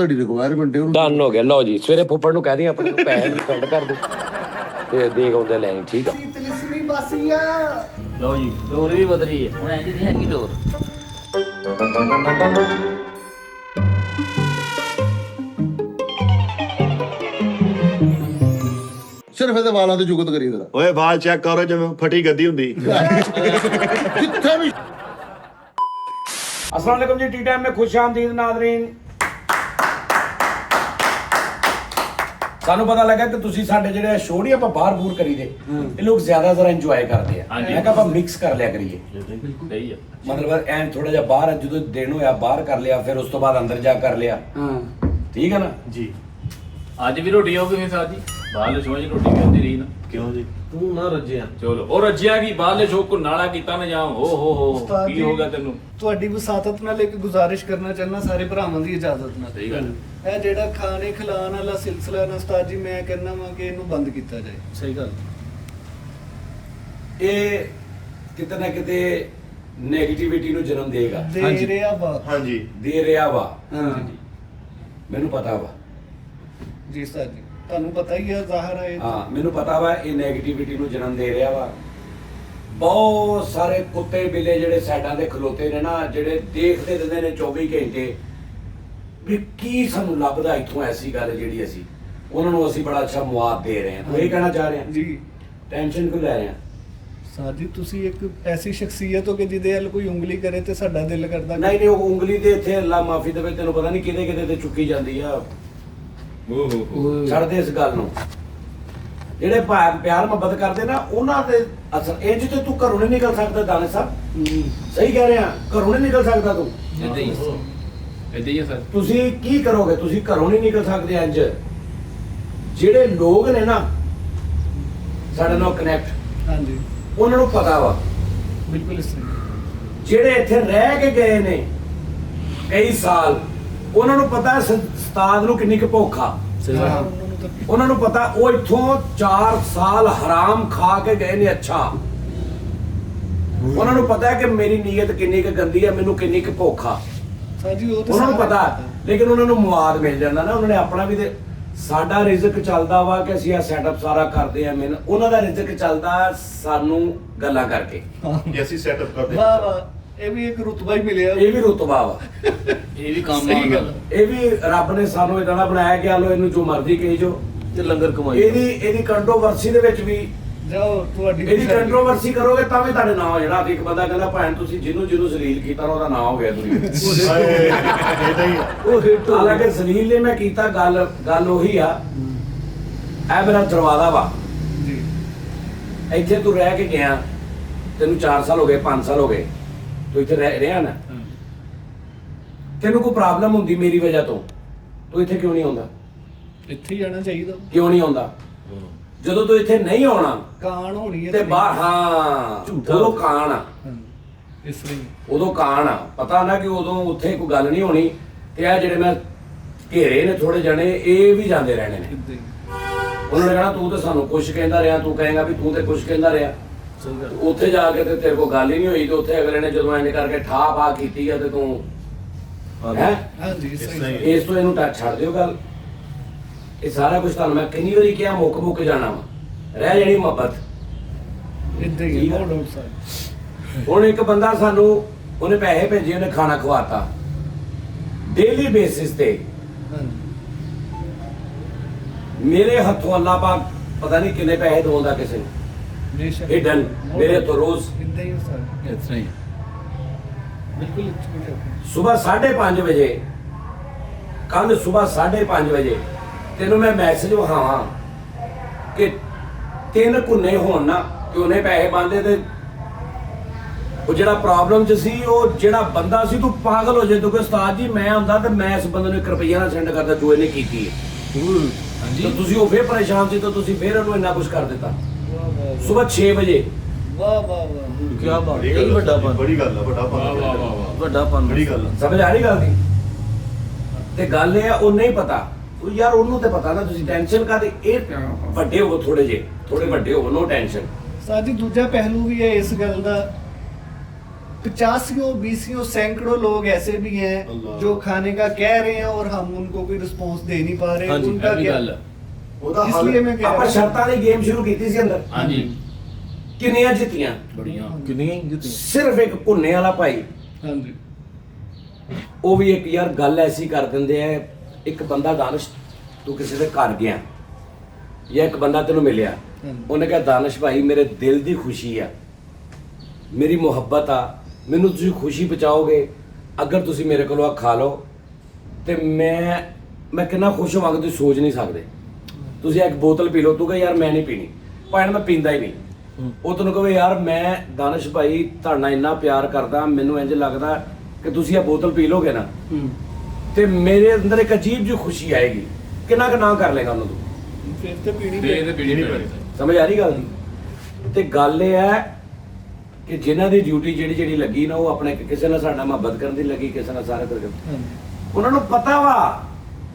ਤੁਹਾਡੀ ਰਿਕੁਆਇਰਮੈਂਟ ਹੈ ਉਹਨੂੰ ਡਨ ਹੋ ਗਿਆ। ਲਓ ਜੀ ਸਵੇਰੇ ਫੁੱਫੜ ਨੂੰ ਕਹਿ ਦੀ ਆਪਣੇ ਨੂੰ ਪੈਸੇ ਸੈਂਡ ਕਰ ਦੇ ਤੇ ਦੇਖ ਆਉਂਦੇ ਲੈ ਠੀਕ ਆ। ਤਲਸਮੀ ਬਾਸੀਆ ਲਓ ਜੀ ਡੋਰ ਵੀ ਬਦਲੀ ਹੈ ਹੁਣ ਐਂ ਦੀ ਹੈਗੀ ਡੋਰ। ਸਿਰਫ ਇਹਦੇ ਵਾਲਾਂ ਤੇ ਜੁਗਤ ਕਰੀ ਜਰਾ ਓਏ ਵਾਲ ਚੈੱਕ ਕਰੋ ਜਿਵੇਂ ਫਟੀ ਗੱਦੀ ਹੁੰਦੀ। ਜਿੱਥੇ ਵੀ अस्सलाम वालेकुम जी। टी टाइम में खुश आमदीद नाज़रीन। ਸਾਨੂੰ ਪਤਾ ਲੱਗਾ ਕਿ ਤੁਸੀਂ ਸਾਡੇ ਜਿਹੜੇ ਸ਼ੋਅ ਨਹੀਂ ਆਪਾਂ ਬਾਹਰ ਬੂਰ ਕਰੀਦੇ ਇਹ ਲੋਕ ਜ਼ਿਆਦਾ ਜ਼ਰਾ ਇੰਜੋਏ ਕਰਦੇ ਆ। ਮੈਂ ਕਿਹਾ ਆਪਾਂ ਮਿਕਸ ਕਰ ਲਿਆ ਕਰੀਏ। ਬਿਲਕੁਲ ਸਹੀ ਆ। ਮਤਲਬ ਐਂ ਥੋੜਾ ਜਿਹਾ ਬਾਹਰ ਜਦੋਂ ਦਿਨ ਹੋਇਆ ਬਾਹਰ ਕਰ ਲਿਆ ਫਿਰ ਉਸ ਤੋਂ ਬਾਅਦ ਅੰਦਰ ਜਾ ਕਰ ਲਿਆ। ਠੀਕ ਹੈ ਨਾ ਜੀ ਅੱਜ ਵੀ ਰੋਟੀ ਆਉਗੀ ਫਿਰ ਸਾਜੀ ਬਾਹਰਲੇ ਸ਼ੋਅ 'ਚ ਰੋਟੀ ਮਿਲਦੀ ਰਹੀ ਨਾ। ਕਿਉਂ ਜੀ? ਤੂੰ ਨਾ ਰੱਜਿਆ ਚਲੋ ਉਹ ਰੱਜਿਆ ਕੀ ਬਾਹਰਲੇ ਸ਼ੋਅ ਕੋ ਨਾਲਾ ਕੀਤਾ ਨਾ ਜਾਂ ਹੋ ਕੀ ਹੋ ਗਿਆ ਤੈਨੂੰ। ਤੁਹਾਡੀ ਵਸਾਤਤ ਨਾਲ ਇੱਕ ਗੁਜ਼ਾਰਿਸ਼ ਕਰਨਾ ਚਾਹੁੰਦਾ ਸਾਰੇ ਭਰਾਵਾਂ ਦੀ ਇਜਾਜ਼ਤ ਨਾਲ। ਸਹੀ ਗੱਲ ਇਹ ਜਿਹੜਾ ਖਾਣੇ ਖਿਲਾਉਣ ਵਾਲਾ ਸਿਲਸਿਲਾ ਨਾ ਉਸਤਾਦ ਜੀ ਮੈਂ ਕਹਿੰਦਾ ਵਾਂ ਕਿ ਇਹਨੂੰ ਬੰਦ ਕੀਤਾ ਜਾਏ। ਸਹੀ ਗੱਲ। ਇਹ ਕਿਤੇ ਨਾ ਕਿਤੇ ਨੈਗੇਟਿਵਿਟੀ ਨੂੰ ਜਨਮ ਦੇਗਾ। ਦੇ ਰਿਹਾ ਵਾ ਹਾਂਜੀ ਦੇ ਰਿਹਾ ਵਾ। ਹਾਂਜੀ ਮੈਨੂੰ ਪਤਾ ਵਾ। ਜੀ ਉਸਤਾਦ ਜੀ ਤੁਹਾਨੂੰ ਪਤਾ ਹੀ ਹੈ ਜ਼ਾਹਰ ਹੈ। ਹਾਂ ਮੈਨੂੰ ਪਤਾ ਵਾ ਇਹ ਨੈਗੇਟਿਵਿਟੀ ਨੂੰ ਜਨਮ ਦੇ ਰਿਹਾ ਵਾ। ਬਹੁਤ ਸਾਰੇ ਕੁੱਤੇ ਬਿੱਲੇ ਜਿਹੜੇ ਸਾਈਡਾਂ ਤੇ ਖਲੋਤੇ ਨੇ ਨਾ ਜਿਹੜੇ ਦੇਖਦੇ ਰਹਿੰਦੇ ਨੇ 24 ਘੰਟੇ ਵੀ ਕੀ ਸਾਨੂੰ ਲੱਭਦਾ ਇੱਥੋਂ ਐਸੀ ਗੱਲ ਜਿਹੜੀ ਅਸੀਂ ਉਹਨਾਂ ਨੂੰ ਅਸੀਂ ਬੜਾ ਅੱਛਾ ਮੁਆਵਜ਼ਾ ਦੇ ਰਹੇ ਹਾਂ। ਤੂੰ ਇਹ ਕਹਿਣਾ ਚਾਹ ਰਿਹਾ ਜੀ ਟੈਨਸ਼ਨ ਕਿਉਂ ਲੈ ਰਿਹਾ? ਉਸਤਾਦ ਜੀ ਤੁਸੀਂ ਇੱਕ ਐਸੀ ਸ਼ਖਸੀਅਤ ਹੋ ਕਿ ਜਿਹਦੇ ਵੱਲ ਕੋਈ ਉਂਗਲੀ ਕਰੇ ਤੇ ਸਾਡਾ ਦਿਲ ਕਰਦਾ ਨਹੀਂ ਨਹੀਂ ਉਹ ਉਂਗਲੀ ਤੇ ਇੱਥੇ ਅੱਲਾ ਮਾਫੀ ਦੇਵੇ ਤੈਨੂੰ ਪਤਾ ਨਹੀਂ ਕਿਹਦੇ ਕਿਹਦੇ ਤੇ ਚੁੱਕੀ ਜਾਂਦੀ ਆ। ਛੱਡ ਦੇ ਇਸ ਗੱਲ ਨੂੰ। ਜਿਹੜੇ ਪਿਆਰ ਮੁਹੱਬਤ ਕਰਦੇ ਨਾ ਉਹਨਾਂ ਦੇ ਅਸਰ ਇੰਜ ਤੇ ਤੂੰ ਘਰੋਂ ਨਹੀਂ ਨਿਕਲ ਸਕਦਾ। ਦਾਨੇ ਸਾਹਿਬ ਸਹੀ ਕਹਿ ਰਿਹਾ ਘਰੋਂ ਨਹੀਂ ਨਿਕਲ ਸਕਦਾ ਤੂੰ। ਇਦਾਂ ਹੀ ਆ ਸਰ। ਤੁਸੀਂ ਕੀ ਕਰੋਗੇ? ਤੁਸੀਂ ਘਰੋਂ ਨਹੀਂ ਨਿਕਲ ਸਕਦੇ ਇੰਜ। ਜਿਹੜੇ ਲੋਕ ਨੇ ਨਾ ਸਾਡੇ ਨਾਲ ਕਨੈਕਟ ਹਾਂਜੀ ਉਹਨਾਂ ਨੂੰ ਪਤਾ ਵਾ। ਬਿਲਕੁਲ ਇਸ ਤਰ੍ਹਾਂ ਜਿਹੜੇ ਇੱਥੇ ਰਹਿ ਕੇ ਗਏ ਨੇ ਕਈ ਸਾਲ ਉਹਨਾਂ ਨੂੰ ਪਤਾ ਉਸਤਾਦ ਨੂੰ ਕਿੰਨੀ ਕੁ ਭੁੱਖ ਆ। ਉਹਨਾਂ ਨੂੰ ਤਾਂ ਉਹਨਾਂ ਨੂੰ ਪਤਾ ਉਹ ਇੱਥੋਂ 4 ਸਾਲ ਹਰਾਮ ਖਾ ਕੇ ਗਏ ਨੇ। ਅੱਛਾ ਉਹਨਾਂ ਨੂੰ ਪਤਾ ਹੈ ਕਿ ਮੇਰੀ ਨੀਅਤ ਕਿੰਨੀ ਕੁ ਗੰਦੀ ਹੈ ਮੈਨੂੰ ਕਿੰਨੀ ਕੁ ਭੁੱਖ ਆ। ਉਸਤਾਦ ਜੀ ਉਹ ਤਾਂ ਉਹਨਾਂ ਨੂੰ ਸਾਰਾ ਪਤਾ ਲੇਕਿਨ ਉਹਨਾਂ ਨੂੰ ਮੁਆਦ ਮਿਲ ਜਾਂਦਾ ਨਾ। ਉਹਨਾਂ ਨੇ ਆਪਣਾ ਵੀ ਤੇ ਸਾਡਾ ਰਿਜ਼ਕ ਚੱਲਦਾ ਵਾ ਕਿ ਅਸੀਂ ਆ ਸੈਟਅਪ ਸਾਰਾ ਕਰਦੇ ਆ। ਮੈਨੂੰ ਉਹਨਾਂ ਦਾ ਰਿਜ਼ਕ ਚੱਲਦਾ ਸਾਨੂੰ ਗੱਲਾਂ ਕਰਕੇ। ਇਹ ਅਸੀਂ ਸੈਟਅਪ ਕਰਦੇ ਵਾਹ ਵਾਹ ਇਹ ਵੀ ਇੱਕ ਰੁਤਬਾ ਹੀ ਮਿਲਿਆ। ਇਹ ਵੀ ਰੁਤਬਾ ਵਾ। ਇਹ ਵੀ ਕੰਮ ਸਹੀ ਗੱਲ। ਇਹ ਵੀ ਰੱਬ ਨੇ ਸਾਨੂੰ ਇਦਾਂ ਦਾ ਬਣਾਇਆ ਕਿ ਆਲੋ ਇਹਨੂੰ ਜੋ ਮਰਜ਼ੀ ਕਹੀ ਜੋ। ਤੇ ਲੰਗਰ ਕਮਾਈ ਇਹਦੀ ਕੰਟਰੋਵਰਸੀ ਦੇ ਵਿੱਚ ਵੀ ਜਾਓ ਤੁਹਾਡੀ ਇਹਦੀ ਕੰਟਰੋਵਰਸੀ ਕਰੋਗੇ ਤਾਂ ਵੀ ਤੁਹਾਡੇ ਨਾਮ ਜਿਹੜਾ ਇੱਕ ਬੰਦਾ ਕਹਿੰਦਾ ਭੈਣ ਤੁਸੀਂ ਜਿਹਨੂੰ ਜ਼ਲੀਲ ਕੀਤਾ ਨਾ ਉਹਦਾ ਨਾਮ ਹੋ ਗਿਆ ਦੁਨੀਆ ਇਦਾਂ ਹੀ ਆ। ਉਹ ਹਿੱਟ ਹੋ ਹਾਲਾਂਕਿ ਜ਼ਲੀਲ ਨੇ ਮੈਂ ਕੀਤਾ ਗੱਲ ਉਹੀ ਆ। ਇਹ ਮੇਰਾ ਦਰਵਾਜ਼ਾ ਵਾ। ਜੀ ਇੱਥੇ ਤੂੰ ਰਹਿ ਕੇ ਗਿਆ ਤੈਨੂੰ 4 ਸਾਲ ਹੋ ਗਏ 5 ਸਾਲ ਹੋ ਗਏ ਤੂੰ ਇੱਥੇ ਰਿਹਾ ਨਾ। ਤੈਨੂੰ ਕੋਈ ਪ੍ਰੋਬਲਮ ਹੁੰਦੀ ਮੇਰੀ ਵਜ੍ਹਾ ਤੋਂ ਤੂੰ ਇੱਥੇ ਕਿਉਂ ਨਹੀਂ ਆਉਂਦਾ? ਇੱਥੇ ਹੀ ਆਣਾ ਚਾਹੀਦਾ। ਕਿਉਂ ਨਹੀਂ ਆਉਂਦਾ? ਜਦੋਂ ਤੂੰ ਇੱਥੇ ਨਹੀਂ ਆਉਣਾ ਕਾਣ ਹੋਣੀ ਹੈ ਤੇ ਬਾਹਰ ਹਾਂ ਉਦੋਂ ਕਾਣ ਆ। ਇਸ ਲਈ ਉਦੋਂ ਕਾਣ ਆ। ਪਤਾ ਨਾ ਕਿ ਉਦੋਂ ਉੱਥੇ ਕੋਈ ਗੱਲ ਨਹੀਂ ਹੋਣੀ ਤੇ ਆ ਜਿਹੜੇ ਮੈਂ ਘੇਰੇ ਨੇ ਥੋੜੇ ਜਣੇ ਇਹ ਵੀ ਜਾਂਦੇ ਰਹਿਣੇ ਨੇ। ਇੱਦਾਂ ਹੀ ਉਹਨਾਂ ਨੇ ਕਹਿਣਾ ਤੂੰ ਤਾਂ ਸਾਨੂੰ ਕੁਛ ਕਹਿੰਦਾ ਰਿਹਾ ਤੂੰ ਕਹੇਗਾ ਵੀ ਤੂੰ ਤੇ ਕੁਛ ਕਹਿੰਦਾ ਰਿਹਾ। ਸਹੀ ਗੱਲ। ਉੱਥੇ ਜਾ ਕੇ ਤੇ ਤੇਰੇ ਕੋਲ ਗੱਲ ਹੀ ਨਹੀਂ ਹੋਈ ਤੇ ਉੱਥੇ ਅਗਲੇ ਨੇ ਜਦੋਂ ਇੰਜ ਕਰਕੇ ਠਾ ਪਾ ਕੀਤੀ ਆ ਤੇ ਤੂੰ ਹੈ ਹਾਂਜੀ ਸਹੀ ਸਹੀ। ਇਸ ਤੋਂ ਇਹਨੂੰ ਛੱਡ ਦਿਓ ਗੱਲ। ਇਹ ਸਾਰਾ ਕੁਝ ਤੁਹਾਨੂੰ ਮੈਂ ਕਿੰਨੀ ਵਾਰੀ ਕਿਹਾ ਮੁੱਕ ਜਾਣਾ ਵਾ। ਰਹਿ ਜਾਣੀ ਮੁਹੱਬਤ। ਇੱਦਾਂ ਹੀ ਠੀਕ ਆ। No doubt sir. ਹੁਣ ਇੱਕ ਬੰਦਾ ਸਾਨੂੰ ਉਹਨੇ ਪੈਸੇ ਭੇਜੇ ਉਹਨੇ ਖਾਣਾ ਖਵਾਤਾ ਡੇਲੀ ਬੇਸਿਸ ਤੇ। ਹਾਂਜੀ ਮੇਰੇ ਹੱਥੋਂ ਅੱਲਾਹ ਪਾਕ ਪਤਾ ਨਹੀਂ ਕਿੰਨੇ ਪੈਸੇ ਦੋਲਦਾ ਕਿਸੇ ਨੂੰ ਬੇਸ਼ੱਕ ਹਿਡਨ ਮੇਰੇ ਹੱਥੋਂ ਰੋਜ਼। ਇੱਦਾਂ ਹੀ ਹੈ ਸਰ। ਇਸ ਤਰ੍ਹਾਂ ਹੀ ਬਿਲਕੁਲ ਇੱਥੇ ਸਵੇਰ 5:30 ਵਜੇ ਕੱਲ ਸਵੇਰ 5:30 ਵਜੇ ਤੈਨੂੰ ਮੈਂ ਮੈਸੇਜ ਵਿਖਾਵਾਂ ਕਿ 3 ਘੁੰਨੇ ਹੋਣ ਨਾ ਕਿ ਉਹਨੇ ਪੈਸੇ ਬੰਦੇ ਤੇ ਉਹ ਜਿਹੜਾ ਪ੍ਰੋਬਲਮ ਚ ਸੀ ਉਹ ਜਿਹੜਾ ਬੰਦਾ ਸੀ ਤੂੰ ਪਾਗਲ ਹੋ ਜੇ ਤੂੰ ਕਿ ਉਸਤਾਦ ਜੀ ਮੈਂ ਹੁੰਦਾ ਤੇ ਮੈਂ ਇਸ ਬੰਦੇ ਨੂੰ 1 ਰੁਪਈਆ ਨਾ ਸੈਂਡ ਕਰਦਾ ਜੋ ਇਹਨੇ ਕੀਤੀ ਹੈ। ਹਾਂਜੀ ਤੇ ਤੁਸੀਂ ਉਹ ਫੇਰ ਪਰੇਸ਼ਾਨ ਸੀ ਤਾਂ ਤੁਸੀਂ ਫੇਰ ਉਹਨੂੰ ਇੰਨਾ ਕੁਝ ਕਰ ਦਿੱਤਾ। ਸਵੇਰ 6 ਵਜੇ ਵਾਹ ਵਾਹ ਵਾਹ ਕੀ ਬਾਤ ਬੜੀ ਇਹ ਗੱਲ ਵੱਡਾ ਪਨ ਬੜੀ ਗੱਲ ਆ ਵੱਡਾ ਵਾਹ ਵਾਹ ਪਨ ਵਾਹ ਵੱਡਾ ਪਨ ਬੜੀ ਗੱਲ ਆ। ਸਮਝ ਆ ਰਹੀ ਗੱਲ ਦੀ? ਤੇ ਗੱਲ ਇਹ ਆ ਉਹ ਨਹੀਂ ਪਤਾ ਉਹ ਯਾਰ ਉਹਨੂੰ ਤੇ ਪਤਾ ਨਾ ਤੁਸੀਂ ਟੈਨਸ਼ਨ ਕਾਹਦੀ। ਇਹ ਵੱਡੇ ਹੋਵੋ ਥੋੜੇ ਵੱਡੇ ਹੋਵੋ ਨੋ ਟੈਨਸ਼ਨ। ਸਾਜੀ ਦੂਜਾ ਪਹਿਲੂ ਵੀ ਹੈ ਇਸ ਗੱਲ ਦਾ 85 20 सैकड़ों लोग ऐसे भी हैं अल्लाह। जो खाने का कह रहे हैं और हम उनको कोई रिस्पॉन्स दे नहीं पा रहे। उनका क्या, ਉਹਦਾ ਹੱਲ इसलिए मैं कह ਆਪਾਂ रहा हूँ ਸ਼ਰਤਾਂ ਦੀ ਗੇਮ ਸ਼ੁਰੂ ਕੀਤੀ ਸੀ ਅੰਦਰ ਹਾਂਜੀ ਕਿੰਨੀਆਂ ਜਿੱਤੀਆਂ ਬੜੀਆਂ ਸਿਰਫ ਇੱਕ ਭੁੰਨੇ ਵਾਲਾ ਭਾਈ हाँ जी ਉਹ ਵੀ ਇੱਕ ਯਾਰ ਗੱਲ ਐਸੀ ਕਰ ਦਿੰਦੇ ਆ ਇੱਕ ਬੰਦਾ ਦਾਨਿਸ਼ ਤੂੰ ਕਿਸੇ ਦੇ ਘਰ ਗਿਆ ਜਾਂ ਇੱਕ ਬੰਦਾ ਤੈਨੂੰ ਮਿਲਿਆ ਉਹਨੇ ਕਿਹਾ ਦਾਨਿਸ਼ ਭਾਈ ਮੇਰੇ ਦਿਲ ਦੀ ਖੁਸ਼ੀ ਆ ਮੇਰੀ ਮੁਹੱਬਤ ਆ ਮੈਨੂੰ ਤੁਸੀਂ ਖੁਸ਼ੀ ਪਹੁੰਚਾਓਗੇ ਅਗਰ ਤੁਸੀਂ ਮੇਰੇ ਕੋਲੋਂ ਆ ਖਾ ਲਓ ਤੇ ਮੈਂ ਕਿੰਨਾ ਖੁਸ਼ ਹੋਵਾਂਗਾ ਤੁਸੀਂ ਸੋਚ ਨਹੀਂ ਸਕਦੇ ਤੁਸੀਂ ਇੱਕ ਬੋਤਲ ਪੀ ਲਓ ਤੂੰ ਕਹੇ ਯਾਰ ਮੈਂ ਨਹੀਂ ਪੀਣੀ ਭਾਵੇਂ ਮੈਂ ਪੀਂਦਾ ਹੀ ਨਹੀਂ ਉਹ ਤੈਨੂੰ ਕਹੇ ਯਾਰ ਮੈਂ ਦਾਨਿਸ਼ ਭਾਈ ਤੁਹਾਡੇ ਨਾਲ ਇੰਨਾ ਪਿਆਰ ਕਰਦਾ ਮੈਨੂੰ ਇੰਜ ਲੱਗਦਾ ਕਿ ਤੁਸੀਂ ਇਹ ਬੋਤਲ ਪੀ ਲੋਗੇ ਨਾ ਤੇ ਮੇਰੇ ਅੰਦਰ ਇੱਕ ਅਜੀਬ ਜਿਹੀ ਖੁਸ਼ੀ ਆਏਗੀ ਕਿੰਨਾ ਕੁ ਨਾ ਕਰ ਲੇਗਾ ਉਹਨੂੰ ਤੂੰ फिर तो पीनी ਤੇ पड़ेगी। ਇਹਦੇ ਪੀੜੀ ਨਹੀਂ ਪੜੀ ਸਮਝ ਆ ਰਹੀ ਗੱਲ ਦੀ ਤੇ ਗੱਲ ਇਹ ਹੈ ਕਿ ਜਿਨ੍ਹਾਂ ਦੀ ਡਿਊਟੀ ਜਿਹੜੀ ਲੱਗੀ ਨਾ ਉਹ ਆਪਣੇ ਕਿਸੇ ਨਾਲ ਸਾਡਾ ਮੁਹੱਬਤ ਕਰਨ ਦੀ ਲੱਗੀ ਕਿਸੇ ਨਾਲ ਸਾਰਾ ਕਰਕੇ हाँ जी। ਉਹਨਾਂ ਨੂੰ ਪਤਾ ਵਾ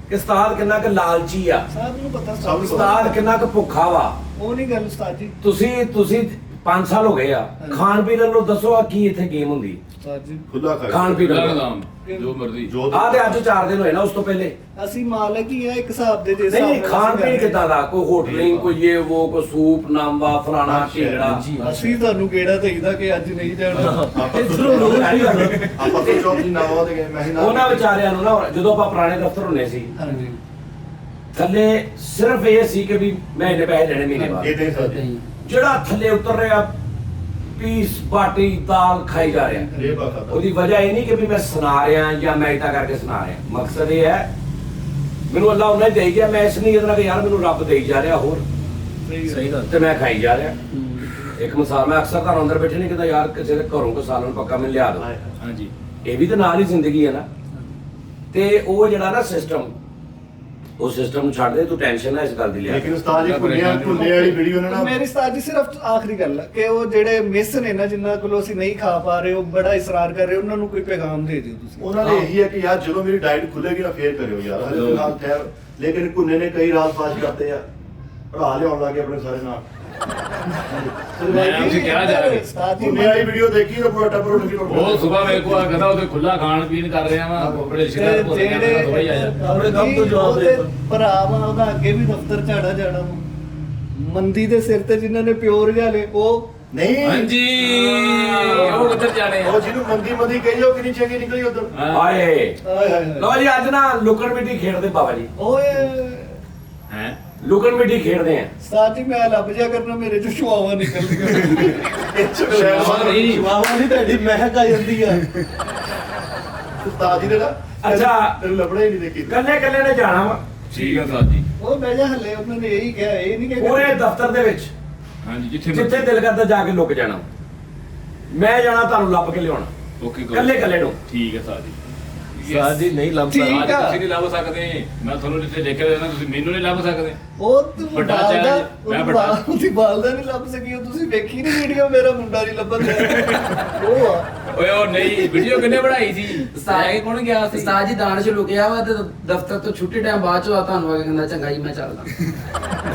ਕਿ ਉਸਤਾਦ ਕਿੰਨਾ ਕੁ ਲਾਲਚੀ ਆ साहब ਨੂੰ ਪਤਾ ਸਭ ਨੂੰ ਉਸਤਾਦ ਕਿੰਨਾ ਕੁ ਭੁੱਖਾ ਵਾ ਉਹ ਨਹੀਂ ਗੱਲ ਉਸਤਾਦ ਜੀ। ਤੁਸੀਂ 5 ਸਾਲ ਹੋ ਗਏ ਆ ਖਾਣ ਪੀਣ ਨੂੰ ਦੱਸੋ ਆ ਕੀ ਇੱਥੇ ਗੇਮ ਹੁੰਦੀ ਉਸਤਾਦ ਜੀ ਖੁੱਲਾ ਕਰ ਖਾਣ ਪੀਣ ਪੀੜਾ ਦਾ ਨਾਮ ਜੋ ਮਰਜ਼ੀ ਜੋ ਆ ਤੇ ਅੱਜ 4 ਦਿਨ ਹੋਏ ਨਾ ਉਸ ਤੋਂ ਪਹਿਲੇ ਅਸੀਂ ਮਾਲਕ ਹੀ ਆ ਇੱਕ ਹਿਸਾਬ ਦੇ ਜਿਸ ਨਹੀਂ ਹਿਸਾਬ ਨਾਲ ਖਾਣ ਅਸੀਂ ਪੀਣ ਕਰ ਰਹੇ ਕਿੱਦਾਂ ਦਾ ਕੋਈ ਹੋਟਲਿੰਗ ਕੋਈ ਇਹ ਉਹ ਕੋਈ ਸੂਪ ਨਾਮਵਾ ਫਲਾਣਾ ਢੀਂਗੜਾ ਹਾਂ। ਅਸੀਂ ਤੁਹਾਨੂੰ ਕਿਹੜਾ ਚਾਹੀਦਾ ਕਿ ਅੱਜ ਨਹੀਂ ਜਾਣਾ ਆਪਾਂ ਇੱਧਰੋਂ ਰੋਜ਼ ਸਾਰੀ ਗੱਲ। ਆਪਾਂ ਤੋਂ ਚੌਥ ਦੀ ਨਾਮ ਉਹਦੇ ਗਏ ਮੈਂ ਹੀ ਨਾ ਉਹਨਾਂ ਵਿਚਾਰਿਆਂ ਨੂੰ ਨਾ ਜਦੋਂ ਆਪਾਂ ਪੁਰਾਣੇ ਦਫ਼ਤਰ ਹੁੰਦੇ ਸੀ ਹਾਂਜੀ ਥੱਲੇ ਸਿਰਫ ਇਹ ਸੀ ਕਿ ਵੀ ਮੈਂ ਇਹਨੇ ਪੈਸੇ ਦੇਣੇ ਮਹੀਨੇ ਬਾਅਦ ਇਹ ਨਹੀਂ ਸਕਦੇ ਜਿਹੜਾ ਥੱਲੇ ਉਤਰ ਰਿਹਾ ਪੀਸ ਬਾਟੀ ਦਾਲ ਖਾਈ ਜਾ ਰਿਹਾ ਇਹ ਬਾਤ ਆ ਉਹਦੀ ਵਜ੍ਹਾ ਇਹ ਨਹੀਂ ਕਿ ਵੀ ਮੈਂ ਸੁਣਾ ਰਿਹਾ ਜਾਂ ਮੈਂ ਇਦਾਂ ਕਰਕੇ ਸੁਣਾ ਰਿਹਾ ਮਕਸਦ ਇਹ ਹੈ ਮੈਨੂੰ ਅੱਲਾਹ ਉਹਨਾਂ ਹੀ ਦੇਈ ਗਿਆ ਮੈਂ ਇਸ ਨਹੀਂ ਕਿ ਯਾਰ ਮੈਨੂੰ ਰੱਬ ਦੇਈ ਜਾ ਰਿਹਾ ਹੋਰ ਸਹੀ ਗੱਲ। ਤੇ ਮੈਂ ਖਾਈ ਜਾ ਰਿਹਾ ਇੱਕ ਮਿਸਾਲ ਮੈਂ ਅਕਸਰ ਘਰੋਂ ਅੰਦਰ ਬੈਠੇ ਨਹੀਂ ਕਿਦਾ ਯਾਰ ਕਿਸੇ ਦੇ ਘਰੋਂ ਕੋ ਸਾਲਨ ਪੱਕਾ ਮੈਨੂੰ ਲਿਆ ਦੋ ਹਾਂਜੀ ਇਹ ਵੀ ਤਾਂ ਨਾਲ ਹੀ ਜ਼ਿੰਦਗੀ ਹੈ ਨਾ ਤੇ ਉਹ ਜਿਹੜਾ ਨਾ ਸਿਸਟਮ ਉਹ ਸਿਸਟਮ ਨੂੰ ਛੱਡ ਦੇ ਤੂੰ ਟੈਨਸ਼ਨ ਨਾ ਇਸ ਗੱਲ ਦੀ ਲਿਆ ਲੇਕਿਨ ਉਸਤਾਦ ਜੀ ਭੁੰਨੇ ਵਾਲੀ ਵੀਡੀਓ ਨੇ ਨਾ ਮੇਰੀ ਉਸਤਾਦ ਜੀ ਸਿਰਫ ਆਖਰੀ ਗੱਲ ਹੈ ਕਿ ਉਹ ਜਿਹੜੇ ਮਿਸ ਨੇ ਨਾ ਜਿਨ੍ਹਾਂ ਕੋਲੋਂ ਅਸੀਂ ਨਹੀਂ ਖਾ ਪਾ ਰਹੇ ਉਹ ਬੜਾ ਇਸਰਾਰ ਕਰ ਰਹੇ ਉਹਨਾਂ ਨੂੰ ਕੋਈ ਪੈਗਾਮ ਦੇ ਦਿਓ ਤੁਸੀਂ। ਉਹਨਾਂ ਨੇ ਇਹੀ ਹੈ ਕਿ ਯਾਰ ਜਦੋਂ ਮੇਰੀ ਡਾਈਟ ਖੁੱਲੇਗੀ ਨਾ ਫੇਰ ਕਰਿਓ ਯਾਰ ਹਲੇ ਫਿਲਹਾਲ ਠਹਿਰ ਲੇਕਿਨ ਭੁੰਨੇ ਨੇ ਕਈ ਰਾਤ ਫਾਸ਼ ਕਰਤੇ ਆ ਪੜਾ ਲਿਆਉਣ ਲੱਗੇ ਆਪਣੇ ਸਾਰੇ ਨਾਲ ਮੈਂ ਤੁਸੀਂ ਕਿਹਾ ਜਾ ਰਹੇ ਉਸਤਾਦ ਜੀ ਭੁੰਨੇ ਵਾਲੀ ਵੀਡੀਓ ਦੇਖੀ ਤਾਂ ਪੂਰਾ ਟੱਬਰ ਉੱਠ ਕੇ ਉਹ ਸਵੇਰ ਮੇਰੇ ਕੋਲ ਕਹਿੰਦਾ ਉਹਦੇ ਖੁੱਲਾ ਖਾਣ ਪੀਣ ਕਰ ਰਿਹਾ ਵਾ ਬੜੇ ਸ਼ਿਕਾਰ ਹੋ ਰਹੇ ਆ ਥੋੜਾ ਹੀ ਆ ਜਾ ਆਪਣੇ ਕੰਮ ਤੋਂ ਜਵਾਬ ਦੇ ਭਰਾ ਵਾ ਉਹਦਾ ਅੱਗੇ ਵੀ ਦਫ਼ਤਰ ਝਾੜਾ ਜਾਣਾ ਵਾ। ਮੰਦੀ ਦੇ ਸਿਰ ਤੇ ਜਿਨ੍ਹਾਂ ਨੇ ਪਿਓਰ ਜਾਲੇ ਉਹ ਨਹੀਂ ਹਾਂਜੀ ਉਹ ਕਿੱਧਰ ਜਾਣੇ ਆ ਉਹ ਜਿਹਨੂੰ ਮੰਦੀ ਕਹੀ ਉਹ ਕਿੰਨੀ ਚੰਗੀ ਨਿਕਲੀ ਉਧਰ ਆਏ ਹਾਏ ਹਾਏ ਹਾਏ। ਲਓ ਜੀ ਅੱਜ ਨਾ ਲੁਕਣ ਮਿੱਟੀ ਖੇਡਦੇ ਬਾਬਾ ਜੀ ਓਏ ਹੈ ਲੁਕਣ ਮਿੱਟੀ ਖੇਡਦੇ ਆ ਉਸਤਾਦ ਜੀ ਮੈਂ ਲੱਭ ਜਾ ਕਰਨਾ ਮੇਰੇ ਚੋਂ ਸ਼ੁਆਵਾਂ ਨਿਕਲਦੀਆਂ ਨਹੀਂ ਵਾਵਾ ਨਹੀਂ ਤੁਹਾਡੀ ਮਹਿਕ ਆ ਜਾਂਦੀ ਆ ਉਸਤਾਦ ਜੀ ਨੇ ਨਾ ਅੱਛਾ। ਤੈਨੂੰ ਲੱਭਣਾ ਹੀ ਨਹੀਂ ਦੇਖੀ ਕੱਲੇ ਕੱਲੇ ਨੇ ਜਾਣਾ ਵਾ ਠੀਕ ਆ ਸਾਹਿਬ ਜੀ ਉਹ ਬਹਿ ਜਾ ਹੱਲੇ ਉਹਨਾਂ ਨੇ ਇਹੀ ਕਿਹਾ ਇਹ ਨਹੀਂ ਕਿ ਪੂਰੇ ਦਫ਼ਤਰ ਦੇ ਵਿੱਚ ਹਾਂਜੀ ਜਿੱਥੇ ਜਿੱਥੇ ਦਿਲ ਕਰਦਾ ਜਾ ਕੇ ਲੁਕ ਜਾਣਾ ਮੈਂ ਜਾਣਾ ਤੁਹਾਨੂੰ ਲੱਭ ਕੇ ਲਿਆਉਣਾ ਓਕੇ ਕੱਲੇ ਕੱਲੇ ਨੂੰ ਠੀਕ ਹੈ ਸਾਹਿਬ ਜੀ ਸਾਜੀ ਨਹੀਂ ਲੱਭ ਠੀਕ ਅੱਜ ਆ। ਤੁਸੀਂ ਨਹੀਂ ਲੱਭ ਸਕਦੇ ਮੈਂ ਤੁਹਾਨੂੰ ਜਿੱਥੇ ਦੇਖਿਆ ਹੋਇਆ ਨਾ ਤੁਸੀਂ ਮੈਨੂੰ ਨਹੀਂ ਲੱਭ ਸਕਦੇ ਉਹ ਤੂੰ ਵੱਡਾ ਬਾਲਦਾ challenge, ਮੈਂ ਵੱਡਾ। ਉਹਦੀ ਬਾਲਦਾ ਨਹੀਂ ਲੱਭ ਸਕੀ ਉਹ ਤੁਸੀਂ ਵੇਖੀ ਨਹੀਂ ਵੀਡੀਓ ਮੇਰਾ ਮੁੰਡਾ ਨਹੀਂ ਲੱਭਣ ਦਿਆ ਉਹ ਆ ਓਏ ਉਹ ਨਹੀਂ ਵੀਡੀਓ ਕਿੰਨੇ ਬਣਾਈ ਸੀ ਲੈ ਕੇ ਕੌਣ ਗਿਆ ਸੀ ਉਸਤਾਦ ਜੀ ਦਾਨਿਸ਼ ਲੁਕਿਆ ਵਾ ਤੇ ਦਫ਼ਤਰ ਤੋਂ ਛੁੱਟੀ ਟਾਈਮ ਬਾਅਦ ਚ ਆ ਤੁਹਾਨੂੰ ਆ ਕੇ ਕਹਿੰਦਾ ਚੰਗਾ ਜੀ ਮੈਂ ਚੱਲਦਾ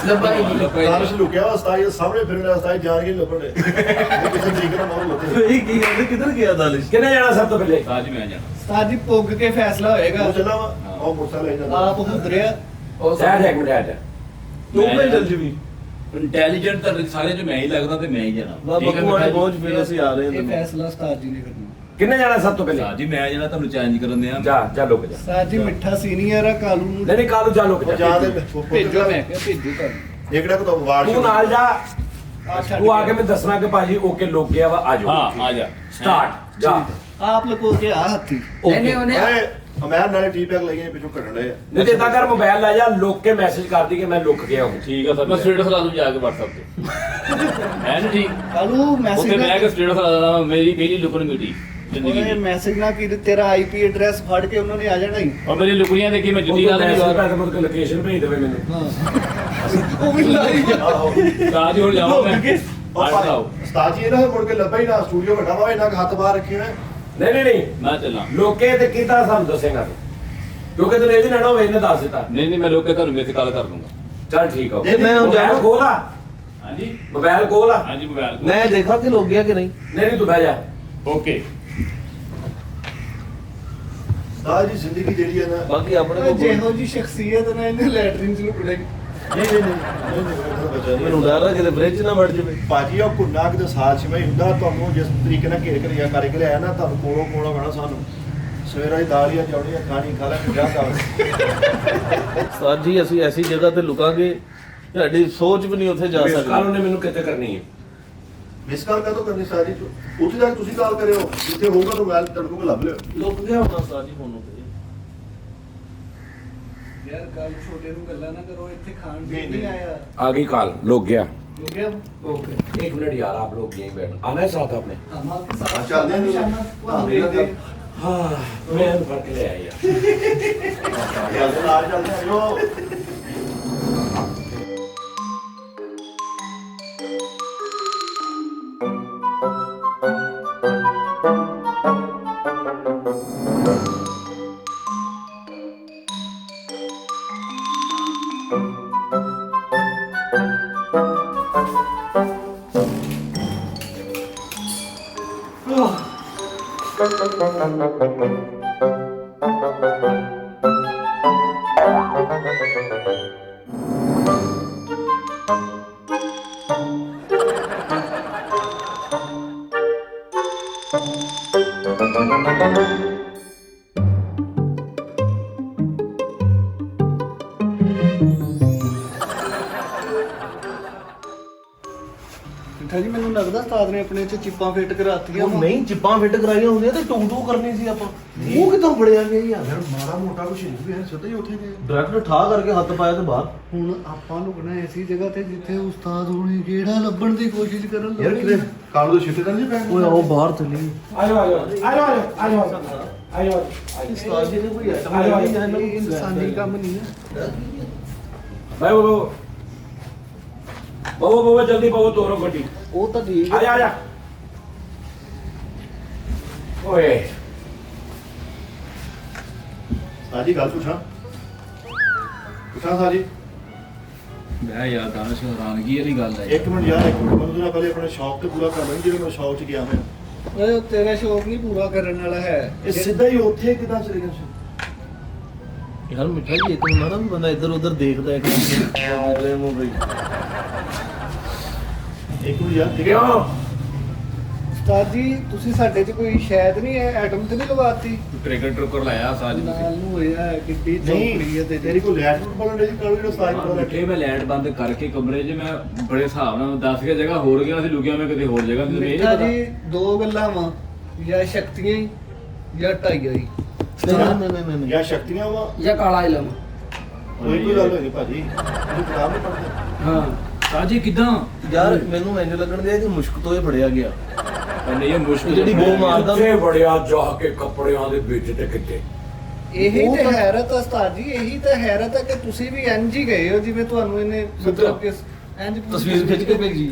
ਲੱਭਾ ਹੀ ਨਹੀਂ ਦਾਨਿਸ਼ ਲੁਕਿਆ ਵਾ ਉਸਤਾਦ ਜੀ ਦੇ ਸਾਹਮਣੇ ਫਿਰਨ ਵਾਲਾ ਉਸਤਾਦ ਜਾਣ ਕੇ ਲੱਭਣ ਦੇ ਕਿਸੇ ਤਰੀਕੇ ਨਾਲ ਮਾਰ ਲੁੱਟੇ ਇਹ ਕੀ ਕਹਿੰਦੇ ਕਿੱਧਰ ਗਿਆ ਦਾਲਿਸ਼ ਕਿੰਨੇ ਜਾਣਾ ਸਭ ਤੋਂ ਪਹਿਲੇ ਅੱਜ ਮੈਂ ਜਾਣਾ ਉਸਤਾਦ ਜੀ ਪੁੱਗ ਕੇ ਫੈਸਲਾ ਹੋਏਗਾ ਉਹ ਚੱਲਾ ਵਾ ਉਹ ਮੋਟਰਸਾਈਕਲ ਲੈ ਜਾਂਦਾ ਆਪ ਹੁੰਦਰਿਆ ਉਹ ਸਹਿਜ ਇੱਕ ਮਿੰਟ ਆ ਤੂੰ ਮੈਂ ਚੱਲ ਜਵੀ ਇੰਟੈਲੀਜੈਂਟ ਤਾਂ ਸਾਰੇ ਚ ਮੈਂ ਹੀ ਲੱਗਦਾ ਤੇ ਮੈਂ ਹੀ ਜਾਣਾ ਬਾਬਾ ਕੋਲੇ ਪਹੁੰਚ ਫਿਰ ਅਸੀਂ ਆ ਰਹੇ ਇਹ ਹਾਂ ਫੈਸਲਾ ਉਸਤਾਦ ਜੀ ਨੇ ਕਰਨਾ ਕਿੰਨੇ ਜਾਣਾ ਸਭ ਤੋਂ ਪਹਿਲੇ ਸਾਹਿਬ ਜੀ ਮੈਂ ਜਿਹੜਾ ਤੁਹਾਨੂੰ ਚੈਲੰਜ ਕਰਨ ਦਿਆਂ ਜਾ ਲੁਕ ਜਾ ਉਸਤਾਦ ਜੀ ਮਿੱਠਾ ਸੀਨੀਅਰ ਆ ਕਾਲੂ ਨੂੰ ਨਹੀਂ ਕਾਲੂ ਜਾ ਲੁਕ ਉਹ ਜਾ ਜਾ ਦੇ ਭੇਜੋ ਮੈਂ ਕਿਹਾ ਭੇਜੋ ਤੁਹਾਨੂੰ ਇਕੜਾ ਕੋ ਤਾਂ ਵਾਰਡ ਤੂੰ ਨਾਲ ਜਾ ਆ ਛੱਡ ਤੂੰ ਆ ਕੇ ਮੈਂ ਦੱਸਣਾ ਕਿ ਭਾਜੀ ਓਕੇ ਲੁਕ ਗਿਆ ਵਾ ਆ ਜਾਓ ਹਾਂ ਆ ਜਾ ਸਟਾਰਟ ਜਾ ਆਪ ਲਕੋ ਕੇ ਆ ਹੱਥੀ ਇਹਨੇ ਉਹਨੇ ਓਏ ਅਮੈਰ ਨਾਲੇ ਟੀ ਪੈਕ ਲਈਏ ਪਿੱਛੋਂ ਕੱਢਣ ਦੇ ਨਹੀਂ ਤੇ ਇਦਾਂ ਕਰ ਮੋਬਾਈਲ ਲੈ ਜਾ ਲੁਕ ਕੇ ਮੈਸੇਜ ਕਰਦੀ ਕਿ ਮੈਂ ਲੁਕ ਗਿਆ ਹੂੰ ਠੀਕ ਆ ਸਰ ਮੈਂ ਸਟੇਟਸ ਲਾ ਦੂੰ ਜਾ ਕੇ WhatsApp ਤੇ ਹੈ ਨਾ ਠੀਕ ਕਾਲੂ ਉੱਥੇ ਮੈਸੇਜ ਮੈਂ ਕਿ ਸਟੇਟਸ ਲਾ ਦਣਾ ਮੇਰੀ ਪਹਿਲੀ ਲੁਕਣ ਮੀਟੀ ਜ਼ਿੰਦਗੀ ਉਹਨੇ ਦੀ ਮੈਸੇਜ ਨਾ ਕੀ ਤੇ ਆਈਪੀ ਐਡਰੈਸ ਫੜ ਕੇ ਉਹਨਾਂ ਨੇ ਆ ਜਾਣਾ ਹੀ ਔਰ ਮੇਰੀ ਲੁਕਣੀਆਂ ਦੇਖੀ ਮੈਂ ਜੁੱਤੀ ਲਾ ਦੇਣੀ ਮੈਸੇਜ ਕਰ ਮਤਲਬ ਲੋਕੇਸ਼ਨ ਭੇਜ ਦੇਵੇ ਮੈਨੂੰ ਹਾਂ ਉਹ ਵੀ ਲਾਈ ਆਹੋ ਸਾਜ ਹੁਣ ਜਾਵਾਂ ਮੈਂ ਆਹ ਆਓ ਉਸਤਾਦ ਜੀ ਇਹਨਾਂ ਮੁੜ ਕੇ ਲੱਭਾ ਹੀ ਨਾ ਸਟੂਡੀਓ ਵੱਡਾ ਵਾ ਇਹਨਾਂ ਹੱਥ ਬਾਹਰ ਰੱਖੇ ਹੋਏ ਨਹੀਂ ਮੈਂ ਚੱਲਾਂ ਲੋਕੇ ਤੇ ਕੀਤਾ ਸਾਨੂੰ ਦੱਸੇਗਾ ਤੂੰ ਕਿਉਂਕਿ ਤੈਨੂੰ ਇਹ ਵੀ ਨਾ ਨਾ ਹੋਵੇ ਇਹਨੇ ਦੱਸ ਦਿੱਤਾ ਨਹੀਂ ਮੈਂ ਲੋਕੇ ਤੁਹਾਨੂੰ ਮੇਥੇ ਕਾਲ ਕਰ ਦੂੰਗਾ ਚੱਲ ਠੀਕ ਆ ਇਹ ਮੈਂ ਹੁਣ ਮੋਬਾਈਲ ਕੋਲ ਆ ਹਾਂਜੀ ਮੋਬਾਈਲ ਕੋਲ ਆ ਹਾਂਜੀ ਮੋਬਾਈਲ ਮੈਂ ਦੇਖਾ ਕਿ ਲੋਕ ਗਿਆ ਕਿ ਨਹੀਂ ਨਹੀਂ ਤੂੰ ਬਹਿ ਜਾ ਓਕੇ ਉਸਤਾਦ ਜੀ ਜ਼ਿੰਦਗੀ ਜਿਹੜੀ ਹੈ ਨਾ ਬਾਕੀ ਆਪਣੇ ਓਏ ਕੋਲ ਜਿਹੋ ਜੀ ਸ਼ਖਸੀਅਤ ਨਾ ਇਹਨੇ ਲੈਟਰਿਨ ਚ ਲੁਕੜੇ ਮੈਨੂੰ ਡਰ ਹੈ ਕਿਤੇ ਫ੍ਰਿਜ ਨਾ ਵੜ ਜਾਵੇ। ਭਾਜੀ ਉਹ ਕੁੰਨਾ ਕਿਤੇ ਸਾਲ ਛੇ ਮਹੀਨੇ ਹੁੰਦਾ, ਤੁਹਾਨੂੰ ਜਿਸ ਤਰੀਕੇ ਨਾਲ ਘੇਰ ਘਰਿਆ ਕਰਕੇ ਲਿਆਇਆ ਨਾ, ਤੁਹਾਨੂੰ ਕੋਲੋਂ ਕੋਲੋਂ ਖਾਣਾ ਸਾਨੂੰ ਸਵੇਰਾਂ ਦੀ ਦਾਲੀਆਂ ਚੌੜੀਆਂ ਖਾਣੀ ਖਾ ਲਾਂਗੇ ਵਿਆਹ ਕਰ। ਉਸਤਾਦ ਜੀ ਅਸੀਂ ਐਸੀ ਜਗ੍ਹਾ ਤੇ ਲੁਕਾਂਗੇ ਤੁਹਾਡੀ ਸੋਚ ਵੀ ਨਹੀਂ ਉੱਥੇ ਜਾ ਇਸ ਕਾਲ ਸਕਦੀ। ਉਹਨੇ ਮੈਨੂੰ ਕਿਤੇ ਕਰਨੀ ਹੈ। ਮਿਸ ਕਾਲ ਕਦੋਂ ਕਰਨੀ ਸਾਜੀ ਉੱਥੇ ਜਾ ਕੇ ਤੁਸੀਂ ਕਾਲ ਕਰਿਓ, ਜਿੱਥੇ ਹੋਊਗਾ ਤਾਂ ਮੈਂ ਤੁਹਾਡੇ ਕੋਲ ਲੱਭ ਲਿਓ। ਲੁਕ ਗਿਆ ਹੋਣਾ ਉਸਤਾਦ ਜੀ ਫੋਨ ਉੱਤੇ। ਯਾਰ ਕੱਲ ਛੋਟੇ ਨੂੰ ਗੱਲਾਂ ਨਾ ਕਰੋ, ਇੱਥੇ ਖਾਣ ਪੀਣ ਨਹੀਂ, ਨਹੀਂ ਨਹੀਂ। ਆਇਆ। आ गई कॉल, लोग गया। ਹੋ ਗਿਆ ओके, 1 मिनट यार, आप लोग यहीं बैठो। आना है साथ आपने? हम आपके साथ हाँ, चल देंगे। निशाना हाँ, हम देख दे। हाँ, मैं भर के ले आया यार। ਨਾਲ ਚੱਲਦੇ ਆ ਜੋ ਮਿੱਠਾ ਜੀ ਮੈਨੂੰ ਲੱਗਦਾ ਉਸਤਾਦ ਨੇ ਆਪਣੇ ਚ ਚਿੱਪਾਂ ਫਿੱਟ ਕਰਾਤੀਆਂ ਉਹ ਨਹੀਂ ਜਿੱਪਾਂ ਫਿੱਟ ਕਰਾਈਆਂ ਹੁੰਦੀਆਂ ਤੇ ਟੂ ਟੂ ਕਰਨੀ ਸੀ ਆਪਾਂ। ਉਹ ਕਿੱਥੋਂ ਫੜਿਆ ਗਿਆ ਯਾਰ? ਯਾਰ ਮਾੜਾ ਮੋਟਾ ਕੁਛ ਨਹੀਂ ਵੀ ਹੈ, ਸਿੱਧਾ ਹੀ ਉੱਥੇ ਗਏ। ਡਾਇਰੈਕਟ ਠਾ ਕਰਕੇ ਹੱਥ ਪਾਇਆ ਤੇ ਬਾਹਰ। ਹੁਣ ਆਪਾਂ ਲੁਕਣਾ ਐਸੀ ਜਗ੍ਹਾ ਤੇ ਜਿੱਥੇ ਉਸਤਾਦ ਹੋਣੀ ਕਿਹੜਾ ਲੱਭਣ ਦੀ ਕੋਸ਼ਿਸ਼ ਕਰਨ ਯਾਰ ਕਿਤੇ ਕਾਲੂ ਦੇ ਛਿੱਟੇ ਤਾਂ ਨਹੀਂ ਪੈ ਓਏ ਉਹ ਬਾਹਰ ਚਲੀ। आ जाओ, आ जाओ, आ जाओ, आ जाओ, आ जाओ, आ जाओ। ਉਸਤਾਦ ਜੀ ਨੇ ਕੋਈ ਆਈਟਮ ਆ ਜਾਓ, ਨਹੀਂ ਹੈ ਇਹ ਇਨਸਾਨੀ ਕੰਮ ਨਹੀਂ ਹੈ। भाई वो बाबा जल्दी बाबा तोरो गड्डी। ਉਹ ਤਾਂ ਠੀਕ आ जा ओए ਸਾਜੀ ਗੱਲ ਪੁੱਛਾਂ ਸਾਜੀ ਮੈਂ ਯਾਰ ਦਾਨਿਸ਼ ਹੈਰਾਨਗੀ ਵਾਲੀ ਗੱਲ ਹੈ। ਇੱਕ ਮਿੰਟ ਯਾਰ, ਇੱਕ ਮਿੰਟ ਮੈਨੂੰ ਜਰਾ ਪਹਿਲੇ ਆਪਣੇ ਸ਼ੌਕ ਤੇ ਪੂਰਾ ਕਰ ਲੈਣ, ਜਿਹੜੇ ਮੈਂ ਸ਼ੌਕ 'ਚ ਗਿਆ ਹੋਇਆ। ਓਏ ਉਹ ਤੇਰਾ ਸ਼ੌਕ ਨਹੀਂ ਪੂਰਾ ਕਰਨ ਵਾਲਾ ਹੈ। ਇਹ ਸਿੱਧਾ ਹੀ ਉੱਥੇ ਕਿਦਾਂ ਚਲੇ ਗਏ ਸੀ? ਯਾਰ ਮਿੱਠਾ ਜੀ ਇੱਕ ਹੁੰਦਾ ਨਾ ਵੀ ਬੰਦਾ ਇੱਧਰ ਉੱਧਰ ਦੇਖਦਾ ਹੈ ਕਿ ਮੂੰਹ ਬਈ। ਇੱਕ ਮਿੰਟ ਯਾਰ ਠੀਕ क्यों? ਉਸਤਾਦ ਜੀ ਤੁਸੀਂ ਸਾਡੇ 'ਚ ਕੋਈ ਸ਼ਾਇਦ ਨਹੀਂ ਹੈ, ਐਟਮ ਤੇ ਨਹੀਂ ਲਗਾਤੀ ਟ੍ਰਿਗਰ ਟਰੁਕਰ ਲਾਇਆ ਸਾਜ ਨਾਲ ਨੂੰ ਹੋਇਆ ਹੈ, ਕਿੱਡੀ ਚੌਕੜੀ ਹੈ ਨਹੀਂ, ਤੇ ਤੇਰੀ ਕੋਈ ਲੈਟ ਨੂੰ ਬੋਲਣ ਦੇ ਕਾਲੂ ਜਿਹੜਾ ਸਾਈਡ ਬੋਲ ਬੈਠੇ ਮੈਂ ਲਾਈਟ ਬੰਦ ਕਰਕੇ ਕਮਰੇ 'ਚ ਮੈਂ ਬੜੇ ਹਿਸਾਬ ਨਾਲ 10 ਕੇ ਜਗ੍ਹਾ ਹੋਰ ਗਿਆ ਸੀ, ਲੁਕਿਆ ਮੈਂ ਕਿਤੇ ਹੋਰ ਜਗ੍ਹਾ ਤੇ ਇਹ ਮਿੱਠਾ ਨਹੀਂ ਜੀ ਦੋ ਗੱਲਾਂ ਵਾ, ਜਾਂ ਸ਼ਕਤੀਆਂ ਹੀ ਜਾਂ ਢਾਈਆਂ ਹੀ। ਨਹੀਂ ਜਾਂ ਸ਼ਕਤੀਆਂ ਵਾ ਜਾਂ ਕਾਲਾ ਇਲਮ। ਕੋਈ ਗੱਲ ਨਹੀਂ ਭਾਜੀ, ਤੁਸੀਂ ਖਰਾਬ ਨਹੀਂ ਪੜਦੇ। ਹਾਂ ਸਾਜੀ ਕਿਦਾਂ ਯਾਰ ਮੈਨੂੰ ਇੰਜ ਲੱਗਣ ਦਿਆ ਕਿ ਮੁਸ਼ਕ ਤੋਂ ਇਹ ਫੜਿਆ ਗਿਆ। ਨਹੀਂ ਇਹ ਮੁਸ਼ਕਿਲ ਜਿਹੜੀ ਬੋ ਮਾਰਦਾ ਕਿੱਥੇ ਵੜਿਆ ਜਾ ਕੇ ਕੱਪੜਿਆਂ ਦੇ ਵਿੱਚ ਤੇ ਕਿੱਥੇ? ਇਹੀ ਉਹ ਤੇ ਤਾਂ- ਹੈਰਤ ਆ ਉਸਤਾਦ ਜੀ, ਇਹੀ ਤਾਂ ਹੈਰਤ ਹੈ ਕਿ ਤੁਸੀਂ ਵੀ ਇੰਜ ਹੀ ਗਏ ਹੋ ਜਿਵੇਂ ਤੁਹਾਨੂੰ ਇਹਨੇ ਮਤਲਬ ਕਿ ਇੰਜ ਤਸਵੀਰ ਖਿੱਚ ਕੇ ਭੇਜੀ।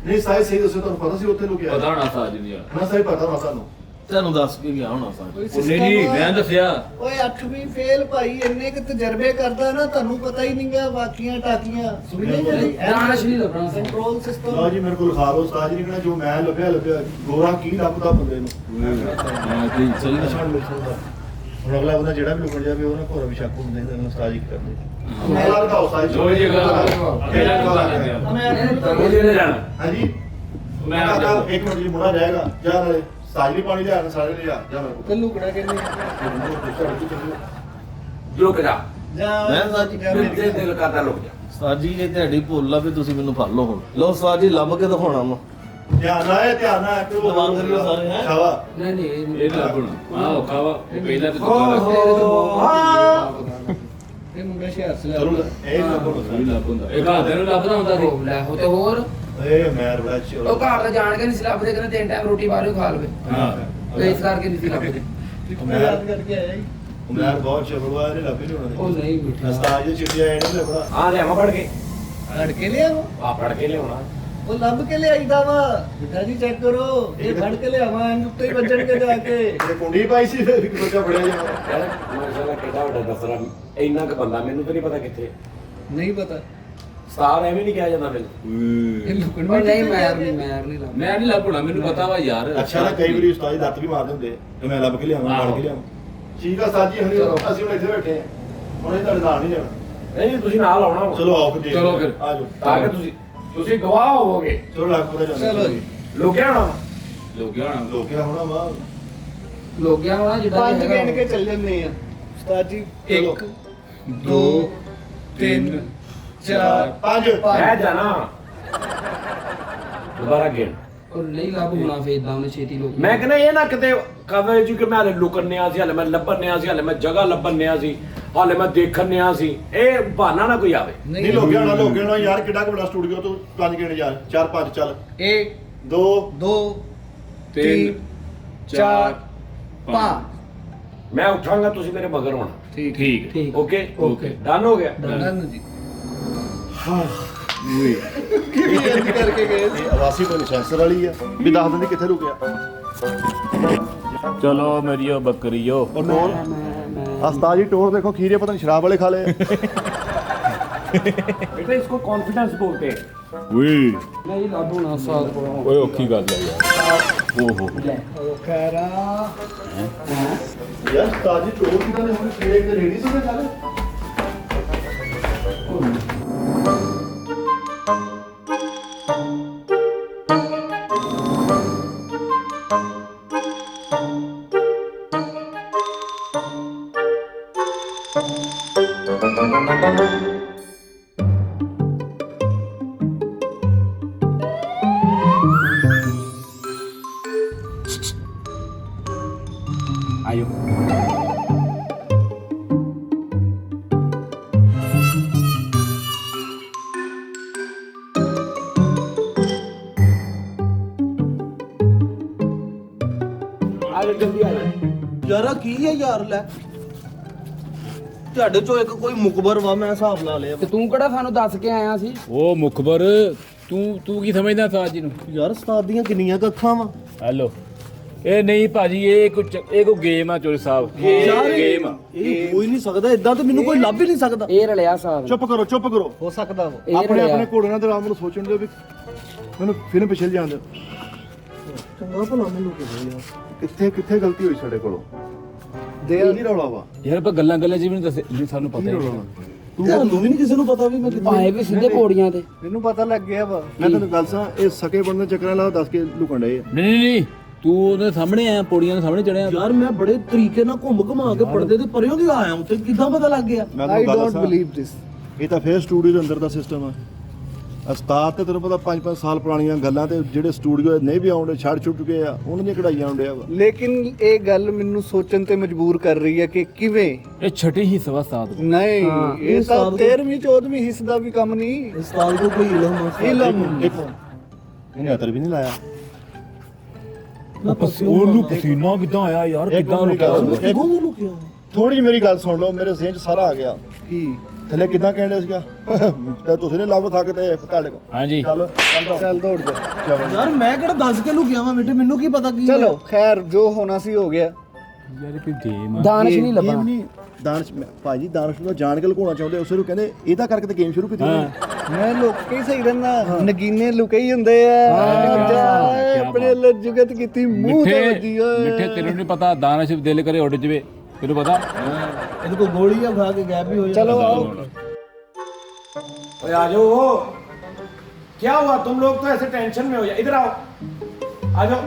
ਨਹੀਂ ਸਾਈ ਸਹੀ ਦੱਸੋ, ਤੁਹਾਨੂੰ ਪਤਾ ਸੀ ਉੱਥੇ ਲੁਕਿਆ ਪਤਾ ਹੋਣਾ ਸਾਜ ਨਹੀਂ ਯਾਰ। ਨਾ ਸਹੀ ਪਤਾ ਨਾ ਸਾਨੂੰ। ਤੁਹਾਨੂੰ ਦੱਸ ਕੇ ਗਿਆ ਹੋਣਾ ਸਾਂ। ਕੋਈ ਉਹਨੇ ਨਹੀਂ system ਆ। ਮੈਂ ਦੱਸਿਆ। ਓਏ 8ਵੀਂ ਫੇਲ ਭਾਈ, ਇੰਨੇ ਕਿ ਤਜਰਬੇ ਕਰਦਾ ਨਾ, ਤੁਹਾਨੂੰ ਪਤਾ ਹੀ ਨਹੀਂਗਾ ਬਾਕੀਆਂ ਟਾਕੀਆਂ ਸੁਣੀਆਂ ਜਿਹੜੀ ਦਾਨਿਸ਼ ਨਹੀਂ ਲੱਭਣਾ ਸਾਨੂੰ। ਕੰਟਰੋਲ ਲਓ ਸਿਸਟਮ। ਜੀ ਮੇਰੇ ਕੋਲ ਖਾ ਲਓ, ਉਸਤਾਦ ਜੀ ਨੇ ਕਹਿਣਾ ਜੋ ਮੈਂ ਲੱਭਿਆ ਗੋਰਾ ਕੀ ਲੱਭਦਾ ਬੰਦੇ ਨੂੰ। ਹਾਂ ਤੇ ਸਹੀ ਨਿਸ਼ਾਨ ਮਿਲ ਸਕਦਾ। ਹੁਣ ਅਗਲਾ ਬੰਦਾ ਜਿਹੜਾ ਵੀ ਲੁਕਣ ਜਾਵੇ ਉਹਨਾਂ ਘੋਰ ਵੀ ਸ਼ੱਕ ਹੁੰਦੇ ਨੇ, ਉਸਤਾਦ ਜੀ ਕੀ ਕਰਦੇ। ਮੈਂ- ਮੈਂ ਦਿਖਾਓ ਉਸਤਾਦ ਜੀ। ਜੋ ਇਹ ਜਗ੍ਹਾ ਕਿਹੜਾ ਕਰ ਲੈਂਦੇ ਆ। ਉਹ ਜਿਹਨੇ ਜਾਣਾ ਹਾਂਜੀ ਮੈਂ ਇੱਕ ਮਿੰਟ ਜੀ ਮੁੰਡਾ ਜਾਏਗਾ, ਜਾ ਨਾਲੇ ਸਾਜਰੀ ਪਾਣੀ ਲਿਆ ਸਾਰੇ ਲਿਆ ਜਾ ਮੇਰੇ ਤੇ ਲੁਕੜਾ ਕਿੰਨੇ रुक जा। ਮੈਂ ਸਾਜ ਜੀ मेरे दिल करता रुक जा। ਸਾਜ ਜੀ ਇਹ ਤੁਹਾਡੀ ਭੁੱਲ ਆ ਵੀ ਤੁਸੀਂ ਮੈਨੂੰ ਫੜ ਲਓ ਹੁਣ। ਲਓ ਸਾਜ ਜੀ ਲੱਭ ਕੇ ਦਿਖਾਉਣਾ ਵਾ। ਧਿਆਨ ਨਾਲ ਦੁਆ ਕਰਿਓ ਸਾਰੇ, ਹੈਂ? ਸ਼ਾਵਾ ਨਹੀਂ ਨਹੀਂ ਇਹ ਲੱਗਣਾ ਆਹ ਔਖਾ ਵਾ ਇਹ ਪਹਿਲਾਂ ਤੇ ਇਹ ਮੁੰਡਾ ਸ਼ਹਿਰ ਸੇ ਜ਼ਰੂਰ ਇਹ ਲੱਭੋ ਨਹੀਂ ਲੱਭ ਹੁੰਦਾ ਇਹ ਘਰ ਦੇ ਨੂੰ ਲੱਭਦਾ ਹੁੰਦਾ ਸੀ ਉਹ ਲੈ ਹੋ ਤੇ ਹੋਰ ਇਹ ਮੈਂ ਬੜਾ ਚੋਰ ਉਹ ਘਰ ਦਾ ਜਾਣ ਕੇ ਨਹੀਂ ਸੀ ਲੱਭਦੇ, ਕਹਿੰਦੇ 3 ਟਾਈਮ ਰੋਟੀ ਬਾਹਰੋਂ ਖਾ ਲਵੇ। ਹਾਂ ਤੇ ਇਸ ਕਰਕੇ ਨਹੀਂ ਸੀ ਲੱਭਦੇ। ਮੈਂ ਯਾਦ ਕਰਕੇ ਆਇਆ ਹੀ। ਮੈਂ ਬਹੁਤ ਚੋਰਵਾ ਇਹਨੇ ਲੱਭੇ ਨਹੀਂ ਉਹ ਹੋਣਾ ਨਹੀਂ ਮਿੱਠਾ। ਉਸਤਾਦ ਜੀ ਚਿੱਟਿਆ ਇਹਨੇ ਲੱਭਣਾ आ ले हम पढ़ के ਫੜ ਕੇ ਲਿਆਓ, आ पढ़ के ले होना। ਉਹ ਲੱਭ ਕੇ ਲਿਆਈਦਾ ਵਾ। ਮਿੱਠਾ ਜੀ ਚੈੱਕ ਕਰੋ, ਇਹ ਫੜ ਕੇ ਲਿਆਵਾਂ ਇੰਜ ਉੱਤੇ ਹੀ ਵੱਜਣਗੇ ਜਾ ਕੇ। ਇਹ ਕੁੰਡੀ ਪਾਈ ਸੀ ਫਿਰ ਇੱਕ ਬੱਚਾ ਫੜਿਆ ਜਾਣਾ यार माशाल्लाह ਕਿੱਡਾ ਵੱਡਾ ਦਫ਼ਤਰ ਆ, ਇੰਨਾ ਕੁ ਬੰਦਾ ਮੈਨੂੰ ਤਾਂ ਨਹੀਂ ਪਤਾ ਕਿੱਥੇ। ਨਹੀਂ ਪਤਾ ਸਟਾਰ ਐਵੇਂ ਨਹੀਂ ਕਿਹਾ ਜਾਂਦਾ ਮੈਨੂੰ। ਇਹ ਲੁਕਣ ਉਹ ਨਹੀਂ ਕਿੱਥੇ ਮੈਂ ਜਾਂਦੇ? ਨਹੀਂ ਲੱਭਦਾ। ਮੈਂ ਨਹੀਂ ਲੱਭਣਾ ਮੈਨੂੰ ਪਤਾ ਵਾ ਯਾਰ ਅੱਛਾ ਨਾ ਕਈ ਵਾਰੀ ਉਸਤਾਦ ਜੀ ਲੱਤ ਵੀ ਮਾਰ ਦਿੰਦੇ ਤੇ ਮੈਂ ਲੱਭ ਕੇ ਲਿਆਵਾਂ ਫੜ ਕੇ ਲਿਆਵਾਂ ਠੀਕ ਆ ਸਾਜੀ ਹੁਣ ਚਲੋ। ਅਸੀਂ ਹੁਣ ਇੱਥੇ ਬੈਠੇ ਆ ਹੁਣ ਇਹ ਤੁਹਾਡੇ ਨਾਲ ਨਹੀਂ ਜਾਣਾ ਨਹੀਂ ਤੁਸੀਂ ਨਾਲ ਆਉਣਾ ਵਾ। ਚਲੋ ਆਓ ਫਿਰ ਚਲੋ ਫਿਰ ਆ ਜਾਓ ਤਾਂ ਕਿ ਤੁਸੀਂ ਗਵਾਹ ਹੋਵੋਗੇ। ਚਲੋ ਲੱਗ ਪੂਰਾ ਜਾਣਾ ਚਲੋ ਜੀ। ਲੁਕਿਆ ਹੋਣਾ ਲੋਕਿਆ ਨਾ ਲੋਕਿਆ ਹੋਣਾ ਵਾ ਲੋਕਿਆ ਹੋਣਾ ਜਿੱਦਾਂ ਪੰਜ ਹੈਗਾ ਗਿਣ ਕੇ ਚੱਲ ਜੰਨੇ ਆ ਉਸਤਾਦ ਜੀ ਚਲੋ। 1 2 3 4 ਪੰਜ ਮੈਂ ਜਾਣਾ ਦੁਬਾਰਾ ਗਿਣ। ਉਹ ਨਹੀਂ ਲੱਭ ਹੋਣਾ ਫੇਰ ਇਦਾਂ ਉਹਨੇ ਛੇਤੀ ਲੋਕ ਮੈਂ ਕਹਿੰਦਾ ਇਹ ਨਾ ਕਿਤੇ ਕਵੇ ਜੀ ਕਿ ਮੈਂ ਹਲੇ ਲੁਕਣਿਆ ਸੀ, ਹਲੇ ਮੈਂ ਲੱਭਣਿਆ ਸੀ, ਹਲੇ ਮੈਂ ਜਗ੍ਹਾ ਲੱਭਣਿਆ ਸੀ, ਹਲੇ ਮੈਂ ਦੇਖਣਿਆ ਸੀ। ਇਹ ਬਹਾਨਾ ਨਾ ਕੋਈ ਆਵੇ। ਨਹੀਂ ਲੋਕਿਆ ਹੋਣਾ ਯਾਰ ਕਿੱਡਾ ਕੁ ਵੱਡਾ ਸਟੂਡੀਓ ਤੂੰ ਪੰਜ ਗਿਣ ਯਾਰ 4 5 ਚੱਲ 1 2 2 3 4 5 ਮੈਂ ਉਠਾਂਗਾ ਤੁਸੀਂ ਮੇਰੇ ਮਗਰ ਹੋਣਾ। ਠੀਕ ਠੀਕ ਓਕੇ ਓਕੇ ਡਨ ਹੋ ਗਿਆ। ਡਨ ਜੀ ਕੀ ਇੰਜ ਕਰਕੇ ਗਏ ਸੀ ਆਵਾਸੀ ਕੋਈ ਸੈਂਸਰ ਵਾਲੀ ਆ ਵੀ ਦੱਸ ਦਿੰਦੀ ਕਿੱਥੇ ਰੁਕਿਆ ਚਲੋ ਮੇਰੀ ਉਹ ਬੱਕਰੀਓ ਔਰ ਟੋਰ ਉਸਤਾਦ ਜੀ ਟੋਰ ਦੇਖੋ ਖੀਰੇ ਪਤਾ ਨਹੀਂ ਸ਼ਰਾਬ ਵਾਲੇ ਖਾ ਲਏ बेटा इसको कॉन्फिडेंस बोलते हैं। ਓਏ ਨਹੀਂ ਲੱਭ ਹੋਣਾ ਸਾਲ ਕੋਲੋਂ ਓਏ ਔਖੀ ਗੱਲ ਆ ਯਾਰ ਓਹੋ ਉਹ ਕਰਾ ਯਾਰ ਉਸਤਾਦ ਜੀ ਟੋਰ ਕਿਦਾਂ ਨੇ ਹੁਣ ਖੀਰੇ ਤੇ ਰੇਡੀ ਸੁਣੇ ਖਾ ਲਏ आयो आयो जल्दी आयो। ਯਾਰਾ ਕੀ ਹੈ ਯਾਰ ਲੈ ਤੁਹਾਡੇ ਚੋਂ ਇੱਕ ਕੋਈ ਮੁਕਬਰ ਵਾ ਮੈਂ ਹਿਸਾਬ ਲਾ ਲਿਆ ਤੇ ਤੂੰ ਕਿਹੜਾ ਸਾਨੂੰ ਦੱਸ ਕੇ ਆਇਆ ਸੀ ਉਹ ਮੁਖਬਰ ਤੂੰ ਕੀ ਸਮਝਦਾ ਸਾਜ ਜੀ ਨੂੰ ਯਾਰ ਉਸਤਾਦ ਦੀਆਂ ਕਿੰਨੀਆਂ ਕੁ ਅੱਖਾਂ ਵਾ ਹੈਲੋ ਇਹ ਨਹੀਂ ਭਾਜੀ ਇਹ ਕੋਈ ਗੇਮ ਆ ਚੋਰੀ ਸਾਹਿਬ ਗੇਮ ਆ ਇਹ ਹੋ ਹੀ ਨਹੀਂ ਸਕਦਾ ਇਦਾਂ ਤੇ ਮੈਨੂੰ ਕੋਈ ਲੱਭ ਹੀ ਨਹੀਂ ਸਕਦਾ ਇਹ ਰਲਿਆ ਸਾਲ ਚੁੱਪ ਕਰੋ ਹੋ ਸਕਦਾ ਵਾ ਇਹ ਆਪਣੇ ਰਲਿਆ ਆਪਣੇ ਘੋੜੇ ਨਾਲ ਤੇ ਆਰਾਮ ਨਾਲ ਸੋਚਣ ਦਿਓ ਵੀ ਮੈਨੂੰ ਫਿਰ ਪਿਛਲ ਜਾਣ ਦਿਓ ਚੰਗਾ ਭਲਾ ਮੈਨੂੰ ਕਿਹਾ ਯਾਰ ਕਿੱਥੇ ਕਿੱਥੇ ਗਲਤੀ ਹੋਈ ਸਾਡੇ ਕੋਲੋਂ ਦੇ ਇਹ ਨਹੀਂ ਰੌਲਾ ਵਾ ਯਾਰ ਪਰ ਗੱਲਾਂ ਚ ਵੀ ਨਹੀਂ ਦੱਸੇ ਜੀ ਸਾਨੂੰ ਪਤਾ ਹੀ ਨਹੀਂ ਤੁਹਾਨੂੰ ਵੀ ਨਹੀਂ ਕਿਸੇ ਨੂੰ ਪਤਾ ਵੀ ਮੈਂ ਪਾਏ ਵੀ ਸਿੱਧੇ ਪੌੜੀਆਂ ਤੇ ਮੈਨੂੰ ਪਤਾ ਲੱਗ ਗਿਆ ਵਾ ਮੈਂ ਤੈਨੂੰ ਗੱਲ ਸਾਂ ਇਹ ਸਕੇ ਬਣਨ ਦੇ ਚੱਕਰਾਂ ਨਾਲ ਦੱਸ ਕੇ ਲੁਕਣ ਡਏ ਆ ਨਹੀਂ ਤੂੰ ਉਹਦੇ ਸਾਹਮਣੇ ਆਇਆ ਪੌੜੀਆਂ ਦੇ ਸਾਹਮਣੇ ਚੜਿਆ ਯਾਰ ਮੈਂ ਬੜੇ ਤਰੀਕੇ ਨਾਲ ਘੁੰਮ ਕੇ ਪਰਦੇ ਤੇ ਪਰਿਓ ਦੀ ਆਇਆ ਉੱਤੇ ਕਿੱਦਾਂ ਪਤਾ ਲੱਗ ਗਿਆ ਮੈਂ ਆਈ ਤੈਨੂੰ ਗੱਲ ਡੋਨਟ ਦੱਸਾਂ ਬਲੀਵ ਦਿਸ ਇਹ ਤਾਂ ਫੇਰ ਸਟੂਡੀਓ ਦੇ ਅੰਦਰ ਦਾ ਸਿਸਟਮ ਆ ਉਸਤਾਦ ਤੇ ਤੈਨੂੰ ਪਤਾ 5-5 ਸਾਲ ਪੁਰਾਣੀਆਂ ਗੱਲਾਂ ਤੇ ਜਿਹੜੇ ਸਟੂਡੀਓ ਨਹੀਂ ਵੀ ਆਉਂਦੇ ਛੱਡ ਚੁੱਕੇ ਆ ਉਹਨਾਂ ਦੀਆਂ ਕਢਾਈਆਂ ਆਉਂਦੇ ਆ ਵਾ ਲੇਕਿਨ ਇਹ ਗੱਲ ਮੈਨੂੰ ਸੋਚਣ ਤੇ ਮਜਬੂਰ ਕਰ ਰਹੀ ਹੈ ਕਿ ਕਿਵੇਂ ਇਹ ਛठी ਹਿੱਸਾ ਵਾ ਸਾਧ ਨਹੀਂ ਇਹ ਤਾਂ 13ਵੀਂ 14ਵੀਂ ਹਿੱਸੇ ਦਾ ਵੀ ਕੰਮ ਨਹੀਂ ਉਸਤਾਦ ਕੋ ਕੋਈ ਇਲਮ ਇਹਨੇ ਅਤਰ ਵੀ ਨਹੀਂ ਲਾਇਆ ਉਹਨੂੰ ਪਸੀਨਾ ਕਿੱਦਾਂ ਆਇਆ ਯਾਰ ਕਿੱਦਾਂ ਲੁਕਿਆ ਥੋੜੀ ਜਿਹੀ ਮੇਰੀ ਗੱਲ ਸੁਣ ਲਓ ਮੇਰੇ ਜ਼ਿਹਨ 'ਚ ਸਾਰਾ ਆ ਗਿਆ ਕੀ ਥੱਲੇ ਕਿੱਦਾਂ ਕਹਿੰਦੇ ਸੀਗਾ ਤੇ ਤੁਸੀਂ ਨੇ ਲੱਭ ਸਕਦੇ ਤੁਹਾਡੇ ਕੋਲ ਹਾਂਜੀ ਚੱਲ ਦੌੜ ਜਾ ਯਾਰ ਮੈਂ ਕਿਹੜਾ ਦੱਸ ਕੇ ਲੁਕਿਆ ਵਾਂ ਬੇਟੇ ਮੈਨੂੰ ਕੀ ਪਤਾ ਕੀ ਚਲੋ ਖੈਰ ਜੋ ਹੋਣਾ ਸੀ ਹੋ ਗਿਆ ਯਾਰ ਇਹ ਕੋਈ ਗੇਮ ਆ ਦਾਨਸ਼ ਨਹੀਂ ਗੇਮ ਲੱਭਾ ਨਹੀਂ ਦਾਨਸ਼ ਭਾਜੀ ਦਾਨਸ਼ ਨੂੰ ਜਾਣ ਕੇ ਲੁਕਾਉਣਾ ਚਾਹੁੰਦੇ ਉਸੇ ਨੂੰ ਕਹਿੰਦੇ ਇਹਦਾ ਕਰਕੇ ਤੇ ਗੇਮ ਸ਼ੁਰੂ ਕੀਤੀ ਮੈਂ ਲੋਕ ਹੀ ਸਹੀ ਰਹਿੰਦਾ ਨਗੀਨੇ ਲੁਕੇ ਹੀ ਹੁੰਦੇ ਆ ਜਾ ਆਪਣੇ ਲਜੁਗਤ ਕੀਤੀ ਮੂੰਹ ਤੇ ਵੱਜੀ ਓਏ ਮਿੱਠੇ ਤੈਨੂੰ ਨਹੀਂ ਪਤਾ ਦਾਨਸ਼ ਦਿਲ ਕਰੇ ਉੱਡ ਜਵੇ ਤੈਨੂੰ ਪਤਾ ਇਹਦੇ ਕੋ ਗੋਲੀਆਂ ਖਾ ਕੇ ਗੈਪ ਵੀ ਹੋ ਜਾਂਦਾ ਚਲੋ आओ ओए आ जाओ। क्या हुआ तुम लोग तो ऐसे टेंशन में हो जाए। इधर आओ आ जाओ।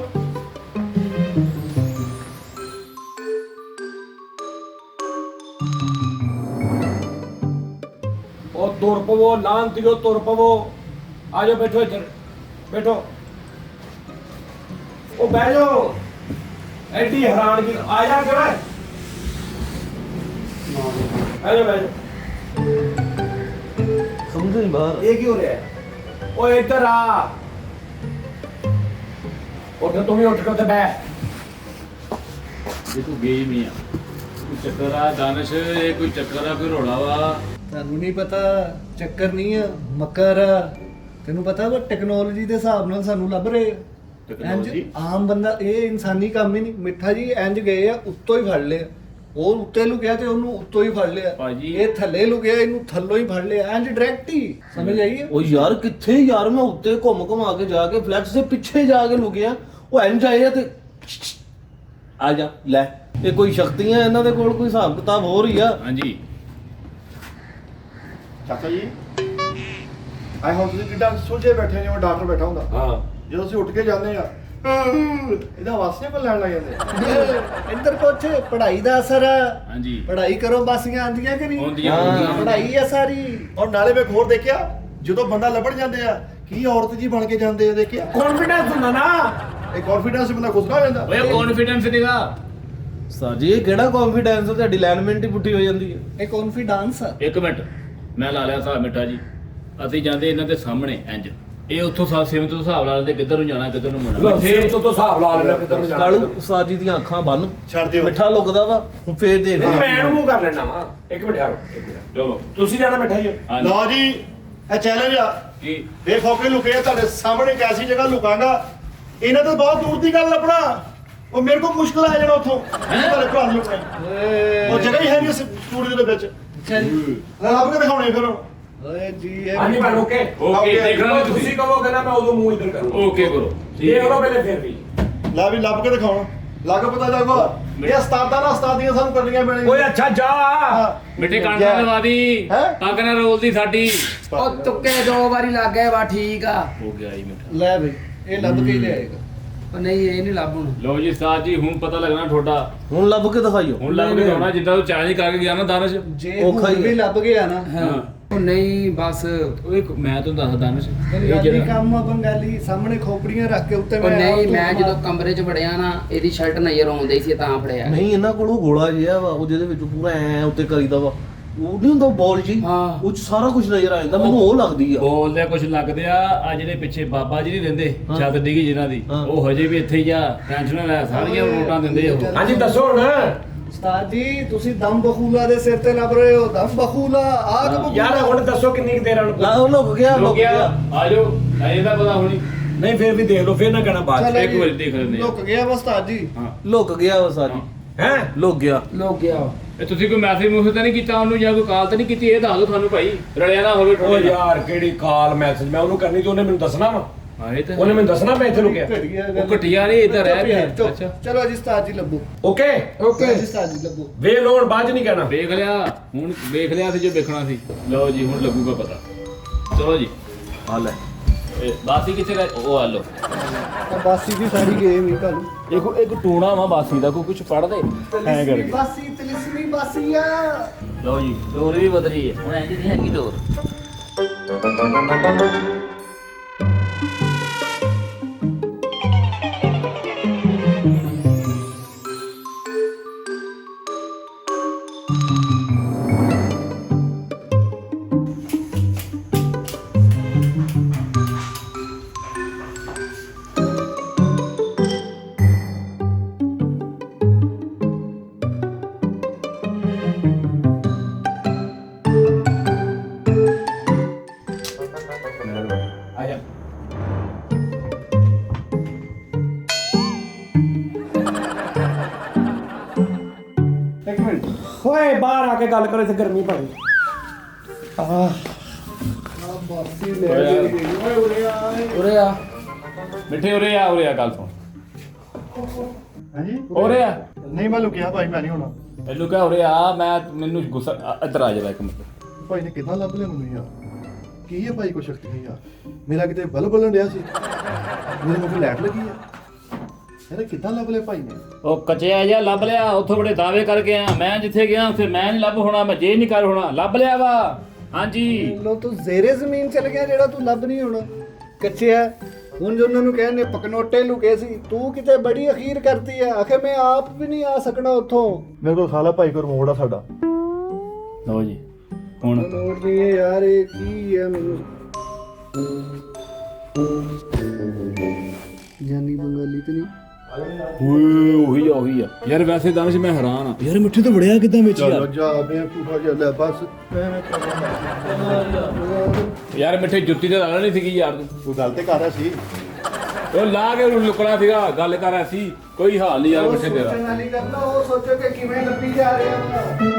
ओ तुर पवो लांतियो तुर पवो आ जाओ बैठो इधर बैठो ओ बैठ जाओ एडी हैरान की आ जा के आ जाओ बैठ जाओ ਸਮਝ ਨਹੀਂ ਬਾਹਰ ये क्यों रहा है ओए इधर आ उठ तुम ही उठ के बैठ ਇਹ ਕੋਈ ਗੇਮ ਹੀ ਆ ਕੋਈ ਚੱਕਰ ਆ ਦਾਨਸ਼ ਇਹ ਕੋਈ ਚੱਕਰ ਆ ਕੋਈ ਰੋਲਾ ਵਾ ਤੁਹਾਨੂੰ ਨਹੀਂ ਪਤਾ ਚੱਕਰ ਨਹੀਂ ਆ ਮੱਕਰ ਆ ਤੈਨੂੰ ਪਤਾ ਵਾ ਟੈਕਨੋਲੋਜੀ ਦੇ ਹਿਸਾਬ ਨਾਲ ਸਾਨੂੰ ਲੱਭ ਰਹੇ ਆ। ਇੰਜ ਆਮ ਬੰਦਾ ਇਹ ਇਨਸਾਨੀ ਕੰਮ ਹੀ ਨਹੀਂ ਮਿੱਠਾ ਜੀ ਇੰਜ ਗਏ ਆ ਉੱਤੋਂ ਹੀ ਫੜ ਲਿਆ ਉਹ ਉੱਤੇ ਲੁਕਿਆ ਤੇ ਉਹਨੂੰ ਉੱਤੋਂ ਹੀ ਫੜ ਲਿਆ ਭਾਜੀ। ਇਹ ਥੱਲੇ ਲੁਕਿਆ ਇਹਨੂੰ ਥੱਲੋਂ ਹੀ ਫੜ ਲਿਆ ਇੰਜ ਡਾਇਰੈਕਟ ਹੀ ਸਮਝ ਆਈ ਉਹ ਯਾਰ ਕਿੱਥੇ ਯਾਰ ਮੈਂ ਉੱਤੇ ਘੁੰਮ ਕੇ ਜਾ ਕੇ ਫਲੈਕਸ ਦੇ ਪਿੱਛੇ ਜਾ ਕੇ ਲੁਕਿਆ ਉਹ ਇੰਜ ਆਏ ਆ ਤੇ ਆ ਜਾ ਲੈ, ਇਹ ਕੋਈ ਸ਼ਕਤੀਆਂ ਇਹਨਾਂ ਦੇ ਕੋਲ, ਕੋਈ ਹਿਸਾਬ ਕਿਤਾਬ ਹੋਰ ਹੀ ਆ। ਹਾਂਜੀ ਚਾਚਾ ਜੀ ਆਏ ਹੁਣ ਤੁਸੀਂ ਕਿੱਦਾਂ ਸੁਲਝੇ ਬੈਠੇ ਹੋ ਜਿਵੇਂ ਡਾਕਟਰ ਬੈਠਾ ਹੁੰਦਾ। ਹਾਂ ਜਦੋਂ ਅਸੀਂ ਉੱਠ ਕੇ ਜਾਂਦੇ ਆ ਇਹਦਾ ਵਾਸੀਆਂ ਕੋਲ ਲੈਣ ਲੱਗ ਜਾਂਦੇ। ਇੱਧਰ ਪੁੱਛ, ਪੜ੍ਹਾਈ ਦਾ ਅਸਰ ਆ। ਹਾਂਜੀ ਪੜ੍ਹਾਈ ਕਰੋ, ਬਾਸੀਆਂ ਆਉਂਦੀਆਂ ਕਿ ਨਹੀਂ? ਆਉਂਦੀਆਂ। ਪੜ੍ਹਾਈ ਆ ਸਾਰੀ। ਔਰ ਨਾਲੇ ਮੈਂ ਇੱਕ ਹੋਰ ਦੇਖਿਆ, ਜਦੋਂ ਬੰਦਾ ਲੱਭਣ ਜਾਂਦੇ ਆ ਕੀ ਔਰਤ ਜੀ ਬਣ ਕੇ ਜਾਂਦੇ ਆ, ਦੇਖਿਆ ਕੌਨਫੀਡੈਂਸ ਹੁੰਦਾ ਨਾ। ਇਹ ਕੌਨਫੀਡੈਂਸ ਬੰਦਾ ਖੁਸ਼ ਹੋ ਜਾਂਦਾ। ਓਏ ਕੌਨਫੀਡੈਂਸ ਨਹੀਂਗਾ। ਸਰ ਜੀ ਇਹ ਕਿਹੜਾ ਕੌਨਫੀਡੈਂਸ, ਤੁਹਾਡੀ ਅਲਾਈਨਮੈਂਟ ਹੀ ਪੁੱਠੀ ਹੋ ਜਾਂਦੀ ਹੈ। ਇਹ ਕੌਨਫੀਡੈਂਸ ਆ। ਇੱਕ ਮਿੰਟ ਮੈਂ ਲਾ ਲਿਆ ਹਿਸਾਬ ਮਿੱਠਾ ਜੀ। ਅਸੀਂ ਜਾਂਦੇ ਇਹਨਾਂ ਦੇ ਸਾਹਮਣੇ ਇੰਜ, ਇਹ ਉੱਥੋਂ ਸਿਮਤ ਤੋਂ ਹਿਸਾਬ ਲਾ ਲੈਂਦੇ ਕਿੱਧਰ ਨੂੰ ਜਾਣਾ ਕਿੱਧਰ ਨੂੰ ਮੁੜਨਾ। ਫੇਰ ਤੋਂ ਹਿਸਾਬ ਲਾ ਲੈਣਾ ਕਿੱਧਰ ਨੂੰ ਜਾਣਾ। ਕਾਲੂ ਸਰ ਜੀ ਦੀਆਂ ਅੱਖਾਂ ਬੰਨ, ਛੱਡ ਦਿਓ। ਮਿੱਠਾ ਲੁਕਦਾ ਵਾ, ਹੁਣ ਫੇਰ ਦੇਖ ਮੈਂ ਨੂੰ ਮੂੰਹ ਕਰ ਲੈਣਾ ਵਾ। ਇੱਕ ਮਿੰਟ ਯਾਰ, ਇੱਕ ਮਿੰਟ। ਚਲੋ ਤੁਸੀਂ ਜਾਣਾ ਮਿੱਠਾ ਹੀ ਹਾਂਜੀ। ਲਓ ਜੀ ਇਹ ਚੈਲੰਜ ਆ। ਕੀ ਬੇਖੌਫੇ ਲੁਕੇ ਆ ਤੁਹਾਡੇ ਸਾਹਮਣੇ, ਇੱਕ ਐਸੀ ਜਗ੍ਹਾ ਲੁਕਾਂਗਾ ਇਹਨਾਂ ਤੋਂ ਬਹੁਤ ਦੂਰ ਦੀ ਗੱਲ ਲੱਭਣਾ। ਉਹ ਮੇਰੇ ਕੋਲ ਮੁਸ਼ਕਲ ਆ ਜਾਣਾ ਉੱਥੋਂ ਤੁਹਾਡੇ ਭਰਾ ਨੂੰ ਲੁਕਣਾ। ਉਹ ਜਗ੍ਹਾ ਹੀ ਹੈ ਨਹੀਂ ਸਟੂਡੀਓ ਦੇ ਵਿੱਚ। ਲੱਭ ਕੇ ਦਿਖਾਉਣੇ ਫਿਰ। ਓਏ ਜੀ ਇਹ ਹਾਂਜੀ ਮੈਂ ਓਕੇ ਓਕੇ ਦੇਖਣਾ ਤੁਸੀਂ ਤੁਸੀਂ ਕਹੋਗੇ ਨਾ ਮੈਂ ਉਦੋਂ ਮੂੰਹ ਇੱਧਰ ਕਰੂੰ। ਓਕੇ ਕਰੋ ਦੇਖ ਲਓ ਪਹਿਲੇ ਫਿਰ ਵੀ। ਲਾ ਵੀ ਲੱਭ ਕੇ ਦਿਖਾਉਣ ਲੱਗ ਪਤਾ ਲੱਗੂਗਾ ਇਹ ਉਸਤਾਦਾਂ ਨਾਲ ਉਸਤਾਦੀਆਂ ਸਾਨੂੰ ਕਰਨੀਆਂ ਪੈਣੀਆਂ। ਓਏ ਅੱਛਾ ਜਾ। ਮਿੱਠੇ ਕਾਂਟਾ ਲਵਾ ਦੀ, ਹੈਂ? ਪੱਗ ਨਾਲ ਰੋਲਦੀ ਸਾਡੀ। ਉਹ ਤੁੱਕੇ 2 ਵਾਰੀ ਲੱਗ ਗਏ ਵਾ, ਠੀਕ ਆ। ਹੋ ਗਿਆ ਜੀ ਮਿੱਠਾ। ਲੈ ਬਈ, ਇਹ ਲੱਭ ਕੇ ਹੀ ਲਿਆਏਗਾ। ਉਹ ਨਹੀਂ ਇਹ ਨਹੀਂ ਲੱਭ ਹੁਣ। ਲਓ ਜੀ ਸਾਜ ਜੀ, ਹੁਣ ਪਤਾ ਲੱਗਣਾ ਤੁਹਾਡਾ। ਹੁਣ ਲੱਭ ਕੇ ਦਿਖਾਈਓ। ਹੁਣ ਲੱਗ ਕੇ ਆਉਣਾ ਜਿੱਦਾਂ ਤੂੰ ਚੈਲੰਜ ਕਰਕੇ ਗਿਆ ਨਾ ਦਾਨਸ਼। ਜੇ ਔਖਾ ਹੁਣ ਹੀ ਵੀ ਹੈ। ਲੱਭ ਗਿਆ ਨਾ, ਹਾਂ ਉਹ ਨਹੀਂ ਬਸ। ਓਏ ਮੈਂ ਤੁਹਾਨੂੰ ਦੱਸਦਾ ਦਾਨਸ਼, ਇਹ ਬੰਗਾਲੀ ਜਿਹੜਾ ਕੰਮ ਆ, ਬੰਗਾਲੀ ਸਾਹਮਣੇ ਖੋਪੜੀਆਂ ਰੱਖ ਕੇ ਉੱਤੇ ਉਹ ਨਹੀਂ, ਆਪ ਮੈਂ ਤੋਂ ਜਦੋਂ ਕਮਰੇ 'ਚ ਵੜਿਆ ਨਾ, ਇਹਦੀ ਸ਼ਰਟ ਨਜ਼ਰ ਆਉਂਦੀ ਸੀ ਤਾਂ ਫੜਿਆ। ਨਹੀਂ ਇਹਨਾਂ ਕੋਲ ਉਹ ਗੋਲਾ ਜਿਹਾ ਵਾ, ਉਹ ਜਿਹਦੇ ਵਿੱਚ ਪੂਰਾ ਐ ਉੱਤੇ ਕਰੀਦਾ ਵਾ, ਉਹ ਨਹੀਂ ਹੁੰਦਾ ਬਾਲ ਜੀ, ਹਾਂ। ਉਹ ਚ ਸਾਰਾ ਕੁਝ ਨਜ਼ਰ ਆ ਜਾਂਦਾ, ਮੈਨੂੰ ਉਹ ਲੱਗਦੀ ਆ। ਬੋਲਦੇ ਕੁਝ ਲੱਗਦੇ ਆ। ਆ ਜਿਹੜੇ ਪਿੱਛੇ ਬਾਬਾ ਜੀ ਨਹੀਂ ਰਹਿੰਦੇ, ਹਾਂ। ਛੱਤ ਡਿੱਗੀ ਜਿਨ੍ਹਾਂ ਦੀ, ਹਾਂ। ਉਹ ਹਜੇ ਵੀ ਇੱਥੇ ਹੀ ਆ। ਟੈਨਸ਼ਨ ਨਾ ਲੈ, ਸਾਰੀਆਂ ਰੋਟਾਂ ਦਿੰਦੇ ਆ ਉਹ। ਹਾਂਜੀ ਦੱਸੋ ਹੁਣ। ਉਸਤਾਦ ਜੀ ਤੁਸੀਂ ਦਮ ਬਖੂਲਾ ਦੇ ਸਿਰ ਤੇ ਲੱਭ ਰਹੇ ਹੋ। ਦਮ ਬਖੂਲਾ, ਆਗ ਬਖੂਲਾ। ਯਾਰ ਹੁਣ ਦੱਸੋ ਕਿੰਨੀ ਕੁ ਦੇਰ ਲਾ ਉਹ ਲੁਕ ਗਿਆ, ਲੁਕ ਗਿਆ, ਆ ਜਾਓ, ਇਹਦਾ ਪਤਾ ਹੋਣੀ। ਨਹੀਂ ਫਿਰ ਵੀ ਦੇਖ ਲਓ, ਫਿਰ ਨਾ ਕਹਿਣਾ ਬਾਅਦ ਚਲੋ ਇੱਕ ਜੀ, ਵਾਰੀ ਦੇਖ ਲੈਂਦੇ ਆ। ਲੁਕ ਗਿਆ ਵਾ ਉਸਤਾਦ ਜੀ। ਹਾਂ ਲੁਕ ਗਿਆ ਵਾ ਸਾਰੀ, ਹੈ। ਲੁਕ ਗਿਆ। ਲੋਕ ਗਿਆ ਵਾ। ਇਹ ਤੁਸੀਂ ਕੋਈ ਮੈਸੇਜ ਮੂਸੇਜ ਤਾਂ ਨਹੀਂ ਕੀਤਾ ਉਹਨੂੰ, ਜਾਂ ਕੋਈ ਕਾਲ ਤਾਂ ਨਹੀਂ ਕੀਤੀ? ਇਹ ਦੱਸ ਦਿਓ ਤੁਹਾਨੂੰ ਭਾਈ, ਰਲਿਆ ਨਾ ਹੋਵੇ ਓ ਤੁਹਾਡੇ ਨਾਲ। ਯਾਰ ਕਿਹੜੀ ਕਾਲ ਮੈਸੇਜ ਮੈਂ ਉਹਨੂੰ ਕਰਨੀ ਤੇ ਉਹਨੇ ਮੈਨੂੰ ਦੱਸਣਾ ਵਾ। ਹਾਂ ਇਹ ਤਾਂ ਉਹਨੇ ਮੈਨੂੰ ਦੱਸਣਾ ਮੈਂ ਇੱਥੇ ਲੁਕਿਆ। ਘਟੀਆ ਉਹ ਗੱਲ। ਘਟੀਆ ਨਹੀਂ, ਇੱਧਰ ਰਹਿ ਵੀ ਹੈ। ਚੁੱਪ। ਅੱਛਾ ਚਲੋ ਜੀ ਉਸਤਾਦ ਜੀ ਲੱਭੋ। ਓਕੇ ਓਕੇ ਜੀ ਉਸਤਾਦ ਜੀ ਲੱਭੋ। ਵੇ ਲੋਣ ਬਾਅਦ ਚ ਨਹੀਂ ਕਹਿਣਾ। ਵੇਖ ਲਿਆ, ਹੁਣ ਵੇਖ ਲਿਆ ਸੀ ਜੋ ਵੇਖਣਾ ਸੀ। ਲਓ ਜੀ ਹੁਣ ਲੱਗੂਗਾ ਪਤਾ। ਚਲੋ ਜੀ ਆ ਲੈ, ਇਹ ਬਾਸੀ ਕਿੱਥੇ ਰਹਿ, ਉਹ ਆ ਲਓ। ਤਾਂ ਬਾਸੀ ਦੀ ਸਾਰੀ ਗੇਮ ਹੀ ਤੁਹਾਨੂੰ। ਇੱਕ ਟੂਣਾ ਵਾ ਬਾਸੀ ਦਾ, ਕੋਈ ਕੁਝ ਪੜ ਦੇ ਐਂ ਕਰਕੇ। ਬਾਸੀ ਤਲਿਸਮੀ ਬਾਸੀ ਆ। ਲਓ ਜੀ ਡੋਰ ਵੀ ਬਦਲੀ ਹੈ ਹੁਣ, ਐਂਦੀ ਨਹੀਂ ਹੈਗੀ ਡੋਰ। ਆ ਜਾ। ਇੱਕ ਮਿੰਟ। ਓਏ ਬਾਹਰ ਆ ਕੇ ਗੱਲ ਕਰੋ, ਇੱਥੇ ਗਰਮੀ ਪੜੀ। ਆ ਬਾਸੀ ਲੈ ਗਈ। ਓਏ ਉਰੇ ਆ। ਉਰੇ ਆ। ਮਿੱਠੇ ਉਰੇ ਆ ਗੱਲ ਸੁਣ। ਹਾਂਜੀ ਉਰੇ ਆ, ਨਹੀਂ ਮੈਂ ਲੁਕਿਆ ਭਾਈ, ਮੈਂ ਨਹੀਂ ਹੋਣਾ। ਇਹਨੂੰ ਕਹ ਉਰੇ ਆ, ਮੈਨੂੰ ਗੁੱਸਾ ਇੱਧਰ ਆ ਜਾ ਇੱਕ ਮਿੰਟ। ਭਾਈ ਨੇ ਕਿੱਦਾਂ ਲੱਭ ਲਿਆ ਮੈਨੂੰ ਯਾਰ? ਕੀ ਹੈ ਭਾਈ, ਕੋਈ ਸ਼ਕਤੀ ਨਹੀਂ ਯਾਰ। ਮੇਰਾ ਕਿਤੇ ਬਲਬ ਬਲਣ ਡਿਆ ਸੀ, ਮੇਰੇ ਮੂੰਹ ਤੇ ਲਾਈਟ ਲੱਗੀ ਆ। ਇਹਨੇ ਕਿੱਦਾਂ ਲੱਭ ਲਿਆ ਭਾਈ ਨੇ? ਉਹ ਕਚਿਆ ਜਿਹਾ ਲੱਭ ਲਿਆ, ਉੱਥੋਂ ਬੜੇ ਦਾਅਵੇ ਕਰਕੇ ਆ। ਮੈਂ ਜਿੱਥੇ ਗਿਆ ਉੱਥੇ ਮੈਂ ਨਹੀਂ ਲੱਭ ਹੋਣਾ, ਮੈਂ ਜੇ ਨਹੀਂ ਕਰ ਹੋਣਾ, ਲੱਭ ਲਿਆ ਵਾ। ਹਾਂਜੀ ਲੋ ਤੂੰ ਜ਼ੇਰੇ ਜ਼ਮੀਨ ਚਲ ਗਿਆ, ਜਿਹੜਾ ਤੂੰ ਲੱਭ ਨਹੀਂ ਹੋਣਾ। ਕੱਚੇ ਆ ਹੁਣ ਜੋ ਉਹਨਾਂ ਨੂੰ ਕਹਿੰਦੇ ਪਕਨੋਟੇ ਲੁਕੇ ਸੀ, ਤੂੰ ਕਿਤੇ ਬੜੀ ਅਖੀਰ ਕਰਤੀ ਆ। ਆਖੇ ਮੈਂ ਆਪ ਵੀ ਨਹੀਂ ਆ ਸਕਣਾ ਉੱਥੋਂ। ਮੇਰੇ ਕੋਲ ਖਾਲਾ ਭਾਈ ਕੋਲ ਰਿਮੋਟ ਆ ਸਾਡਾ। ਲਓ ਜੀ ਹੁਣ ਨੋਟ ਨਹੀਂ ਹੈ ਯਾਰ, ਇਹ ਕੀ ਹੈ? ਮੈਨੂੰ ਜਾਨੀ ਬੰਗਾਲੀ ਤੇ ਨਹੀਂ। ਓਏ ਉਹੀ ਆ ਯਾਰ। ਵੈਸੇ ਦਾਨਸ਼ ਮੈਂ ਹੈਰਾਨ ਆ ਯਾਰ, ਮਿੱਠੇ ਤੋਂ ਵੜਿਆ ਕਿਦਾਂ ਵਿੱਚ ਚਲੋ ਯਾਰ? ਜਾ ਬੇਵਕੂਫਾ ਜਿਹਾ, ਲੈ ਬਸ ਯਾਰ ਮਿੱਠੇ ਜੁੱਤੀ ਤੇ ਲਾ ਨਹੀਂ ਸੀਗੀ ਯਾਰ ਤੂੰ। ਤੂੰ ਗੱਲ ਤੇ ਕਰ ਰਿਹਾ ਸੀ। ਉਹ ਲਾ ਕੇ ਉਹਨੂੰ ਲੁਕਣਾ ਸੀਗਾ, ਗੱਲ ਕਰ ਰਿਹਾ ਸੀ। ਕੋਈ ਹਾਲ ਨਹੀਂ ਯਾਰ ਉਹ ਮਿੱਠੇ ਤੇਰਾ। ਸੋਚਣ ਵਾਲੀ ਗੱਲ ਆ, ਉਹ ਸੋਚੋ ਕਿ ਕਿਵੇਂ ਲੱਭੀ ਜਾ ਰਿਹਾ ਵਾ।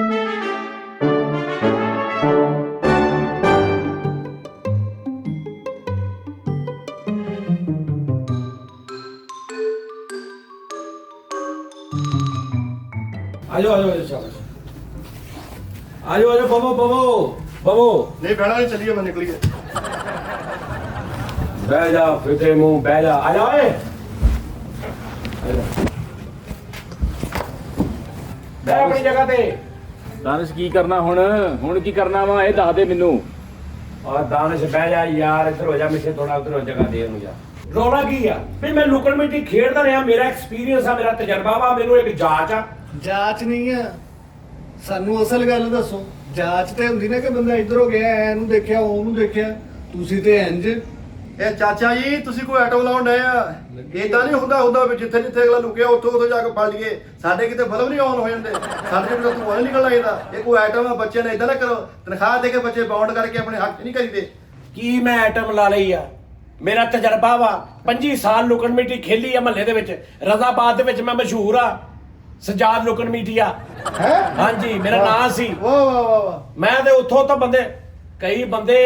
ਆਜੋ ਆਜੋ ਸ਼ਾਬਾਸ਼ ਆਜੋ ਆਜੋ ਬਵੋ ਨਹੀਂ ਬਹਿਣਾ ਨਹੀਂ, ਚੱਲੀਏ ਮੈਂ ਨਿਕਲੀਏ। ਬਹਿ ਜਾ ਫਿੱਟੇ ਮੂੰਹ ਬਹਿ ਜਾ ਆ ਜਾ ਓਏ ਬਹਿ ਆਪਣੀ ਜਗ੍ਹਾ ਤੇ। ਦਾਨਿਸ਼ ਕੀ ਕਰਨਾ ਹੁਣ ਕੀ ਕਰਨਾ ਵਾ ਇਹ ਦੱਸ ਦੇ ਮੈਨੂੰ। ਔਰ ਦਾਨਿਸ਼ ਬਹਿ ਜਾ ਯਾਰ, ਇੱਧਰ ਹੋ ਜਾ ਮਿੱਠੇ, ਥੋੜਾ ਉਧਰ ਹੋ ਜਗ੍ਹਾ ਦੇ ਉਹਨੂੰ ਯਾਰ। ਰੌਲਾ ਕੀ ਆ ਵੀ ਮੈਂ ਲੁਕਣ ਮਿੱਟੀ ਖੇਡਦਾ ਰਿਹਾ, ਮੇਰਾ ਐਕਸਪੀਰੀਅੰਸ ਆ, ਮੇਰਾ ਤਜਰਬਾ ਵਾ, ਮੈਨੂੰ ਇੱਕ ਜਾਂਚ ਆ। ਜਾਂਚ ਨਹੀਂ ਆ, ਸਾਨੂੰ ਅਸਲ ਗੱਲ ਦੱਸੋ। ਜਾਂਚ ਤੇ ਹੁੰਦੀ ਨਾ ਕਿ ਬੰਦਾ ਇੱਧਰੋਂ ਗਿਆ, ਇਹਨੂੰ ਦੇਖਿਆ ਉਹਨੂੰ ਦੇਖਿਆ, ਤੁਸੀਂ ਤੇ ਇੰਜ। ਇਹ ਚਾਚਾ ਜੀ ਤੁਸੀਂ ਕੋਈ ਆਟੋ ਲਾਉਣ ਡਏ ਆ? ਏਦਾਂ ਨਹੀਂ ਹੁੰਦਾ ਵੀ ਜਿੱਥੇ ਜਿੱਥੇ ਅਗਲਾ ਲੁਕਿਆ ਉੱਥੋਂ ਜਾ ਕੇ ਫੜ ਲਈਏ। ਸਾਡੇ ਕਿਤੇ ਬਲਬ ਨਹੀਂ ਆਨ ਹੋ ਜਾਂਦੇ, ਸਾਡੇ ਕੋਲ ਧੂਆਂ ਨਹੀਂ ਨਿਕਲਣਾ ਇਹਦਾ। ਇਹ ਕੋਈ ਆਈਟਮ ਆ, ਬੱਚੇ ਨੇ ਏਦਾਂ ਨਾ ਕਰੋ। ਤਨਖਾਹ ਦੇ ਕੇ ਬੱਚੇ ਬਾਉਂਡ ਕਰਕੇ ਆਪਣੇ ਹੱਕ ਨਹੀਂ ਕਰੀਦੇ। ਕੀ ਮੈਂ ਆਈਟਮ ਲਾ ਲਈ ਆ? ਮੇਰਾ ਤਜਰਬਾ ਵਾ, 25 ਸਾਲ ਲੁਕਣ ਮਿੱਟੀ ਖੇਲੀ ਆ ਮਹੱਲੇ ਦੇ ਵਿੱਚ। ਰਜ਼ਾਬਾਦ ਦੇ ਵਿੱਚ ਮੈਂ ਮਸ਼ਹੂਰ ਆ, ਸਜਾਦ ਲੁਕਣ ਮੀਟੀਆ। ਹੈ ਹਾਂਜੀ ਮੇਰਾ ਨਾਂ ਸੀ। ਵਾਹ ਵਾਹ ਵਾਹ ਵਾਹ। ਮੈਂ ਤੇ ਉੱਥੋਂ ਤਾਂ ਕਈ ਬੰਦੇ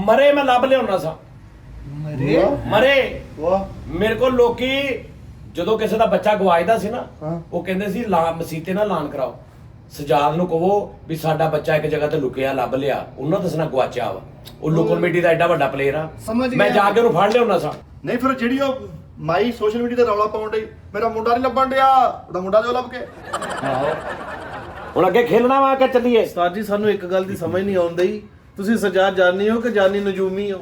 ਮਰੇ ਮੈਂ ਲੱਭ ਲਿਆਉਣਾ ਸਾਂ। ਮਰੇ ਵਾਹ। ਮੇਰੇ ਕੋਲ ਲੋਕੀ ਜਦੋਂ ਕਿਸੇ ਦਾ ਬੱਚਾ ਗਵਾਚਦਾ ਸੀ ਨਾ, ਹਾਂ। ਉਹ ਕਹਿੰਦੇ ਸੀ ਮਸੀਤੇ ਨਾਲ ਐਲਾਨ ਕਰਾਓ, ਸਜਾਦ ਨੂੰ ਕਹੋ ਵੀ ਸਾਡਾ ਬੱਚਾ ਇੱਕ ਜਗ੍ਹਾ ਤੇ ਲੁਕਿਆ ਲੱਭ ਲਿਆ, ਉਹਨਾਂ ਦੱਸਣਾ ਗਵਾਚਿਆ ਵਾ। ਉਹ ਲੁਕਣ ਮਿੱਟੀ ਦਾ ਐਡਾ ਵੱਡਾ ਪਲੇਅਰ ਆ, ਸਮਝ ਮੈਂ ਗਿਆ। ਜਾ ਕੇ ਉਹਨੂੰ ਫੜ ਲਿਆਉਣਾ ਸਾਂ। ਨਹੀਂ ਫਿਰ ਜਿਹੜੀ ਉਹ ਮਾਈ ਸੋਸ਼ਲ ਮੀਡੀਆ ਤੇ ਰੌਲਾ ਪਾਉਣ ਡਈ, ਮੇਰਾ ਮੁੰਡਾ ਨਹੀਂ ਲੱਭਣ ਡਿਆ, ਉਹਦਾ ਮੁੰਡਾ ਦਿਓ ਲੱਭ ਕੇ। ਆਹੋ ਹੁਣ ਅੱਗੇ ਖੇਲਣਾ ਵਾ ਕਿ ਚੱਲੀਏ? ਉਸਤਾਦ ਜੀ ਸਾਨੂੰ ਇੱਕ ਗੱਲ ਦੀ ਸਮਝ ਨਹੀਂ ਆਉਂਦੀ, ਤੁਸੀਂ ਸਜਾਦ ਜਾਨੀ ਹੋ ਕਿ ਜਾਨੀ ਨਜੂਮੀ ਹੋ?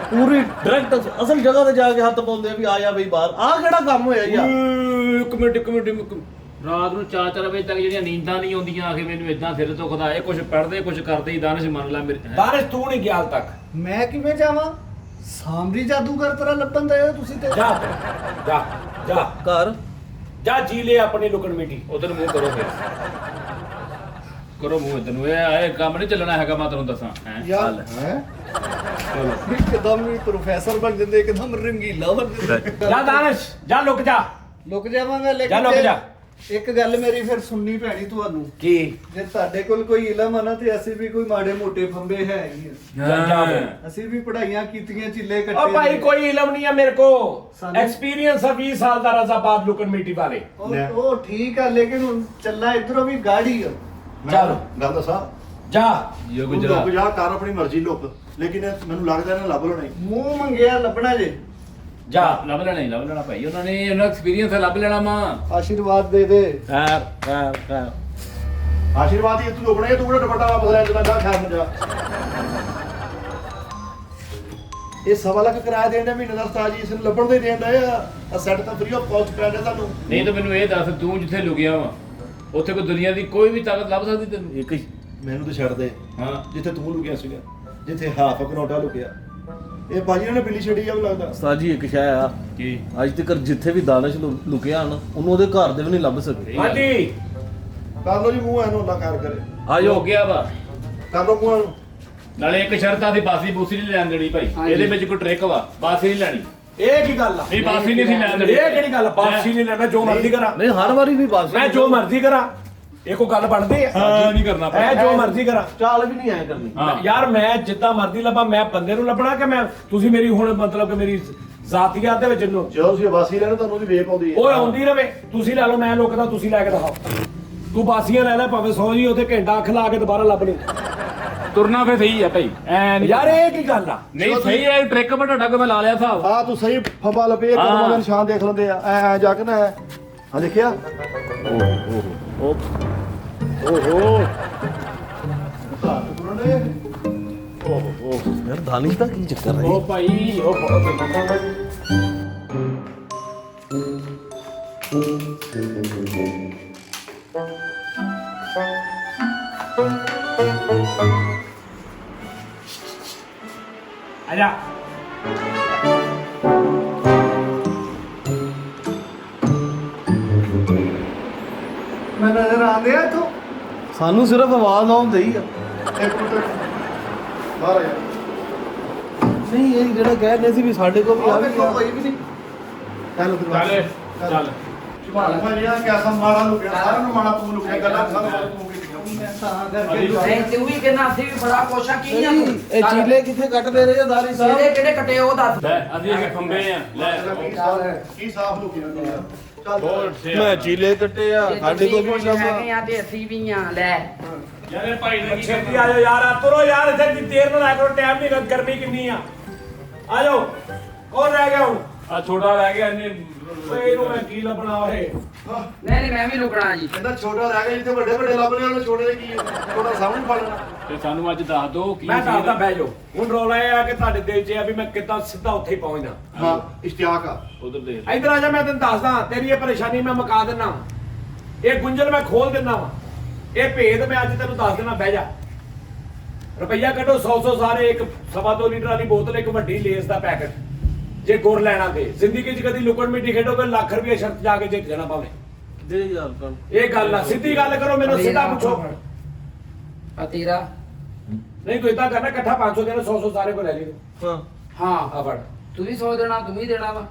ਪੂਰੀ ਡਾਇਰੈਕਟ ਅਸਲ ਜਗ੍ਹਾ ਤੇ ਜਾ ਕੇ ਹੱਥ ਪਾਉਂਦੇ ਆ ਵੀ ਆ ਜਾ ਬਈ ਬਾਹਰ। ਆਹ ਕਿਹੜਾ ਕੰਮ ਹੋਇਆ ਯਾਰ? ਇੱਕ ਮਿੰਟ ਰਾਤ ਨੂੰ 4-4 ਵਜੇ ਤੱਕ ਜਿਹੜੀਆਂ ਨੀਂਦਾਂ ਨਹੀਂ ਆਉਂਦੀਆਂ, ਆਖੇ ਮੈਨੂੰ ਇਦਾਂ ਸਿਰ ਦੁਖਦਾ, ਇਹ ਕੁਝ ਪੜ੍ਹਦੇ ਕੁਝ ਕਰਦੇ ਹੀ। ਦਾਨਿਸ਼ ਮੰਨ ਲੈ ਮੇਰੇ। ਦਾਨਿਸ਼ ਤੂੰ ਨਹੀਂ ਗਿਆ ਹਾਲ ਤੱਕ। ਮੈਂ ਕਿਵੇਂ ਜਾਵਾਂ? ਸਾਮਰੀ ਜਾਦੂਗਰ ਤਰ੍ਹਾਂ ਲੱਭਣ ਦੇ ਤੁਸੀਂ ਤੇ। ਜਾ ਜਾ ਜਾ ਘਰ ਜਾ ਜੀ ਲੈ ਆਪਣੀ ਲੁਕਣ ਮਿੱਟੀ। ਉਧਰ ਮੂੰਹ ਕਰੋ ਫਿਰ, ਕਰੋ ਮੂੰਹ ਇਧਰ ਨੂੰ। ਇਹ ਕੰਮ ਨਹੀਂ ਚੱਲਣਾ ਹੈਗਾ, ਮੈਂ ਤੁਹਾਨੂੰ ਦੱਸਾਂ। ਯਾਰ ਹੈ ਇੱਕਦਮ ਹੀ ਪ੍ਰੋਫੈਸਰ ਬਣ ਜਾਂਦੇ, ਇੱਕਦਮ ਰੰਗੀਲਾ ਬਣ ਜਾਂਦੇ। ਜਾ ਦਾਨਿਸ਼ ਜਾ, ਲੁਕ ਜਾ। ਲੁਕ ਜਾਵਾਂਗਾ, ਜਾ ਲੇਕਿਨ ਲੁਕ ਜਾ। ਇੱਕ ਗੱਲ ਮੇਰੀ ਫਿਰ ਸੁਣਨੀ ਪੈਣੀ ਤੁਹਾਨੂੰ। ਕੀ? ਜੇ ਤੁਹਾਡੇ ਕੋਲ ਕੋਈ ਇਲਮ ਆ ਨਾ, ਤੇ ਅਸੀਂ ਵੀ ਕੋਈ ਮਾੜੇ ਮੋਟੇ ਫੰਬੇ ਹੈ ਹੀ ਆ। ਜਾ ਅਸੀਂ ਵੀ ਪੜ੍ਹਾਈਆਂ ਕੀਤੀਆਂ, ਚਿੱਲੇ ਓ ਕੱਟੇ ਭਾਈ ਨੇ। ਕੋਈ ਇਲਮ ਨਹੀਂ ਆ ਮੇਰੇ ਕੋ, ਸਾਨੂੰ- ਐਕਸਪੀਰੀਅੰਸ ਆ 20 ਸਾਲ ਦਾ ਰਜ਼ਾਬਾਦ ਲੁਕਣ ਮਿੱਟੀ ਵਾਲੇ। ਉਹ ਠੀਕ ਆ, ਲੇਕਿਨ ਹੁਣ ਚੱਲਾ ਇਧਰੋਂ ਵੀ ਗਾੜੀ ਆ। ਚੱਲ ਗੱਲ ਦੱਸਾਂ, ਜਾ। ਇਹ ਤੂੰ ਲੁੱਕ ਜਾ, ਕਰ ਆਪਣੀ ਮਰਜ਼ੀ ਲੁੱਕ, ਲੇਕਿਨ ਮੈਨੂੰ ਲੱਗਦਾ ਇਹਨਾਂ ਲੱਭ ਲੈਣਾ ਹੀ। ਮੂੰਹ ਮੰਗਿਆ ਲੱਭਣਾ ਜੇ। ਜਾ ਲੱਭ ਲੈਣਾ ਭਾਈ, ਉਹਨਾਂ ਨੇ ਐਕਸਪੀਰੀਅੰਸ ਲੱਭ ਲੈਣਾ ਮਾਂ। ਆਸ਼ੀਰਵਾਦ ਦੇ ਦੇ। ਖੈਰ ਆਸ਼ੀਰਵਾਦ ਹੀ ਤੂੰ ਲੁਕਣਾ ਹੈ, ਤੂੰ ਕਿਹੜਾ ਦੁਪੱਟਾ ਵਾਪਸ ਲੈ ਜਾਂਦਾ, ਜਾ ਖੈਰ ਨੂੰ ਜਾ। ਇਹ 1.25 ਲੱਖ ਕਿਰਾਇਆ ਦੇਣ ਦਾ ਮਹੀਨੇ ਦਾ ਉਸਤਾਦ ਜੀ, ਇਸ ਨੂੰ ਲੱਭਣ ਦੇ ਦੇਣ ਦਾ ਆ। ਸੈੱਟ ਤਾਂ ਫ੍ਰੀ ਆਫ ਕਾਸਟ ਪੈਂਦਾ ਤੁਹਾਨੂੰ। ਨਹੀਂ ਤਾਂ ਮੈਨੂੰ ਇਹ ਦੱਸ, ਤੂੰ ਜਿੱਥੇ ਲੁਕਿਆ ਵਾ ਉੱਥੇ ਕੋਈ ਦੁਨੀਆ ਦੀ ਕੋਈ ਵੀ ਤਾਕਤ ਲੱਭ ਸਕਦੀ ਤੈਨੂੰ? ਇੱਕ ਹੀ ਮੈਨੂੰ ਤਾਂ ਛੱਡ ਦੇ, ਹਾਂ ਜਿੱਥੇ ਤੂੰ ਲੁਕਿਆ ਸੀਗਾ, ਜਿੱਥੇ ਹਾਫ ਕਨੋਟਾ ਲੁਕਿਆ। ਇਹ ਬਾਜੀ ਨੇ ਬਿੱਲੀ ਛੱਡੀ ਆ ਲੱਗਦਾ। ਉਸਤਾਦ ਜੀ ਇੱਕ ਸ਼ੈ ਆ, ਕੀ ਅੱਜ ਤੱਕ ਜਿੱਥੇ ਵੀ ਦਾਨਿਸ਼ ਲੁਕਿਆ ਨਾ, ਉਹਨੂੰ ਉਹਦੇ ਘਰ ਦੇ ਵੀ ਨਹੀਂ ਲੱਭ ਸਕਦੇ। ਹਾਂਜੀ ਕਰ ਲੋ ਜੀ ਮੂੰਹ ਐਨੂੰ ਅੱਲਾ ਕਰ ਕਰੇ। ਆਜੋ ਹੋ ਗਿਆ ਵਾ। ਕਰ ਲੋ ਮੂੰਹ ਨੂੰ। ਨਾਲੇ ਇੱਕ ਸ਼ਰਤ ਆ, ਦੀ ਬਾਸੀ ਬੂਸੀ ਨਹੀਂ ਲੈਣ ਦੇਣੀ ਭਾਈ। ਇਹਦੇ ਵਿੱਚ ਕੋਈ ਟ੍ਰਿਕ ਵਾ, ਬਾਸੀ ਨਹੀਂ ਲੈਣੀ। ਇਹ ਕੀ ਗੱਲ ਆ? ਨਹੀਂ ਬਾਸੀ ਨਹੀਂ ਸੀ ਲੈਣ ਦੇਣੀ। ਇਹ ਕਿਹੜੀ ਗੱਲ ਆ? ਬਾਸੀ ਨਹੀਂ ਲੈਣਾ, ਜੋ ਮਰਜ਼ੀ ਕਰਾਂ। ਨਹੀਂ ਹਰ ਵਾਰੀ ਵੀ ਬਸ ਮੈਂ ਜੋ ਮਰਜ਼ੀ ਕਰਾਂ, ਇਹ ਕੋਈ ਗੱਲ ਬਣਦੀ ਆ? ਹਾਂ ਨਹੀਂ ਕਰਨਾ ਐ ਜੋ ਮਰਜ਼ੀ ਕਰਾਂ। ਚਾਲ ਵੀ ਨਹੀਂ ਆਇਆ ਕਰਨੀ। ਹਾਂ। ਯਾਰ ਮੈਂ ਜਿੱਦਾਂ ਮਰਜ਼ੀ ਲੱਭਾਂ, ਮੈਂ ਬੰਦੇ ਨੂੰ ਲੱਭਣਾ ਕਿ ਮੈਂ ਤੁਸੀਂ ਮੇਰੀ ਹੁਣ ਮਤਲਬ ਕਿ ਮੇਰੀ ਜ਼ਾਤੀਅਤ ਦੇ ਵਿੱਚ ਨੂੰ ਜਦੋਂ ਤੁਸੀਂ ਵਾਸੀ ਲੈਣਾ ਤੁਹਾਨੂੰ ਉਹਦੀ ਵੇਪ ਆਉਂਦੀ ਹੈ। ਉਹ ਆਉਂਦੀ ਰਵੇ। ਤੁਸੀਂ ਲੈ ਲਓ, ਮੈਂ ਲੁਕਦਾ, ਤੁਸੀਂ ਲੈ ਕੇ ਦਿਖਾਓ। ਤੂੰ ਬਾਸੀਆਂ ਲੈ ਲੈ, ਭਾਵੇਂ 100 ਜੀ ਉੱਥੇ ਘੰਟਾ ਅੱਖ ਲਾ ਕੇ ਦੁਬਾਰਾ ਲੱਭ ਲਈ। ਤੁਰਨਾ ਫੇ ਸਹੀ ਆ ਭਾਈ, ਐ ਨਹੀਂ ਯਾਰ ਇਹ ਕੀ ਗੱਲ ਆ? ਨਹੀਂ ਸਹੀ ਹੈ ਟ੍ਰਿਕ, ਪਰ ਤੁਹਾਡਾ ਕੋ ਮੈਂ ਲਾ ਲਿਆ ਹਿਸਾਬ। ਹਾਂ ਤੂੰ ਸਹੀ ਫੰਬਾ ਲੱਭੇ, ਕਦਮਾਂ ਦੇ ਨਿਸ਼ਾਨ ਦੇਖ ਲੈਂਦੇ ਆ। ਐ ਜਾ ਕੇ ਨਾ ਆ ਦੇਖਿਆ। ਓਹੋ ਯਾਰ ਦਾਨਿਸ਼ ਦਾ ਕੀ ਚੱਕਰ ਹੈ? ਉਹ ਭਾਈ ਉਹ ਆਜਾ। ਮੈਂ ਨਜ਼ਰ ਆਉਂਦੇ ਆ ਇੱਥੋਂ। ਸਾਨੂੰ ਸਿਰਫ ਆਵਾਜ਼ ਆਉਂਦੀ ਹੀ ਆ। ਇੱਕ ਮਿੰਟ ਬਾਹਰ ਆ ਜਾ। ਨਹੀਂ ਇਹ ਜਿਹੜਾ ਕਹਿ ਰਹੇ ਸੀ ਵੀ ਸਾਡੇ ਕੋਲ ਵੀ ਆ ਵੀ ਵੇਖੋ ਕੋਈ ਵੀ ਨਹੀਂ। ਚੱਲ ਚੱਲ ਸ਼ੁਭਾਨ ਭਾਈ ਆ ਕਿਆ ਸਾ ਮਾੜਾ ਲੁਕਿਆ, ਸਾਰਿਆਂ ਨੂੰ ਮਾੜਾ ਤੂੰ ਲੁਕਿਆ, ਗੱਲਾਂ ਸਾਨੂੰ ਤੂੰ ਕੀਤੀਆਂ। ਮੈਂ ਤਾਂ ਕਰਕੇ ਨਹੀਂ ਤੂੰ ਵੀ ਕਹਿੰਦਾ ਅਸੀਂ ਵੀ ਬੜਾ ਕੋਸ਼ਾ ਕੀ ਆ ਤੂੰ ਇਹ ਚੀਲੇ ਕਿੱਥੇ ਕੱਟਦੇ ਰਹੇ ਦਾਰੀ ਸਾਹਿਬ ਜਿਹੜੇ ਕਿਹੜੇ ਕੱਟੇ ਉਹ ਦੱਸ ਲੈ ਅਸੀਂ ਇੱਕ ਖੰਬੇ ਆ ਲੈ ਕੀ ਸਾਫ ਹੋ ਗਿਆ ਚੱਲ ਹੋਰ ਮੈਂ ਚੀਲੇ ਕੱਟੇ ਆ ਸਾਡੇ ਕੋਲ ਵੀ ਕੰਮ ਹੈਗੇ ਆ ਤੇ ਅਸੀਂ ਵੀ ਆ ਲੈ ਯਾਰ ਇਹ ਭਾਈ ਨੇ ਕੀ ਛੇਤੀ ਆ ਜਾਓ ਯਾਰ ਆ ਤੁਰੋ ਯਾਰ ਇੱਥੇ ਦੀ ਦੇਰ ਨਾ ਲਾਇਆ ਕਰੋ ਟਾਈਮ ਨਹੀਂ ਗਰਮੀ ਕਿੰਨੀ ਆ ਆ ਜਾਓ ਕੌਣ ਰਹਿ ਗਿਆ ਹੁਣ ਆ ਛੋਟਾ ਰਹਿ ਗਿਆ ਇਹਨੇ ਓਏ ਇਹਨੂੰ ਮੈਂ ਕੀ ਲੱਭਣਾ ਓਏ ਨਹੀਂ ਮੈਂ ਵੀ ਰੁਕਣਾ ਜੀ ਕਹਿੰਦਾ ਛੋਟਾ ਰਹਿ ਗਿਆ ਜਿੱਥੇ ਵੱਡੇ ਵੱਡੇ ਲੱਭਣੇ ਉਹਨੇ ਛੋਟੇ ਦੇ ਕੀ ਹੈ? ਛੋਟਾ ਸਾਹਮਣੇ ਫੜ ਲੈਣਾ ਤੇ ਸਾਨੂੰ ਅੱਜ ਦੱਸ ਦਿਓ ਕੀ ਮੈਂ ਸੀ ਦੱਸਦਾ ਇਹਦਾ? ਬਹਿ ਜਾਓ ਹੁਣ ਰੋਲਾ ਇਹ ਆ ਕਿ ਤੁਹਾਡੇ ਦਿਲ 'ਚ ਆ ਵੀ ਮੈਂ ਕਿੱਦਾਂ ਸਿੱਧਾ ਉੱਥੇ ਹੀ ਪਹੁੰਚਦਾ ਹਾਂ ਇਸ਼ਤਿਆਕ ਆ ਉਧਰ ਦੇਖ ਇੱਧਰ ਆ ਜਾ ਮੈਂ ਤੈਨੂੰ ਦੱਸਦਾ ਤੇਰੀ ਇਹ ਪਰੇਸ਼ਾਨੀ ਮੈਂ ਮੁਕਾ ਦਿੰਨਾ ਇਹ ਗੁੰਝਲ ਮੈਂ ਖੋਲ ਦਿੰਨਾ ਵਾ ਇਹ ਭੇਦ ਮੈਂ ਅੱਜ ਤੈਨੂੰ ਦੱਸ ਦੇਣਾ ਬਹਿ ਜਾ ਰੁਪਈਆ ਕੱਢੋ 100 ਸਾਰੇ ਇੱਕ 2.5 ਲੀਟਰ ਵਾਲੀ ਬੋਤਲ ਇੱਕ ਵੱਡੀ ਲੇਸ ਦਾ ਪੈਕਟ ਜੇ ਗੁੜ ਲੈਣਾ ਤੇ ਜ਼ਿੰਦਗੀ 'ਚ ਕਦੀ ਲੁਕਣ ਮਿੱਟੀ ਖੇਡੋਗੇ ਲੱਖ ਰੁਪਏ ਸ਼ਰਤ ਜਾ ਕੇ ਜਿੱਤ ਜਾਣਾ ਭਾਵੇਂ ਦੇ ਯਾਰ ਕੰਮ ਇਹ ਗੱਲ ਆ ਸਿੱਧੀ ਗੱਲ ਕਰੋ ਮੈਨੂੰ ਸਿੱਧਾ ਪੁੱਛੋ ਆ ਤੇਰਾ ਨਹੀਂ ਤੂੰ ਇਦਾਂ ਕਰਨਾ ਇਕੱਠਾ 500 ਦੇਣਾ 100 ਸਾਰੇ ਕੋ ਲੈ ਲਈ ਹਾਂ ਹਾਂ ਆ ਫੜ ਤੂੰ ਵੀ 100 ਦੇਣਾ ਤੂੰ ਵੀ ਦੇਣਾ ਵਾ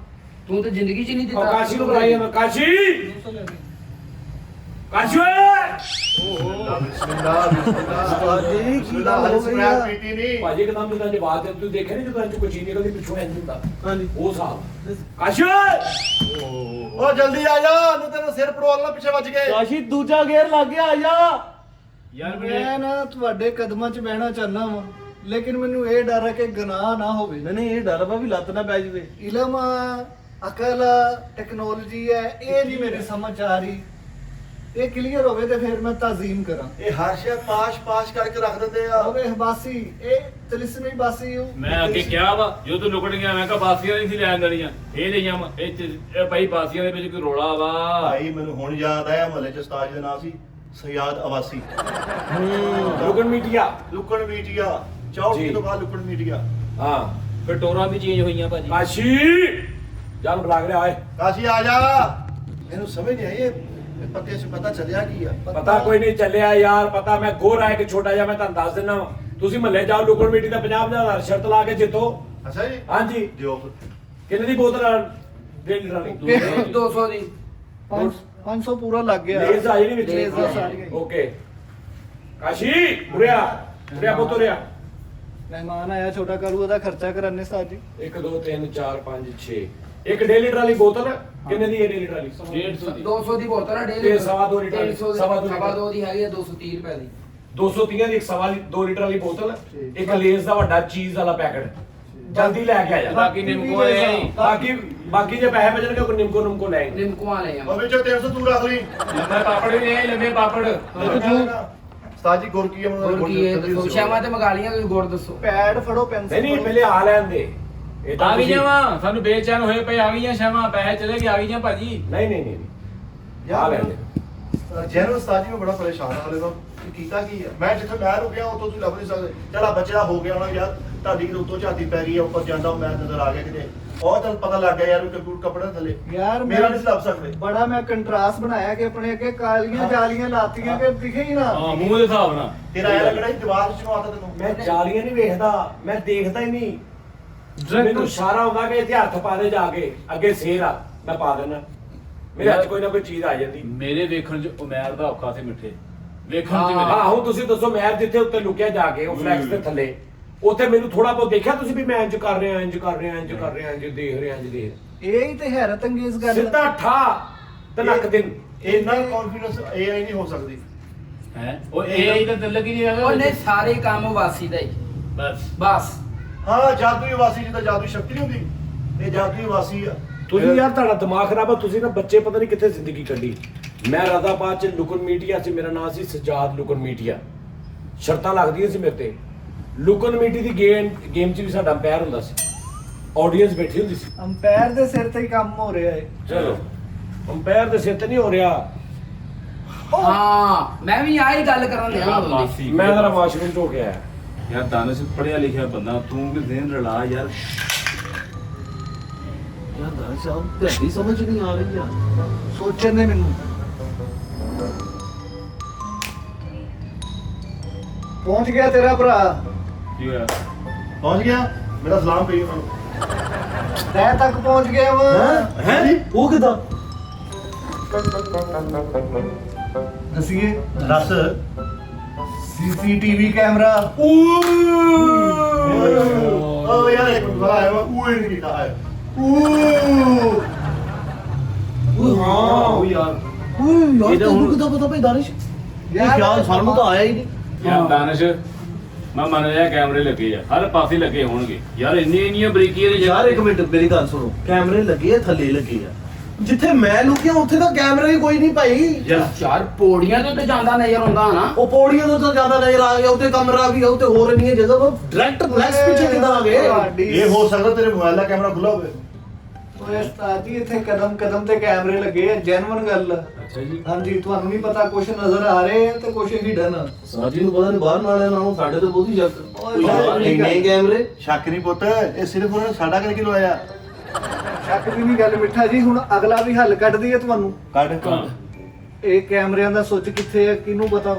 ਤੂੰ ਤਾਂ ਜ਼ਿੰਦਗੀ 'ਚ ਨਹੀਂ ਦਿੱਤਾ ਕਾਸ਼ੀ ਨੂੰ ਬੁਲਾਈ ਜਾਂਦਾ ਕਾਸ਼ੀ ਕਾਸ਼ੀ ਓਏ ਬਿਸਮਿਲ੍ਲਾਹ ਬਿਸਮਿਲ੍ਲਾਹ ਜੀ ਕੀ ਬਿਸਮਿਲ੍ਲਾਹ ਗੱਲ ਹੋ ਹਰੀ ਗਈ ਆ? ਸਮਰਾਟ ਪੀਤੀ ਨਹੀਂ ਭਾਜੀ ਇੱਕਦਮ ਜਿੱਦਾਂ ਜਵਾਬ ਦੇ ਤੂੰ ਦੇਖਿਆ ਨਹੀਂ ਜਦੋਂ ਅੰਚ ਕੋਈ ਚੀਜ਼ ਨਿਕਲਦੀ ਪਿੱਛੋਂ ਇੰਜ ਹੁੰਦਾ ਹਾਂਜੀ ਉਹ ਸਾਲ ਕਾਸ਼ੀ ਓਏ ਉਹ ਜਲਦੀ ਆ ਜਾ ਨਹੀਂ ਤੇਰਾ ਸਿਰ ਪਰੋਲ ਨਾ ਪਿੱਛੇ ਵੱਜ ਗਏ ਕਾਸ਼ੀ ਦੂਜਾ ਗੇਰ ਲੱਗ ਗਿਆ ਆ ਜਾ ਯਾਰ ਮੈਂ ਨਾ ਤੁਹਾਡੇ ਕਦਮਾਂ 'ਚ ਬਹਿਣਾ ਚਾਹੁੰਦਾ ਵਾਂ ਲੇਕਿਨ ਮੈਨੂੰ ਇਹ ਡਰ ਹੈ ਕਿ ਗੁਨਾਹ ਨਾ ਹੋਵੇ ਨਹੀਂ ਨਹੀਂ ਇਹ ਡਰ ਵਾ ਵੀ ਲੱਤ ਨਾ ਪੈ ਜਵੇ ਇਲਮ ਅਕਲ ਟੈਕਨੋਲੋਜੀ ਹੈ ਇਹ ਨਹੀਂ ਮੇਰੇ ਸਮਝ ਆ ਰਹੀ ਇਹ ਕਲੀਅਰ ਹੋਵੇ ਤੇ ਫਿਰ ਮੈਂ ਤਾਜ਼ੀਮ ਕਰਾਂ ਇਹ ਹਰ ਸ਼ੈ ਪਾਸ਼ ਕਰਕੇ ਰੱਖ ਦਿੰਦੇ ਆ ਹੋਵੇ ਬਾਸੀ ਇਹ ਤਲਿਸਮੀ ਬਾਸੀ ਹੋ ਮੈਂ ਅੱਗੇ ਕਿਹਾ ਵਾ ਜੋ ਤੂੰ ਲੁਕੜ ਗਿਆ ਮੈਂ ਕਿਹਾ ਬਾਸੀਆਂ ਨਹੀਂ ਸੀ ਲੈਣ ਦੇਣੀਆਂ ਇਹ ਲਈਆਂ ਵਾ ਇਹ ਭਾਈ ਬਾਸੀਆਂ ਦੇ ਵਿੱਚ ਕੋਈ ਰੋਲਾ ਵਾ ਭਾਈ ਮੈਨੂੰ ਹੁਣ ਯਾਦ ਆਇਆ ਮਹੱਲੇ ਚ ਉਸਤਾਦ ਦਾ ਨਾਮ ਸੀ ਸਯਾਦ ਅਵਾਸੀ ਲੁਕਣ ਮੀਟੀਆ ਲੁਕਣ ਮੀਟੀਆ 64 ਜੀ। ਤੋਂ ਬਾਅਦ ਲੁਕਣ ਮੀਟੀਆ ਹਾਂ ਫਿਰ ਟੋਰਾਂ ਵੀ ਚੇਂਜ ਹੋਈਆਂ ਭਾਜੀ ਕਾਸ਼ੀ ਜਾਨ ਬੁਲਾ ਕੇ ਲਿਆ ਓਏ ਕਾਸ਼ੀ ਆ ਜਾ ਮੈਨੂੰ ਸਮਝ ਨਹੀਂ ਆਈ ਇਹ ਪੱਕੇ ਸੇ ਪਤਾ ਚੱਲਿਆ ਕੀ ਆ ਪਤਾ ਕੋਈ ਨਹੀਂ ਚੱਲਿਆ ਯਾਰ ਪਤਾ ਮੈਂ ਗੋਰਾ ਇੱਕ ਛੋਟਾ ਜਿਹਾ ਮੈਂ ਤੁਹਾਨੂੰ ਦੱਸ ਦਿੰਦਾ ਵਾਂ ਤੁਸੀਂ ਮਹੱਲੇ ਜਾਓ ਲੁਕਣ ਮੀਟੀ ਦਾ 50,000 ਸ਼ਰਤ ਲਾ ਕੇ ਜਿੱਤੋ ਅੱਛਾ ਜੀ ਹਾਂਜੀ ਦਿਓ ਕਿੰਨੇ ਦੀ ਬੋਤਲ ਆ 1.5 ਲੀਟਰ ਵਾਲੀ 200 ਦੀ 500 ਪੂਰਾ ਲੱਗ ਗਿਆ ਲੇਜ਼ ਆ ਜਿਹੜੀ ਵਿੱਚ ਲੇਜ਼ ਆ ਸਾਰੀ ਗਈ। ਓਕੇ ਕਾਸ਼ੀ ਉਰਿਆ ਬੋਤਰਿਆ ਮਹਿਮਾਨ ਆਇਆ ਛੋਟਾ ਕਰੂ ਉਹਦਾ ਖਰਚਾ ਕਰਾਨੇ ਸਾਜ ਜੀ 1 2 3 4 5 6 ਇੱਕ 1.5 ਲੀਟਰ ਵਾਲੀ ਬੋਤਲ ਕਿੰਨੇ ਦੀ ਹੈ 1.5 ਲੀਟਰ ਵਾਲੀ 150 ਦੀ 200 ਦੀ ਬੋਤਲ ਆ ਤੇ ਸਵਾ ਦੋ ਲੀਟਰ, 300 ਸਵਾ ਦੋ ਲੀਟਰ। ਸਵਾ ਦੋ ਦੀ ਹੈਗੀ ਆ 230 ਰੁਪਏ ਦੀ 230 ਦੀ ਇੱਕ ਸਵਾ 2 ਲੀਟਰ ਵਾਲੀ ਬੋਤਲ ਇੱਕ ਲੇਜ਼ ਦਾ ਵੱਡਾ ਚੀਜ਼ ਵਾਲਾ ਪੈਕਟ ਜਲਦੀ ਲੈ ਕੇ ਆ ਜਾ ਬਾਕੀ ਨਿੰਮਕੋ ਹੈ ਬਾਕੀ ਜੇ ਪੈਸੇ ਬਚਣਗੇ ਕੋਈ ਨਿੰਮਕੋ ਲੈ ਆਏਂਗੇ। ਨਿੰਮਕੂਆਂ ਲੈ ਆ ਉਹ ਵਿੱਚੋਂ 300 ਤੂੰ ਰੱਖ ਲਈ ਲੰਮੇ ਪਾਪੜ ਵੀ ਨਹੀਂ ਲੰਮੇ ਪਾਪੜ ਉਸਤਾਦ ਜੀ ਗੁਰ ਕੀ ਹੈ ਹੋਰ ਕੀ ਹੈ ਦੱਸੋ ਸ਼ਾਮਾਂ ਤੇ ਮੰਗਾ ਲੀਆਂ ਕੋਈ ਗੁੜ ਦੱਸੋ ਪੈਡ ਫੜੋ ਪੈਨਸਲ ਨਹੀਂ ਪਹਿਲੇ ਆ ਲੈਣ ਦੇ ਇਹ ਤਾਂ ਆ ਤੁਸੀਂ- ਗਈਆਂ ਵਾ ਸਾਨੂੰ ਬੇਚੈਨ ਹੋਏ ਪਏ ਆ ਗਈਆਂ ਸ਼ਾਮਾਂ ਪੈਸੇ ਚਲੇ ਗਏ ਆ ਗਈਆਂ ਭਾਜੀ ਨਹੀਂ ਆ ਲੈਣ ਦੇ ਜੈਨੂਅਲ ਉਸਤਾਦ ਜੀ ਮੈਂ ਬੜਾ ਪਰੇਸ਼ਾਨ ਹਾਂ ਹਲੇ ਤੋਂ ਕਿ ਕੀਤਾ ਕੀ ਹੈ ਮੈਂ ਜਿੱਥੇ ਮੈਂ ਰੁਕਿਆ ਉੱਥੋਂ ਤੁਸੀਂ ਲੱਭ ਨਹੀਂ ਸਕਦੇ ਚਲ ਆ ਬੱਚਾ ਹੋ ਗਿਆ ਹੁਣ ਯਾਰ ਤੁਹਾਡੀ ਕਿਤੇ ਉੱਤੋਂ ਝਾਤੀ ਪੈ ਗਈ ਆ ਉੱਪਰ ਜਾਂਦਾ ਮੈਂ ਨਜ਼ਰ ਆ ਗਿਆ ਕਿਤੇ ਉਹ ਤਾਂ ਪਤਾ ਲੱਗ ਗਿਆ ਯਾਰ ਵੀ ਕੰਪਿਊਟਰ ਕੱਪੜੇ ਥੱਲੇ ਯਾਰ ਮੇਰਾ ਨਹੀਂ ਲੱਭ ਸਕਦੇ ਬੜਾ ਮੈਂ ਕੰਟਰਾਸਟ ਬਣਾਇਆ ਕਿ ਆਪਣੇ ਅੱਗੇ ਕਾਲੀਆਂ ਜਾਲੀਆਂ ਲਾਤੀਆਂ ਕਿ ਦਿਖੇ ਹੀ ਨਾ ਹਾਂ ਮੂੰਹ ਦੇ ਹਿਸਾਬ ਨਾਲ ਤੇਰਾ ਐ ਲੱਗਣਾ ਸੀ ਦੀਵਾਰ ਚ ਆਤਾ ਤੈਨੂੰ ਮੈਂ ਜਾਲੀਆਂ ਨਹੀਂ ਵੇਖਦਾ ਮੈਂ ਦੇਖਦਾ ਹੀ ਨਹੀਂ ਮੈਨੂੰ ਇਸ਼ਾਰਾ ਹੁੰਦਾ ਕਿ ਇੱਥੇ ਹੱਥ ਪਾ ਦੇ ਜਾ ਕੇ ਅੱਗੇ ਸੇਰ ਆ ਮੈਂ ਪਾ ਦੇਣਾ ਮੇਰੇ ਹੱਥ ਕੋਈ ਨਾ ਕੋਈ ਚੀਜ਼ ਆ ਜਾਂਦੀ ਮੇਰੇ ਵੇਖਣ ਚ ਉਮੈਰ ਦਾ ਔਖਾ ਸੀ ਮਿੱਠੇ ਵੇਖਣ ਚ ਹਾਂ। ਮੇਰੇ ਹਾਂ ਹੁਣ ਤੁਸੀਂ ਦੱਸੋ ਮੈਂ ਜਿੱਥੇ ਉੱਤੇ ਲੁਕਿਆ ਜਾ ਕੇ ਉਹ ਫਲੈਕਸ ਦੇ ਥੱਲੇ ਉੱਥੇ ਮੈਨੂੰ ਥੋੜਾ ਬਹੁਤ ਦੇਖਿਆ ਤੁਸੀਂ ਵੀ ਮੈਂ ਇੰਜ ਕਰ ਰਿਹਾ ਇੰਜ ਦੇਖ ਰਿਹਾ ਇੰਜ ਦੇਖ ਇਹ ਹੀ ਤੇ ਹੈਰਤ ਅੰਗੇਜ਼ ਗੱਲ ਸਿੱਧਾ ਠਾ ਤਨਕ ਦਿਨ ਇੰਨਾ ਕੌਨਫੀਡੈਂਸ AI ਨਹੀਂ ਹੋ ਸਕਦੀ ਹੈ ਉਹ ਇਹ ਤਾਂ ਦਿਲ ਲੱਗੀ ਨਹੀਂ ਹੈਗਾ ਉਹਨੇ ਸਾਰੇ ਕੰਮ ਵਾਸੀ ਦਾ ਹੀ ਬਸ ਹਾਂ ਜਾਦੂਈ ਵਾਸੀ ਜਿਹਦਾ ਜਾਦੂਈ ਸ਼ਕਤੀ ਨਹੀਂ ਹੁੰਦੀ ਇਹ ਜਾਦੂਈ ਵਾਸੀ ਆ ਤੁਸੀਂ ਯਾਰ ਤੁਹਾਡਾ ਦਿਮਾਗ ਖਰਾਬ ਆ ਤੁਸੀਂ ਨਾ ਬੱਚੇ ਪਤਾ ਨਹੀਂ ਕਿੱਥੇ ਜ਼ਿੰਦਗੀ ਕੱਢੀ ਮੈਂ ਰਾਦਾਬਾਦ ਚ ਲੁਕਨ ਮੀਟੀਆ ਸੀ ਮੇਰਾ ਨਾਮ ਸੀ ਸਜਾਦ ਲੁਕਨ ਮੀਟੀਆ ਸ਼ਰਤਾਂ ਲੱਗਦੀਆਂ ਸੀ ਮੇਰੇ ਤੇ ਲੁਕਨ ਮੀਟੀ ਦੀ ਗੇਮ ਚ ਵੀ ਸਾਡਾ ਅੰਪਾਇਰ ਹੁੰਦਾ ਸੀ ਆਡੀਅנס ਬੈਠੀ ਹੁੰਦੀ ਸੀ ਅੰਪਾਇਰ ਦੇ ਸਿਰ ਤੇ ਹੀ ਕੰਮ ਹੋ ਰਿਹਾ ਹੈ ਚਲੋ ਅੰਪਾਇਰ ਦੇ ਸਿਰ ਤੇ ਨਹੀਂ ਹੋ ਰਿਹਾ ਹਾਂ ਮੈਂ ਵੀ ਆਹੀ ਗੱਲ ਕਰਨ ਲਿਆ ਉਦੋਂ ਦੀ। ਮਾਸੀ ਮੈਂ ਜਰਾ ਵਾਸ਼ਰੂਮ ਤੋਂ ਗਿਆ ਯਾਰ ਦਾਨਿਸ਼ ਪੜਿਆ ਲਿਖਿਆ ਬੰਦਾ ਤੂੰ ਕਿ ਦਿਨ ਰਲਾ ਯਾਰ ਯਾਰ ਦਾਨ ਸਾਹਿਬ ਤੁਹਾਡੀ ਸਮਝ ਨਹੀਂ ਆ ਰਹੀ ਆ ਸੋਚਣ ਦੇ ਮੈਨੂੰ ਪਹੁੰਚ ਗਿਆ ਤੇਰਾ ਭਰਾ ਕੀ ਹੋਇਆ ਪਹੁੰਚ ਗਿਆ ਮੇਰਾ ਸਲਾਮ ਪਈ ਉਹਨਾਂ ਨੂੰ ਤੈ ਤੱਕ ਪਹੁੰਚ ਗਿਆ ਵਾ ਹੈ ਉਹ ਕਿਦਾਂ ਦਸੀਏ ਦੱਸ ਸੀਸੀਟੀਵੀ ਕੈਮਰਾ ਓ ਯਾਰ ਇੱਕ ਵਾਰ ਆਇਆ ਉਹ ਨਹੀਂ ਕੀਤਾ ਹੈ ਹਾਂ ਯਾਰ ਤੈਨੂੰ ਕਿੱਦਾਂ ਪਤਾ ਭਾਈ ਦਾਨਿਸ਼ ਇਹ ਖਿਆਲ ਸਾਨੂੰ ਤਾਂ ਆਇਆ ਹੀ ਨਹੀਂ ਯਾਰ ਦਾਨਿਸ਼ ਮੈਂ ਮੰਨ ਰਿਹਾ ਕੈਮਰੇ ਲੱਗੇ ਆ ਹਰ ਪਾਸੇ ਲੱਗੇ ਹੋਣਗੇ ਯਾਰ ਇੰਨੀਆਂ ਬਰੀਕੀਆਂ ਦੀ ਯਾਰ ਇੱਕ ਮਿੰਟ ਮੇਰੀ ਗੱਲ ਸੁਣੋ ਕੈਮਰੇ ਲੱਗੇ ਆ ਥੱਲੇ ਲੱਗੇ ਆ ਜਿੱਥੇ ਮੈਂ ਲੁਕਿਆ ਉੱਥੇ ਤਾਂ ਕੈਮਰਾ ਹੀ ਕੋਈ ਨਹੀਂ ਭਾਈ ਯਾਰ ਪੌੜੀਆਂ ਤੋਂ ਤੇ ਜਾਂਦਾ ਨਜ਼ਰ ਆਉਂਦਾ ਨਾ ਉਹ ਪੌੜੀਆਂ ਤੋਂ ਤਾਂ ਜ਼ਿਆਦਾ ਨਜ਼ਰ ਆ ਗਿਆ ਉੱਤੇ ਕਮਰਾ ਵੀ ਆ ਉੱਤੇ ਹੋਰ ਇੰਨੀਆਂ ਜਗ੍ਹਾ ਉਹ ਡਾਇਰੈਕਟ ਫਲੈਸ਼ ਪਿੱਛੇ ਕਿੱਦਾਂ ਆ ਗਏ ਇਹ ਹੋ ਸਕਦਾ ਤੇਰੇ ਮੋਬਾਈਲ ਦਾ ਕੈਮਰਾ ਖੁੱਲਾ ਹੋਵੇ ਓਏ ਉਸਤਾਦ ਜੀ ਇੱਥੇ ਕਦਮ ਕਦਮ ਤੇ ਕੈਮਰੇ ਲੱਗੇ ਆ ਜੈਨੂਇਨ ਗੱਲ ਅੱਛਾ ਜੀ ਹਾਂਜੀ ਤੁਹਾਨੂੰ ਨਹੀਂ ਪਤਾ ਕੁਝ ਨਜ਼ਰ ਆ ਰਹੇ ਆ ਤੇ ਕੁਝ ਹਿਡਨ ਸਾਜੀ ਨੂੰ ਪਤਾ ਨਹੀਂ ਬਾਹਰ ਨਾਲੇ ਨਾਲੋਂ ਸਾਡੇ ਤੇ ਬਹੁਤੀ ਸ਼ੱਕ ਓਏ ਇੰਨੇ ਕੈਮਰੇ ਸ਼ੱਕ ਨਹੀਂ ਪੁੱਤ ਇਹ ਸਿਰਫ ਉਹਨਾਂ ਨੇ ਸਾਡਾ ਕਰਕੇ ਲਵਾਇਆ ਸ਼ੱਕ ਦੀ ਨਹੀਂ ਗੱਲ ਮਿੱਠਾ ਜੀ ਹੁਣ ਅਗਲਾ ਵੀ ਹੱਲ ਕੱਢਦੀ ਹੈ ਤੁਹਾਨੂੰ ਕੱਢ ਇਹ ਕੈਮਰਿਆਂ ਦਾ ਸੁੱਚ ਕਿੱਥੇ ਹੈ ਕਿਹਨੂੰ ਪਤਾ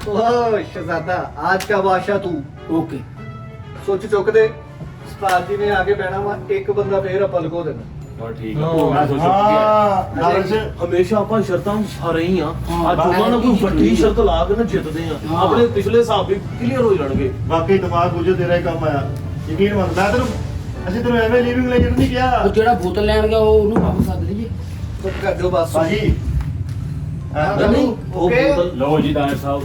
ਓ ਸ਼ਹਜ਼ਾਦਾ ਅੱਜ ਕਾ ਬਾਦਸ਼ਾਹ ਤੂੰ ਓਕੇ ਸੁੱਚ ਚੁੱਕ ਦੇ ਉਸਤਾਦ ਜੀ ਨੇ ਆ ਕੇ ਬਹਿਣਾ ਵਾ ਇੱਕ ਬੰਦਾ ਫੇਰ ਆਪਾਂ ਲਗੋ ਦੇਣਾ ਬਸ ਠੀਕ ਹਾਂ। ਆ ਮੈਂ ਸੋਚਿਆ ਹਾਂ ਲਾਲਚ ਹਮੇਸ਼ਾ ਆਪਾਂ ਸ਼ਰਤਾਂ ਹਾਰੇ ਹੀ ਆ ਅੱਜ ਉਹਨਾਂ ਨੂੰ ਕੋਈ ਵੱਡੀ ਸ਼ਰਤ ਲਾ ਕੇ ਨਾ ਜਿੱਤਦੇ ਆ ਆਪਣੇ ਪਿਛਲੇ ਹਿਸਾਬ ਵੀ ਕਲੀਅਰ ਹੋ ਜਾਣਗੇ ਵਾਕਈ ਦਿਮਾਗ ਗੁੱਜੇ ਤੇਰਾ ਹੀ ਕੰਮ ਆਇਆ ਯਕੀਨ ਮੰਨ ਮੈਂ ਤੈਨੂੰ ਅਸੀਂ ਤੈਨੂੰ ਐਵੇਂ ਲੀਵਿੰਗ ਲੈਜਰ ਨਹੀਂ ਕਿਹਾ ਉਹ ਜਿਹੜਾ ਬੋਤਲ ਲੈਣ ਗਿਆ ਉਹ ਉਹਨੂੰ ਵਾਪਸ ਸੱਦ ਲਈਏ ਚੁੱਪ ਕਰ ਦਿਓ ਬਸ ਭਾਜੀ ਨਹੀਂ ਉਹ Okay. ਬੋਤਲ ਲਓ ਜੀ ਦਾਨਿਸ਼ ਸਾਹਿਬ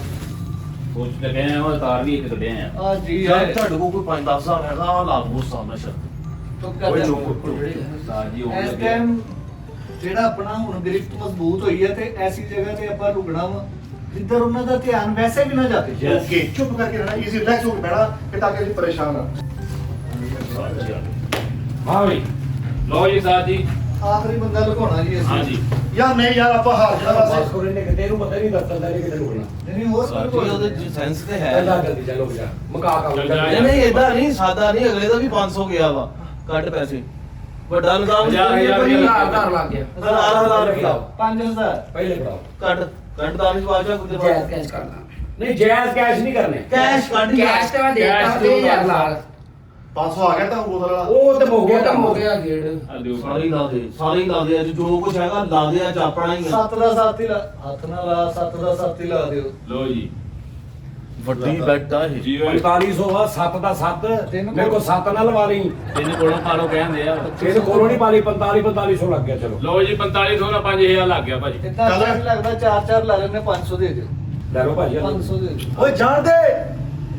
ਸੋਚ ਤੇ ਗਏ ਆ ਉਹ ਤਾਰ ਵੀ ਇੱਕ ਕੱਢਿਆ ਆ ਆ ਜੀ ਯਾਰ ਤੁਹਾਡੇ ਕੋਲ ਕੋਈ 5-10 ਹਜ਼ਾਰ ਹੈਗਾ ਆ ਲਾ ਲਓ ਸਾਹਮਣੇ ਸ਼ਰਤ ਚੁੱਪ ਕਰ ਓਏ ਦਿਓ ਉਸਤਾਦ ਜੀ ਹੋਣ ਇਸ ਲੱਗੇ ਟਾਈਮ ਜਿਹੜਾ ਆਪਣਾ ਹੁਣ ਗ੍ਰਿਫਤ ਮਜ਼ਬੂਤ ਹੋਈ ਹੈ ਤੇ ਐਸੀ ਜਗ੍ਹਾ ਤੇ ਆਪਾਂ ਰੁਕਣਾ ਵਾ ਜਿੱਧਰ ਉਹਨਾਂ ਦਾ ਧਿਆਨ ਵੈਸੇ ਵੀ ਨਾ ਜਾਵੇ ਓਕੇ ਚੁੱਪ ਕਰਕੇ ਰਹਿਣਾ ਈਜ਼ੀ ਰਿਲੈਕਸ ਹੋ ਕੇ ਬੈਠਾ ਕਿ ਤਾਂ ਕਿ ਅਸੀਂ ਪਰੇਸ਼ਾਨ ਨਾ ਹਾਂ ਵੀ ਲਓ ਜੀ ਸਾਹਿਬ ਜੀ ਆਖਰੀ ਬੰਦਾ ਲੁਕਾਉਣਾ ਜੀ ਅਸੀਂ ਹਾਂ ਜੀ ਯਾਰ ਨਹੀਂ ਯਾਰ ਆਪਾਂ ਹਾਰ ਜਾਣਾ ਬਸ ਬਸ ਕੋਰੇ ਨੇ ਕਿਤੇ ਨੂੰ ਪਤਾ ਨਹੀਂ ਦਫਤਰ ਦਾ ਕਿਤੇ ਰੁਕਣਾ ਨਹੀਂ ਹੋਰ ਸਾਜੀ ਕੋਈ ਉਹਦੇ ਸੈਂਸ ਤੇ ਹੈ ਚੱਲ ਜਲਦੀ ਚੱਲੋ ਜਾ ਮੁਕਾ ਕੰਮ ਚੱਲ ਜਾ। ਨਹੀਂ ਨਹੀਂ ਇਦਾਂ ਨਹੀਂ ਸਾਦਾ ਨਹੀਂ ਅਗਲੇ ਦਾ ਵੀ 500 ਗਿਆ ਵਾ ਕੱਟ ਪੈਸੇ ਵੱਡਾ ਨਿਜ਼ਾਮ ਹਜ਼ਾਰ ਧਾਰ ਲੱਗ ਗਿਆ 1000 ਰੁਪਇਆ 5000 ਪਹਿਲੇ ਕਰਾਓ ਕੱਟ ਦਾਨਿਸ਼ ਬਾਜਾ ਕੁਝ ਜੈਜ਼ ਕੈਸ਼ ਕਰਨਾ ਨਹੀਂ ਜਾਇਜ਼ ਕੈਸ਼ ਨਹੀਂ ਕਰਨੇ ਕੈਸ਼ ਕੱਢ ਕੈਸ਼ ਤੇ ਮੈਂ ਦੇਤਾ ਕੈਸ਼ ਤੇ ਯਾਰ ਲਾਲ 500 ਆ ਗਿਆ ਤਾਂ ਬੋਤਲ ਵਾਲਾ ਉਹ ਤੇ ਹੋ ਗਿਆ ਖਤਮ ਹੋ ਕੰਮ ਗਿਆ ਗੇੜ ਆ ਦਿਓ ਸਾਰੇ ਲਾ ਦੇ ਸਾਰੇ ਲਾ ਦੇ ਅੱਜ ਜੋ ਕੁਝ ਹੈਗਾ ਲਾ ਦੇ ਅੱਜ ਆਪਣਾ ਹੀ ਆ 7 ਦਾ 7 ਹੀ ਲਾ ਹੱਥ ਨਾਲ ਲਾ 7 ਦਾ 7 ਹੀ ਲਾ ਦਿਓ ਲਓ ਜੀ ਵੱਡੀ ਬੈਟ ਆ ਇਹ ਜੀ ਓਏ 4500 ਆ 7 ਦਾ 7 ਮੇਰੇ ਕੋਲ 7 ਨਾਲ ਲਵਾ ਲਈ ਤਿੰਨ ਕੋਲੋਂ ਪਾਲੋ ਕਹਿੰਦੇ ਆ ਤੇਰੇ ਕੋਲੋਂ ਨਹੀਂ ਪਾਲੀ 4500 ਲੱਗ ਗਿਆ ਚਲੋ ਲਓ ਜੀ 4500 ਨਾਲ 5000 ਲੱਗ ਗਿਆ ਭਾਜੀ ਕਿੰਨਾ ਚੱਲ। ਟਾਈਮ ਲੱਗਦਾ 4-4 ਲਾ ਲੈਣੇ 500 ਦੇ ਦਿਓ ਲੈ ਲਓ ਭਾਜੀ 500 ਦੇ ਦਿਓ ਓਏ ਜਾਣ ਦੇ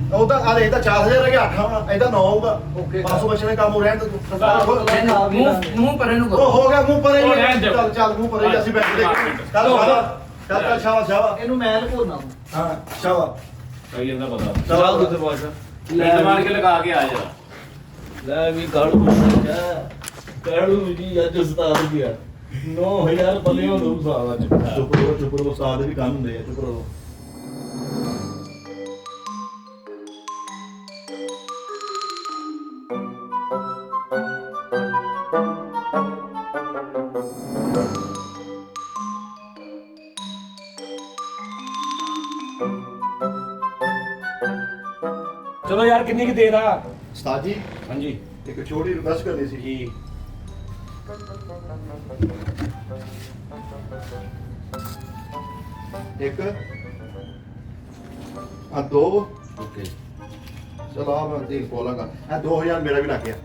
ਉਹ ਤਾਂ ਆ ਇਹ ਤਾਂ 4000 ਰਹਿ ਗਿਆ 8 ਆਉਣਾ ਇਹਦਾ 9 ਆਊਗਾ Okay. 500 ਬਚਣੇ ਕੰਮ ਹੋ ਰਹਿਣ ਤੇ ਮੂੰਹ ਪਰੇ ਨੂੰ ਉਹ ਕਰੋ ਹੋ ਗਿਆ ਮੂੰਹ ਪਰੇ ਉਹ ਹੀ ਰਹਿਣ ਦਿਓ। ਚੱਲ ਚੱਲ ਮੂੰਹ ਪਰੇ ਹੀ ਅਸੀਂ ਬੈਠ ਦੇ ਚੱਲ ਚੱਲ ਸ਼ਾਬਾਸ਼ ਸ਼ਾਬਾਸ਼ ਇਹਨੂੰ ਮੈਂ ਲੁਕਾਉਣਾ ਹਾਂ ਸ਼ਾਬਾਸ਼ ਕਈ ਜਾਂਦਾ ਪਤਾ ਚਲਾ ਕਿਤੇ ਬਾਜਾ ਲੈ ਮਾਰ ਕੇ ਲਗਾ ਕੇ ਆ ਜਾ ਲੈ ਵੀ ਗੜ ਪੁੱਛਿਆ ਕੜੂ ਜੀ ਅੱਜ ਉਸਤਾਦ ਗਿਆ 9000 ਪੱਲੇ ਹੋ ਦੂ ਸਾਲਾ ਚ ਚੁੱਪ ਰਹੋ ਉਸਤਾਦ ਵੀ ਕੰਮ ਹੁੰਦੇ ਆ ਚੁੱਪ ਰਹੋ ਚਲੋ ਯਾਰ ਕਿੰਨੀ ਕੀ ਦੇਰ ਆ ਉਸਤਾਦ ਜੀ ਹਾਂਜੀ ਇੱਕ ਛੋਟੀ ਰਿਕਵੈਸਟ ਕਰਨੀ ਸੀ ਜੀ ਇੱਕ ਆ ਦੋ ਓਕੇ ਚਲੋ ਆ ਮੈਂ ਦਿਲ ਬੋਲਾਂਗਾ ਆ 2000 ਮੇਰਾ ਵੀ ਲੱਗ ਗਿਆ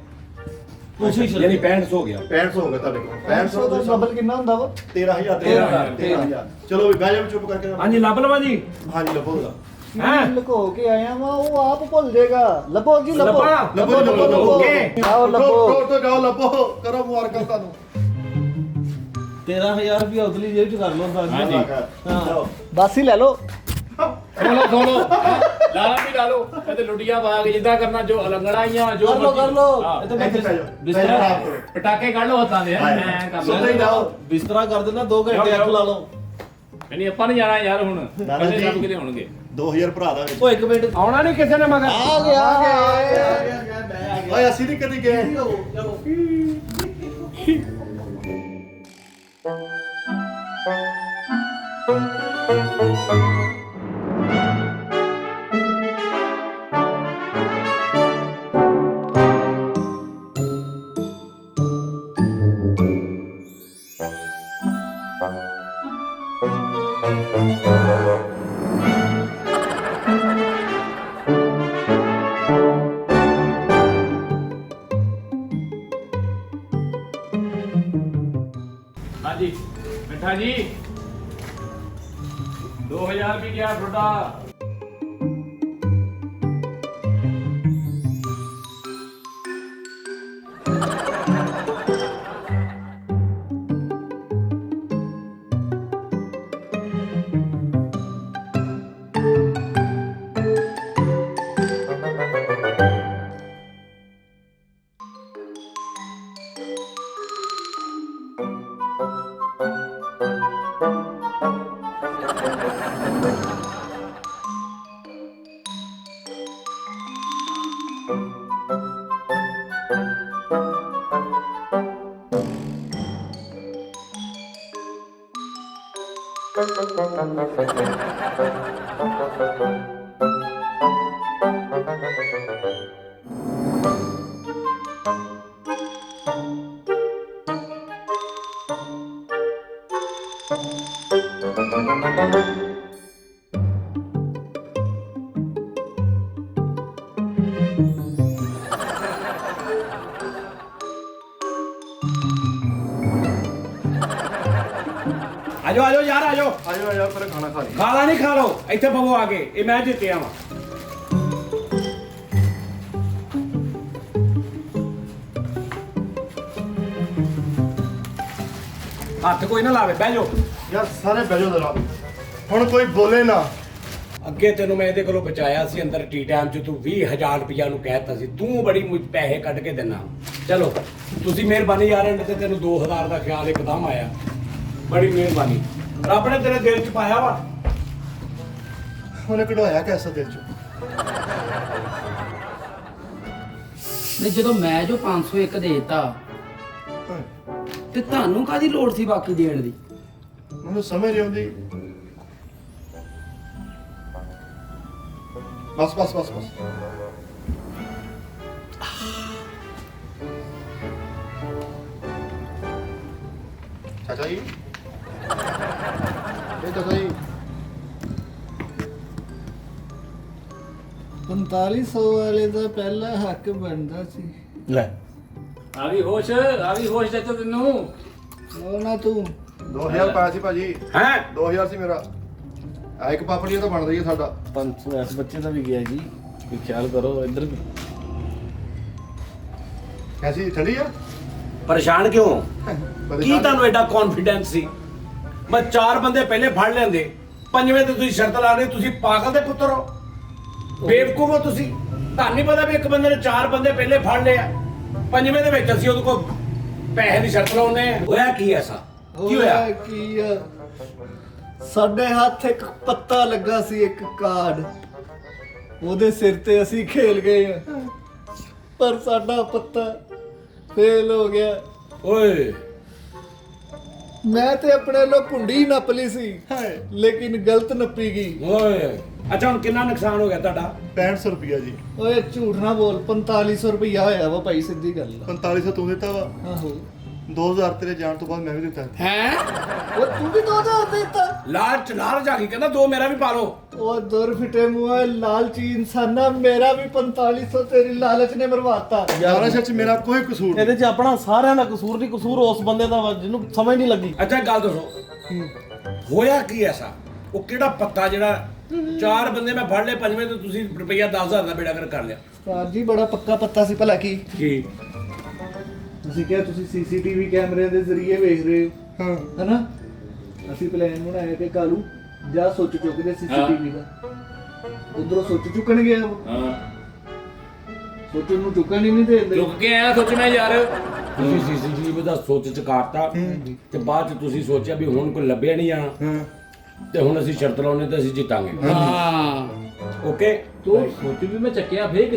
ਤੁਸੀਂ ਯਾਨੀ 65 ਹੋ ਗਿਆ 6500 ਹੋ ਗਿਆ ਤੁਹਾਡੇ ਕੋਲ 500 ਦਾ ਡਬਲ ਕਿੰਨਾ ਹੁੰਦਾ ਵਾ 13000 13,000 ਚਲੋ ਵੀ ਬਹਿ ਜਾ ਚੁੱਪ ਕਰਕੇ ਹਾਂਜੀ ਲੱਭ ਲਵਾ ਜੀ ਹਾਂਜੀ ਲੱਭੋਗਾ ਹੈਂ? ਲੁਕੋ ਕੇ ਆਇਆ ਵਾ ਉਹ ਆਪ ਭੁੱਲ ਜਾਏਗਾ ਲੱਭੋ ਜੀ ਲੱਭੋ ਲੱਭਾ? ਲੱਭੋ ਆਓ ਲੱਭੋ ਤੋਂ ਜਾਓ ਲੱਭੋ ਕਰੋ ਮੁਬਾਰਕਾਂ ਤੁਹਾਨੂੰ 13000 ਰੁਪਏ ਉਤਲੀ ਜੇਬ ਚ ਕਰ ਲਓ ਸਾਡੀ ਹਾਂ ਬਸ ਹੀ ਲੈ ਲਓ ਸੁਣੋ ਲਾਲਾ ਵੀ ਲਾ ਲਓ ਇਹ ਤੇ ਲੁੱਡੀਆਂ ਪਾ ਕੇ ਜਿੱਦਾਂ ਕਰਨਾ ਜੋ ਅਲੰਗੜਾ ਆਈਆਂ ਜੋ ਕਰ ਲਓ, ਕਰ ਲਓ। ਹਾਂ, ਇਹ ਤਾਂ ਇੱਥੇ ਪੈ ਜਾਓ ਬਿਸਤਰਾ ਆਰਾਮ ਕਰੋ। ਪਟਾਕੇ ਕੱਢ ਲਓ ਹੱਥਾਂ ਦੇ ਹਾਏ। ਐਂ ਕਰ ਸੁਣਦੇ ਲਓ ਹੀ ਜਾਓ ਬਿਸਤਰਾ ਕਰ ਦੇਣਾ 2 ਘੰਟੇ ਅੱਖ ਲਾ ਲਓ ਨਹੀਂ ਆਪਾਂ ਨਹੀਂ ਜਾਣਾ ਯਾਰ ਹੁਣ ਲਾਲਾ ਪਹਿਲੇ ਜੀ। ਲੱਭ ਕੇ ਹੋਣਗੇ 2000 ਭਰਾ ਦਾ ਵਿੱਚ ਉਹ ਇੱਕ ਮਿੰਟ ਆਉਣਾ ਨਹੀਂ ਕਿਸੇ ਨੇ ਮਗਰ ਆ ਗਿਆ ਓਏ ਅਸੀਂ ਨਹੀਂ ਕਦੀ ਗਏ ਚਲੋ ਮਿੱਠਾ ਜੀ 2000 ਵੀ ਗਿਆ ਤੁਹਾਡਾ। ਆਜੋ ਆਜੋ ਯਾਰ ਆਜੋ। ਆਜੋ ਯਾਰ ਪਰ ਖਾਣਾ ਖਾ ਲਈ। ਖਾਣਾ ਨਹੀਂ ਖਾ ਲਓ, ਇੱਥੇ ਪਵੋ ਆ ਕੇ। ਇਹ ਮੈਂ ਜਿੱਤਿਆ ਵਾਂ। ਹੱਥ ਕੋਈ ਨਾ ਲਾਵੇ, ਬਹਿ ਜਾਓ। ਯਾਰ ਸਾਰੇ ਬਹਿ ਜਾਓ ਜਰਾ, ਹੁਣ ਕੋਈ ਬੋਲੇ ਨਾ। ਅੱਗੇ ਤੈਨੂੰ ਮੈਂ ਇਹਦੇ ਕੋਲੋਂ ਬਚਾਇਆ ਸੀ ਅੰਦਰ ਟੀ ਟਾਈਮ 'ਚ, ਤੂੰ 20000 ਰੁਪਇਆ ਨੂੰ ਕਹਿਤਾ ਸੀ, ਤੂੰ ਬੜੀ ਪੈਸੇ ਕੱਢ ਕੇ ਦੇਣਾ। ਚਲੋ ਤੁਸੀਂ ਮਿਹਰਬਾਨੀ ਯਾਰ, ਇਹਨੇ ਤੇ ਤੈਨੂੰ 2000 ਦਾ ਖਿਆਲ ਇੱਕਦਮ ਆਇਆ, ਬੜੀ ਮਿਹਰਬਾਨੀ। ਰੱਬ ਨੇ ਤੇਰੇ ਦਿਲ 'ਚ ਪਾਇਆ ਵਾ। ਉਹਨੇ ਕਢਵਾਇਆ ਕੈਸਾ ਦਿਲ ਚੋਂ? ਨਹੀਂ ਜਦੋਂ ਮੈਂ ਜੋ 501 ਦੇਤਾ ਤੇ ਤੁਹਾਨੂੰ ਕਾਦੀ ਲੋੜ ਸੀ ਬਾਕੀ ਦੇਣ ਦੀ? ਮੈਨੂੰ ਸਮਝ ਨਹੀਂ ਆਉਂਦੀ। ਬਸ ਬਸ ਬਸ ਬਸ। ਚਾਚਾ ਜੀ, ਇਹ ਚਾਚਾ ਜੀ 4500 ਵਾਲੇ ਦਾ ਪਹਿਲਾ ਹੱਕ ਬਣਦਾ ਸੀ। ਲੈ ਆ ਗਈ ਹੋਸ਼ ਚਾਚਾ ਤੈਨੂੰ। ਉਹ ਨਾ ਤੂੰ 2000 ਪਾਇਆ ਸੀ ਭਾਜੀ। ਹੈ 2000 ਸੀ ਮੇਰਾ। ਆ ਇੱਕ ਪਾਪੜੀ ਤਾਂ ਬਣ ਰਹੀ ਹੈ ਸਾਡਾ। 500 ਇਸ ਬੱਚੇ ਦਾ ਵੀ ਗਿਆ ਜੀ, ਕੋਈ ਖਿਆਲ ਕਰੋ ਇੱਧਰ ਵੀ। ਐਸੀ ਠੰਡੀ ਆ? ਪਰੇਸ਼ਾਨ ਕਿਉਂ? ਕੀ ਤੁਹਾਨੂੰ ਐਡਾ ਕੌਨਫੀਡੈਂਸ ਸੀ? ਮੈਂ 4 ਬੰਦੇ ਪਹਿਲੇ ਫੜ ਲੈਂਦੇ, 5ਵੇਂ ਤੇ ਤੁਸੀਂ ਸ਼ਰਤ ਲਾ ਰਹੇ। ਤੁਸੀਂ ਪਾਗਲ ਦੇ ਪੁੱਤਰ ਹੋ, ਬੇਵਕੂਫ ਹੋ ਤੁਸੀਂ। ਤੁਹਾਨੂੰ ਨਹੀਂ ਪਤਾ ਵੀ ਇੱਕ ਬੰਦੇ ਨੇ 4 ਬੰਦੇ ਪਹਿਲੇ ਫੜ ਲਿਆ, 5ਵੇਂ ਦੇ ਵਿੱਚ ਅਸੀਂ ਉਹਦੇ ਕੋਲ ਪੈਸੇ ਦੀ ਸ਼ਰਤ ਲਾਉਂਦੇ ਆ। ਹੋਇਆ ਕੀ ਐਸਾ? ਕੀ ਹੋਇਆ? ਕੀ ਆ, ਸਾਡੇ ਹੱਥ ਇੱਕ ਪੱਤਾ ਲੱਗਾ ਸੀ, ਇੱਕ ਕਾਰਡ, ਉਹਦੇ ਸਿਰ ਤੇ ਅਸੀਂ ਖੇਲ ਗਏ ਆ, ਪਰ ਸਾਡਾ ਪੱਤਾ ਫੇਲ ਹੋ ਗਿਆ। ਓਏ ਮੈਂ ਤੇ ਆਪਣੇ ਲੋ ਕੁੰਡੀ ਨੱਪ ਲਈ ਸੀ, ਲੇਕਿਨ ਗਲਤ ਨੱਪੀ ਗਈ। ਓਏ ਅੱਛਾ, ਹੁਣ ਕਿੰਨਾ ਨੁਕਸਾਨ ਹੋ ਗਿਆ ਤੁਹਾਡਾ? 6500 ਰੁਪਿਆ ਜੀ। ਓਏ ਝੂਠ ਨਾ ਬੋਲ, 4500 ਰੁਪਇਆ ਹੋਇਆ ਵਾ ਭਾਈ, ਸਿੱਧੀ ਗੱਲ ਆ। 4500 ਤੂੰ ਦਿੱਤਾ ਵਾ। ਆਹੋ 2000 ਤੇਰੇ ਜਾਣ ਤੋਂ ਬਾਅਦ ਮੈਂ ਵੀ ਦਿੱਤਾ। ਹੈ ਉਹ ਤੂੰ ਵੀ 2000 ਦੇਤਾ? ਲਾਲਚ ਆ ਗਈ, ਕਹਿੰਦਾ 2 ਮੇਰਾ ਵੀ ਪਾ ਲਓ। ਉਹ ਦੁਰ ਫਿਟੇ ਮੂੰਹ ਲਾਲਚੀ ਇਨਸਾਨਾ, ਮੇਰਾ ਵੀ 4500 ਤੇਰੀ ਲਾਲਚ ਨੇ ਮਰਵਾਤਾ। ਯਾਰਾ ਸੱਚ ਮੇਰਾ ਕੋਈ ਕਸੂਰ ਨਹੀਂ। ਇਹਦੇ 'ਚ ਆਪਣਾ ਸਾਰਿਆਂ ਦਾ ਕਸੂਰ ਨਹੀਂ, ਕਸੂਰ ਉਸ ਬੰਦੇ ਦਾ ਵਾ ਜਿਹਨੂੰ ਸਮਝ ਨਹੀਂ ਲੱਗੀ। ਅੱਛਾ ਗੱਲ ਦੱਸੋ, ਹੋਇਆ ਕੀ ਐਸਾ? ਉਹ ਕਿਹੜਾ ਪੱਤਾ ਜਿਹੜਾ 4 ਬੰਦੇ ਮੈਂ ਫੜ ਲਏ, 5ਵੇਂ ਤੇ ਤੁਸੀਂ ਰੁਪਈਆ 10000 ਦਾ ਬੇੜਾ ਕਰ ਲਿਆ? ਸਰ ਜੀ ਬੜਾ ਪੱਕਾ ਪੱਤਾ ਸੀ ਭਲਾ। ਕੀ ਤੁਸੀਂ ਕਿਹਾ ਤੁਸੀਂ ਸੀਸੀਟੀਵੀ ਕੈਮਰਿਆਂ ਦੇ ਜ਼ਰੀਏ ਵੇਖ ਰਹੇ ਹੋ, ਹਾਂ ਹੈਨਾ? ਅਸੀਂ ਪਲਾਨ ਬਣਾਇਆ ਕਿ ਕਾਲੂ ਜਾ ਸੋਚ ਚੁੱਕਦੇ ਸੀਸੀਟੀਵੀ ਦਾ, ਉਧਰੋਂ ਸੋਚ ਚੁੱਕਣ ਗਿਆ ਉਹ। ਹਾਂ ਸੋਚਣ ਨੂੰ ਚੁੱਕਣ ਹੀ ਨਹੀਂ ਦਿੰਦੇ। ਲੁੱਕ ਕੇ ਆਇਆ ਸੋਚਣਾ ਯਾਰ। ਤੁਸੀਂ ਸੀਸੀਟੀਵੀ ਦਾ ਸੋਚ ਚ ਕਾਟਤਾ ਤੇ ਬਾਅਦ ਚ ਤੁਸੀਂ ਸੋਚਿਆ ਵੀ ਹੁਣ ਕੋਈ ਲੱਭਿਆ ਨਹੀਂ ਜਾਣਾ ਤੇ ਹੁਣ ਅਸੀਂ ਸ਼ਰਤ ਲਾਉਣੇ ਤੇ ਅਸੀਂ ਜਿੱਤਾਂਗੇ। ਹਾਂ ਓਕੇ, ਤੂੰ ਸੋਚ ਵੀ ਮੈਂ ਚੱਕਿਆ ਫੇਰ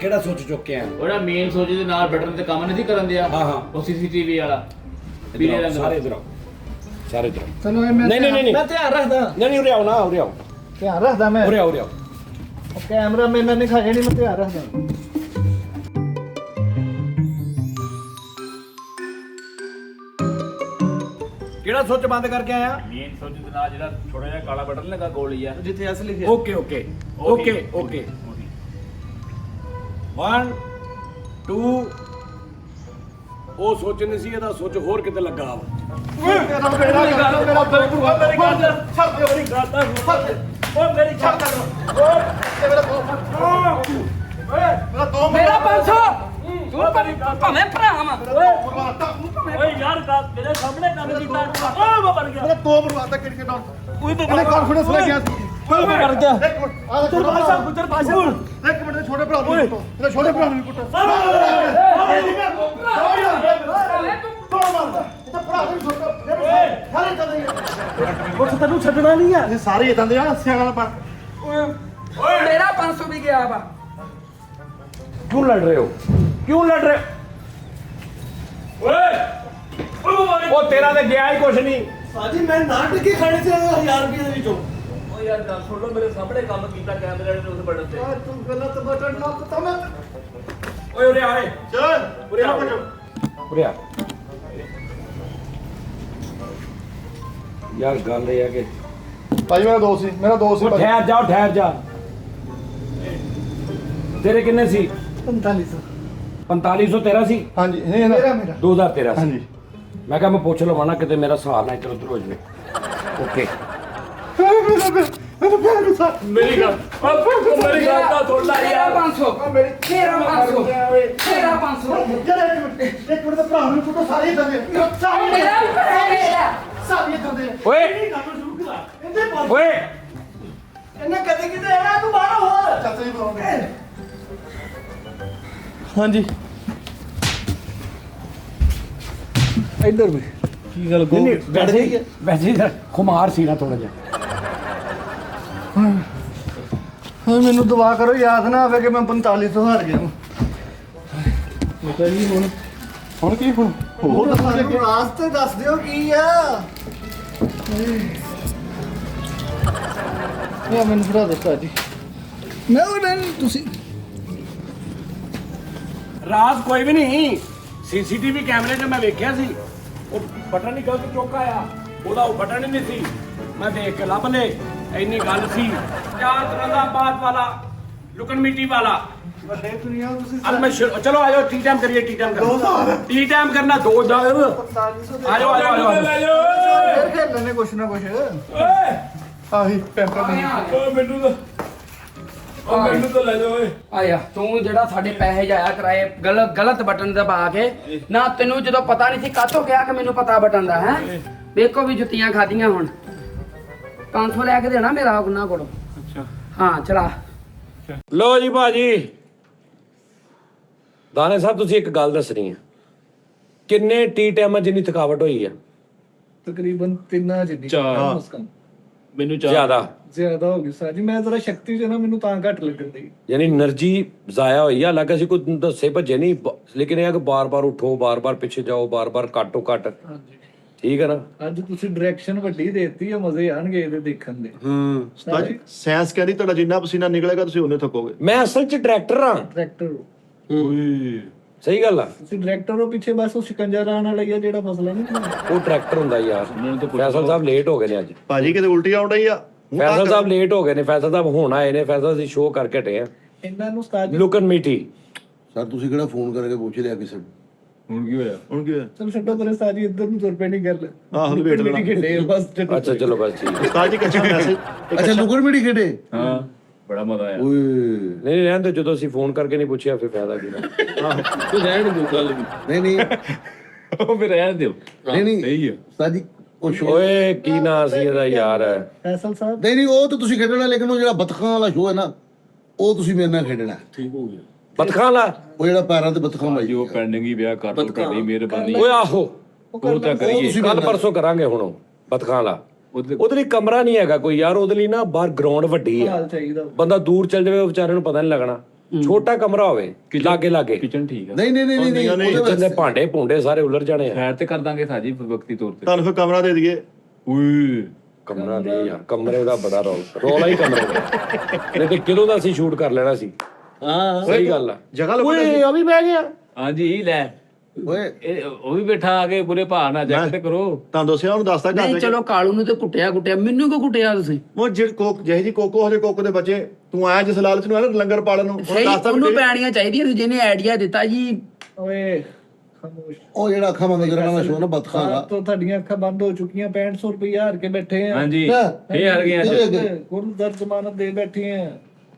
ਕਿਹੜਾ ਸੋਚ ਚੁੱਕਿਆ? ਉਹਦਾ ਮੇਨ ਸੋਚ ਦੇ ਨਾਲ ਬਟਨ ਤੇ ਕੰਮ ਨਹੀਂ ਕਰਨ ਦਿਆ। ਹਾਂ ਹਾਂ, ਉਹ ਸੀਸੀਟੀਵੀ ਵਾਲਾ ਪੀਲੇ ਰੰਗ ਦਾ। ਸਾਰੇ ਇਧਰ ਆਓ, ਸਾਰੇ ਇਧਰ ਆਓ। ਚਲੋ ਨਹੀਂ ਮੈਂ ਧਿਆਨ ਰੱਖਦਾ। ਨਹੀਂ ਉਰੇ ਆਓ ਨਾ, ਉਰੇ ਆਓ, ਧਿਆਨ ਰੱਖਦਾ ਮੈਂ। ਉਰੇ ਆਓ। ਉਹ ਕੈਮਰਾ ਮੈਨਾਂ ਨੇ ਖਾਇਆ ਨਹੀਂ, ਮੈਂ ਧਿਆਨ ਰੱਖਦਾ। ਕਿਹੜਾ ਸੁੱਚ ਬੰਦ ਕਰਕੇ ਆਇਆ? ਮੇਨ ਸੋਚ ਦੇ ਨਾਲ ਜਿਹੜਾ ਛੋਟਾ ਜਿਹਾ ਕਾਲਾ ਬਟਨ ਲੱਗਾ ਗੋਲ ਹੀ ਆ, ਜਿੱਥੇ ਐਸ ਲਿਖਿਆ। ਓਕੇ 1 2 ਉਹ ਸੋਚ ਨਹੀਂ ਸੀ, ਇਹਦਾ ਸੋਚ ਹੋਰ ਕਿਤੇ ਲੱਗਾ ਵਾ। ਮੇਰਾ ਬੇੜਾ ਕਰ ਮੇਰਾ ਬੇੜਾ ਮੇਰੀ ਗੱਲ ਛੱਡ ਦੇ ਮੇਰੀ ਗੱਲ ਉਹ ਮੇਰੀ ਛੱਡ ਕਰ ਓਏ ਮੇਰਾ ਦੋ ਮੇਰਾ 500 ਤੂੰ ਭਾਵੇਂ ਭਰਾ ਵਾ ਓਏ ਯਾਰ ਮੇਰੇ ਸਾਹਮਣੇ ਕੰਮ ਕੀਤਾ ਓਏ ਮੈਂ ਬਣ ਗਿਆ ਮੇਰਾ ਦੋ ਬਰਬਾਦ ਕਰ ਕੇ ਡਾਉਨ ਓਏ ਮੈਂ ਕਾਨਫੀਡੈਂਸ ਲੈ ਗਿਆ ਓਏ ਮੈਂ ਕਰ ਗਿਆ ਇੱਕ ਮਿੰਟ ਆ ਗੁੱਜਰ ਭਾਸ਼ਾ ਇੱਕ ਮਿੰਟ ਛੋਟੇ ਭਰਾ ਨੂੰ ਕੁੱਟੋ ਮੇਰੇ ਛੋਟੇ ਭਰਾ ਨੂੰ ਕੁੱਟੋ ਤੈਨੂੰ ਛੱਡਣਾ ਨਹੀਂ ਆ ਇਹ ਸਾਰੇ ਇਦਾਂ ਦੇ ਆ ਸਿਆਣਾ ਪਰ ਮੇਰਾ 500 ਵੀ ਗਿਆ ਵਾ क्यों लड़ रहे हो क्यों लड़ रहे ਓਏ ਉਹ ਤੇਰਾ ਤੇ ਗਿਆ ਹੀ ਕੁਛ ਨਹੀਂ ਸਾਜੀ ਮੈਂ ਨਾ ਟਿੱਕੇ ਖਾਣੇ ਸੀ 1000 ਰੁਪਏ ਦੇ ਵਿੱਚੋਂ ਓ ਯਾਰ ਗੱਲ ਸੁਣ ਲਓ ਮੇਰੇ ਸਾਹਮਣੇ ਕੰਮ ਕੀਤਾ ਕੈਮਰੇ ਵਾਲੇ ਨੇ ਉਸ ਬਟਨ ਤੇ ਤੂੰ ਗਲਤ ਬਟਨ ਨਾ ਪਤਾ ਮੈਂ ਓਏ ਉਰੇ ਆ ਓਏ ਚਲ ਉਰੇ ਆ ਉਰੇ ਆ ਯਾਰ ਗੱਲ ਇਹ ਹੈ ਕਿ ਭਾਈ ਮੇਰਾ ਦੋਸਤ ਸੀ ਉਹ ਠਹਿਰ ਜਾ ਤੇਰੇ ਕਿੰਨੇ ਸੀ 4500 ਤੇਰਾ ਸੀ ਹਾਂਜੀ ਨਹੀਂ ਮੇਰਾ 2000 ਤੇਰਾ ਸੀ ਹਾਂਜੀ ਮੈਂ ਕਿਹਾ ਮੈਂ ਪੁੱਛ ਲਵਾਂ ਨਾ ਕਿਤੇ ਮੇਰਾ ਸਹਾਰ ਨਾ ਇੱਧਰ ਉੱਧਰ ਹੋ ਜਾਵੇ ਓਕੇ ਮੇਰੀ ਗੱਲ ਮੇਰੀ ਗੱਲ ਤਾਂ ਸੁਣ ਲੈ ਮੇਰਾ 500 ਮੇਰਾ 500 ਮੇਰਾ 500 ਇੱਕ ਮਿੰਟ ਦਾ ਭਰਾ ਨੂੰ ਕੁੱਟੋ ਸਾਰੇ ਇਦਾਂ ਦੇ ਸਾਰੇ ਮੇਰਾ ਸਾਰੇ ਇਦਾਂ ਦੇ ਓਏ ਓਏ ਇਹਨੇ ਕਦੇ ਕਿਤੇ ਆਇਆ ਤੂੰ ਬਾਹਰ ਹੋ ਚਾਚਾ ਜੀ ਬੁਲਾਉਂਦੇ ਹਾਂਜੀ ਇੱਧਰ ਵੀ ਕੀ ਗੱਲ ਨਹੀਂ ਵੈਸੇ ਹੀ ਖੁਮਾਰ ਸੀ ਨਾ ਥੋੜਾ ਜਿਹਾ ਹਾਂ ਮੈਨੂੰ ਦੁਆ ਕਰੋ ਯਾਦ ਨਾ ਆਵੇ ਕਿ ਮੈਂ 4500 ਹਾਰ ਗਿਆ ਬਤਾ ਜੀ ਹੁਣ ਕੀ ਹੁਣ ਹੋਰ ਸਾਨੂੰ ਰਾਸਤੇ ਦੱਸ ਦਿਓ ਕੀ ਆ ਯਾ ਮੈਨੂੰ ਫੜਾ ਦਿੱਤਾ ਜੀ ਮੈਂ ਉਹ ਨਹੀਂ ਤੁਸੀਂ ਰਾਜ ਕੋਈ ਵੀ ਨਹੀਂ ਸੀਸੀਟੀਵੀ ਕੈਮਰੇ 'ਚ ਮੈਂ ਵੇਖਿਆ ਸੀ ਉਹ ਬਟਨ ਹੀ ਗਲਤ ਚੁੱਕ ਆਇਆ ਉਹਦਾ ਉਹ ਬਟਨ ਹੀ ਨਹੀਂ ਸੀ ਮੈਂ ਦੇਖ ਕੇ ਲੱਭ ਲਏ ਇੰਨੀ ਗੱਲ ਸੀ ਚਾਰ ਤਰ੍ਹਾਂ ਦਾ ਬਾਤ ਵਾਲਾ ਲੁਕਣ ਮਿੱਟੀ ਵਾਲਾ ਵੱਡੇ ਦੁਨੀਆ ਤੁਸੀਂ ਅੱਜ ਮੈਂ ਚਲੋ ਆਜੋ ਟੀ ਟਾਈਮ ਕਰੀਏ ਟੀ ਟਾਈਮ ਕਰਨਾ 2000 ਆਜੋ ਫਿਰ ਖੇਡ ਲੈਣੇ ਕੁਛ ਨਾ ਕੁਛ ਆਹੀ ਪੈਂਪਰ ਨਹੀਂ ਓ ਮੈਨੂੰ ਤਾਂ ਲੈ ਜਾ ਓਏ ਆਇਆ ਤੂੰ ਜਿਹੜਾ ਸਾਡੇ ਪੈਸੇ ਜਾਇਆ ਕਰਾਏ ਗਲਤ ਬਟਨ ਦਬਾ ਕੇ ਨਾ ਤੈਨੂੰ ਜਦੋਂ ਪਤਾ ਨਹੀਂ ਸੀ ਕਾਹਤੋਂ ਗਿਆ ਕਿ ਮੈਨੂੰ ਪਤਾ ਬਟਨ ਦਾ ਹੈ ਵੇਖੋ ਵੀ ਜੁੱਤੀਆਂ ਖਾਧੀਆਂ ਹੁਣ 500 ਲੈ ਕੇ ਦੇਣਾ ਮੇਰਾ ਉਹਨਾਂ ਕੋਲ ਅੱਛਾ ਹਾਂ ਚਲਾ ਲੋ ਜੀ ਭਾਜੀ ਦਾਨੇ ਸਾਹਿਬ ਤੁਸੀਂ ਇੱਕ ਗੱਲ ਦੱਸਣੀ ਹੈ ਕਿੰਨੇ ਟੀ ਟਾਈਮਾਂ ਜਿੰਨੀ ਥਕਾਵਟ ਹੋਈ ਆ ਤਕਰੀਬਨ 3 ਜਿੰਨੀ ਚਾਰ। ਮੈਨੂੰ ਜ਼ਿਆਦਾ ਹੋ ਗਈ ਸਰ ਜੀ ਮੈਂ ਜ਼ਰਾ ਸ਼ਕਤੀ ਚ ਨਾ ਮੈਨੂੰ ਤਾਂ ਘੱਟ ਲੱਗਦੀ ਯਾਨੀ એનર્ਜੀ ਜ਼ਾਇਆ ਹੋਈ ਆ ਲੱਗਾ ਸੀ ਕੋਈ ਦੱਸੇ ਭੱਜੇ ਨਹੀਂ ਲੇਕਿਨ ਇਹ ਆ ਕਿ ਬਾਰ-ਬਾਰ ਉਠੋ ਬਾਰ-ਬਾਰ ਪਿੱਛੇ ਜਾਓ ਬਾਰ-ਬਾਰ ਘੱਟੋ ਘੱਟ ਹਾਂਜੀ ਠੀਕ ਹੈ ਨਾ ਅੱਜ ਤੁਸੀਂ ਡਾਇਰੈਕਸ਼ਨ ਵੱਡੀ ਦੇਤੀ ਆ ਮਜ਼ੇ ਆਣਗੇ ਇਹਦੇ ਦੇਖਣ ਦੇ ਉਸਤਾਦ ਜੀ ਸਾਇੰਸ ਕਹਿੰਦੀ ਤੁਹਾਡਾ ਜਿੰਨਾ ਪਸੀਨਾ ਨਿਕਲੇਗਾ ਤੁਸੀਂ ਉਹਨੇ ਥੱਕੋਗੇ ਮੈਂ ਅਸਲ 'ਚ ਡਾਇਰੈਕਟਰ ਹਾਂ ਡਾਇਰੈਕਟਰ ਸਹੀ ਗੱਲ ਆ ਤੁਸੀਂ ਡਾਇਰੈਕਟਰ ਹੋ ਪਿੱਛੇ ਬਸ ਉਹ ਸ਼ਿਕੰਜਾ ਰਾਣ ਵਾਲਾ ਹੀ ਆ ਜਿਹੜਾ ਫਸਲਾ ਨਹੀਂ ਉਹ ਡਾਇਰੈਕਟਰ ਹੁੰਦਾ ਯਾਰ ਫੈਸਲ ਸਾਹਿਬ ਲੇਟ ਹੋ ਗਏ ਨੇ ਅੱਜ ਭਾਜੀ ਕਿਤੇ ਉਲਟੀ ਆਉਣ ਡਈ ਆ ਫੈਸਲ ਸਾਹਿਬ ਲੇਟ ਹੋ ਗਏ ਨੇ ਫੈਸਲ ਸਾਹਿਬ ਹੁਣ ਆਏ ਨੇ ਫੈਸਲ ਅਸੀਂ ਸ਼ੋਅ ਕਰਕੇ ਹਟੇ ਆ ਇਹਨਾਂ ਨੂੰ ਉਸਤਾਦ ਜੀ ਲੁਕਨ ਮੀਟੀ ਸਰ ਤੁਸੀਂ ਕਿਹੜਾ ਫੋਨ ਕਰਕੇ ਪੁੱਛ ਲਿਆ ਕਿਸੇ ਨੂੰ ਹੁਣ ਕੀ ਹੋਇਆ ਹੁਣ ਕੀ ਹੋਇਆ ਚਲ ਛੱਡੋ ਪਰੇ ਉਸਤਾਦ ਜੀ ਇੱਧਰ ਨੂੰ ਤੁਰ ਪੈ ਨਹੀਂ ਕਰ ਲੈ ਆਹੋ ਵੇਟ ਲੈਣਾ ਖੇਡੇ ਬਸ ਛੱਡੋ। ਅੱਛਾ ਚਲੋ ਬਸ ਠੀਕ ਉਸਤਾਦ ਜੀ ਕੱਚਾ ਮੈਸੇਜ ਅੱਛਾ ਲੁਕਣ ਮਿੜੀ ਖੇਡੇ ਹਾਂ ਬੜਾ ਮਜ਼ਾ ਆਇਆ ਓਏ ਨਹੀਂ ਰਹਿਣ ਦੇ ਜਦੋਂ ਅਸੀਂ ਫੋਨ ਕਰਕੇ ਨਹੀਂ ਪੁੱਛਿਆ ਫਿਰ ਫਾਇਦਾ ਕੀ ਨਾ ਤੂੰ ਰਹਿਣ ਦਿਓ ਗੱਲ ਵੀ ਨਹੀਂ ਉਹ ਫਿਰ ਰਹਿਣ ਦਿਓ ਨਹੀਂ ਸਹੀ ਆ ਉਸਤਾਦ ਜੀ ਉਹ ਸ਼ੋਅ ਓਏ ਕੀ ਨਾਂ ਸੀ ਇਹਦਾ ਯਾਰ ਫੈਸਲ ਸਾਹਿਬ ਨਹੀਂ ਉਹ ਤਾਂ ਤੁਸੀਂ ਖੇਡਣਾ ਲੇਕਿਨ ਉਹ ਜਿਹੜਾ ਬਤਖਾਂ ਵਾਲਾ ਸ਼ੋਅ ਹੈ ਨਾ ਉਹ ਤੁਸੀਂ ਮੇਰੇ ਨਾਲ ਖੇਡਣਾ ਠੀਕ ਹੋ ਗਿਆ ਬਤਖਾਂ ਲਾ ਉਹ ਜਿਹੜਾ ਪੈਰਾਂ ਤੇ ਬਤਖਾਂ ਮਾਰੀ ਜੋ ਪੈਂਡਿੰਗ ਹੀ ਵਿਆਹ ਕਰ ਦੋ ਤੁਹਾਡੀ ਮਿਹਰਬਾਨੀ ਓਏ ਆਹੋ ਹੋਰ ਤਾਂ ਕਰੀਏ ਤੁਸੀਂ ਕੱਲ ਪਰਸੋਂ ਕਰਾਂਗੇ ਹੁਣ ਉਹ ਬਤਖਾਂ ਲਾ ਉਹਦੇ ਉਹਦੇ ਲਈ ਕਮਰਾ ਨਹੀਂ ਹੈਗਾ ਕੋਈ ਯਾਰ ਉਹਦੇ ਲਈ ਨਾ ਬਾਹਰ ਗਰਾਊਂਡ ਵੱਡੀ ਆ ਹਾਲ ਚਾਹੀਦਾ ਬੰਦਾ ਦੂਰ ਚੱਲ ਜਾਵੇ ਉਹ ਵਿਚਾਰੇ ਨੂੰ ਪਤਾ ਨਹੀਂ ਲੱਗਣਾ ਛੋਟਾ ਕਮਰਾ ਹੋਵੇ ਲਾਗੇ ਕਿਚਨ ਠੀਕ ਆ ਨਹੀਂ ਕਿਚਨ ਦੇ ਭਾਂਡੇ ਭੁੰਡੇ ਸਾਰੇ ਉਲਰ ਜਾਣੇ ਆ ਖੈਰ ਤੇ ਕਰ ਦਾਂਗੇ ਸਾਜੀ ਵਕਤੀ ਤੌਰ ਤੇ ਤੁਹਾਨੂੰ ਫਿਰ ਕਮਰਾ ਦੇ ਦਈਏ ਓਏ ਕਮਰਾ ਦੇ ਯਾਰ ਕਮਰੇ ਦਾ ਬੜਾ ਰੌਲਾ ਹੀ ਕਮਰੇ ਦਾ ਨਹੀਂ ਤੇ ਕਿਦੋਂ ਦਾ ਅਸੀਂ ਸ਼ੂਟ ਕਰ ਲੈਣਾ ਸੀ ਹਾਂ ਸਹੀ ਗੱਲ ਆ ਜਗ੍ਹਾ ਲੱਭੋ ਓਏ ਆ ਵੀ ਬਹਿ ਗਿਆ ਹਾਂਜੀ ਲੈ ਓਏ ਇਹ ਉਹ ਵੀ ਬੈਠਾ ਆ ਕੇ ਬੁਰੇ ਭਾਅ ਨਾਲ ਜੈਕ ਤੇ ਕਰੋ ਤੁਹਾਨੂੰ ਦੱਸਿਆ ਉਹਨੂੰ ਦੱਸਦਾ ਨਹੀਂ ਚਲੋ ਕਾਲੂ ਨੂੰ ਤੇ ਕੁੱਟਿਆ ਮੈਨੂੰ ਕਿਉਂ ਕੁੱਟਿਆ ਤੁਸੀਂ ਉਹ ਜਿਹੜੇ ਕੋਕ ਜਿਹੇ ਜੀ ਕੋਕੋ ਹਜੇ ਕੋਕੋ ਦੇ ਬੱਚੇ ਤੂੰ ਆਇਆ ਜਿਸ ਲਾਲਚ ਨੂੰ ਆਇਆ ਲੰਗਰ ਪਾਲਣ ਨੂੰ ਸਹੀ ਉਹਨੂੰ ਪੈਣੀਆਂ ਚਾਹੀਦੀਆਂ ਸੀ ਜਿਹਨੇ ਆਈਡੀਆ ਦਿੱਤਾ ਜੀ ਓਏ ਖਾਮੋਸ਼। ਉਹ ਜਿਹੜਾ ਅੱਖਾਂ ਬੰਦ ਕਰਨ ਵਾਲਾ ਸ਼ੋਅ ਨਾ ਬਤਖਾਂ ਦਾ ਤਾਂ ਤੁਹਾਡੀਆਂ ਅੱਖਾਂ ਬੰਦ ਹੋ ਚੁੱਕੀਆਂ 6500 ਰੁਪਇਆ ਹਾਰ ਕੇ ਬੈਠੇ ਆ ਹਾਂਜੀ ਇਹ ਹਰ ਗਿਆ ਗੁਰੂ ਦਰ ਜ਼ਮਾਨਤ ਦੇ ਬੈਠੇ ਆ।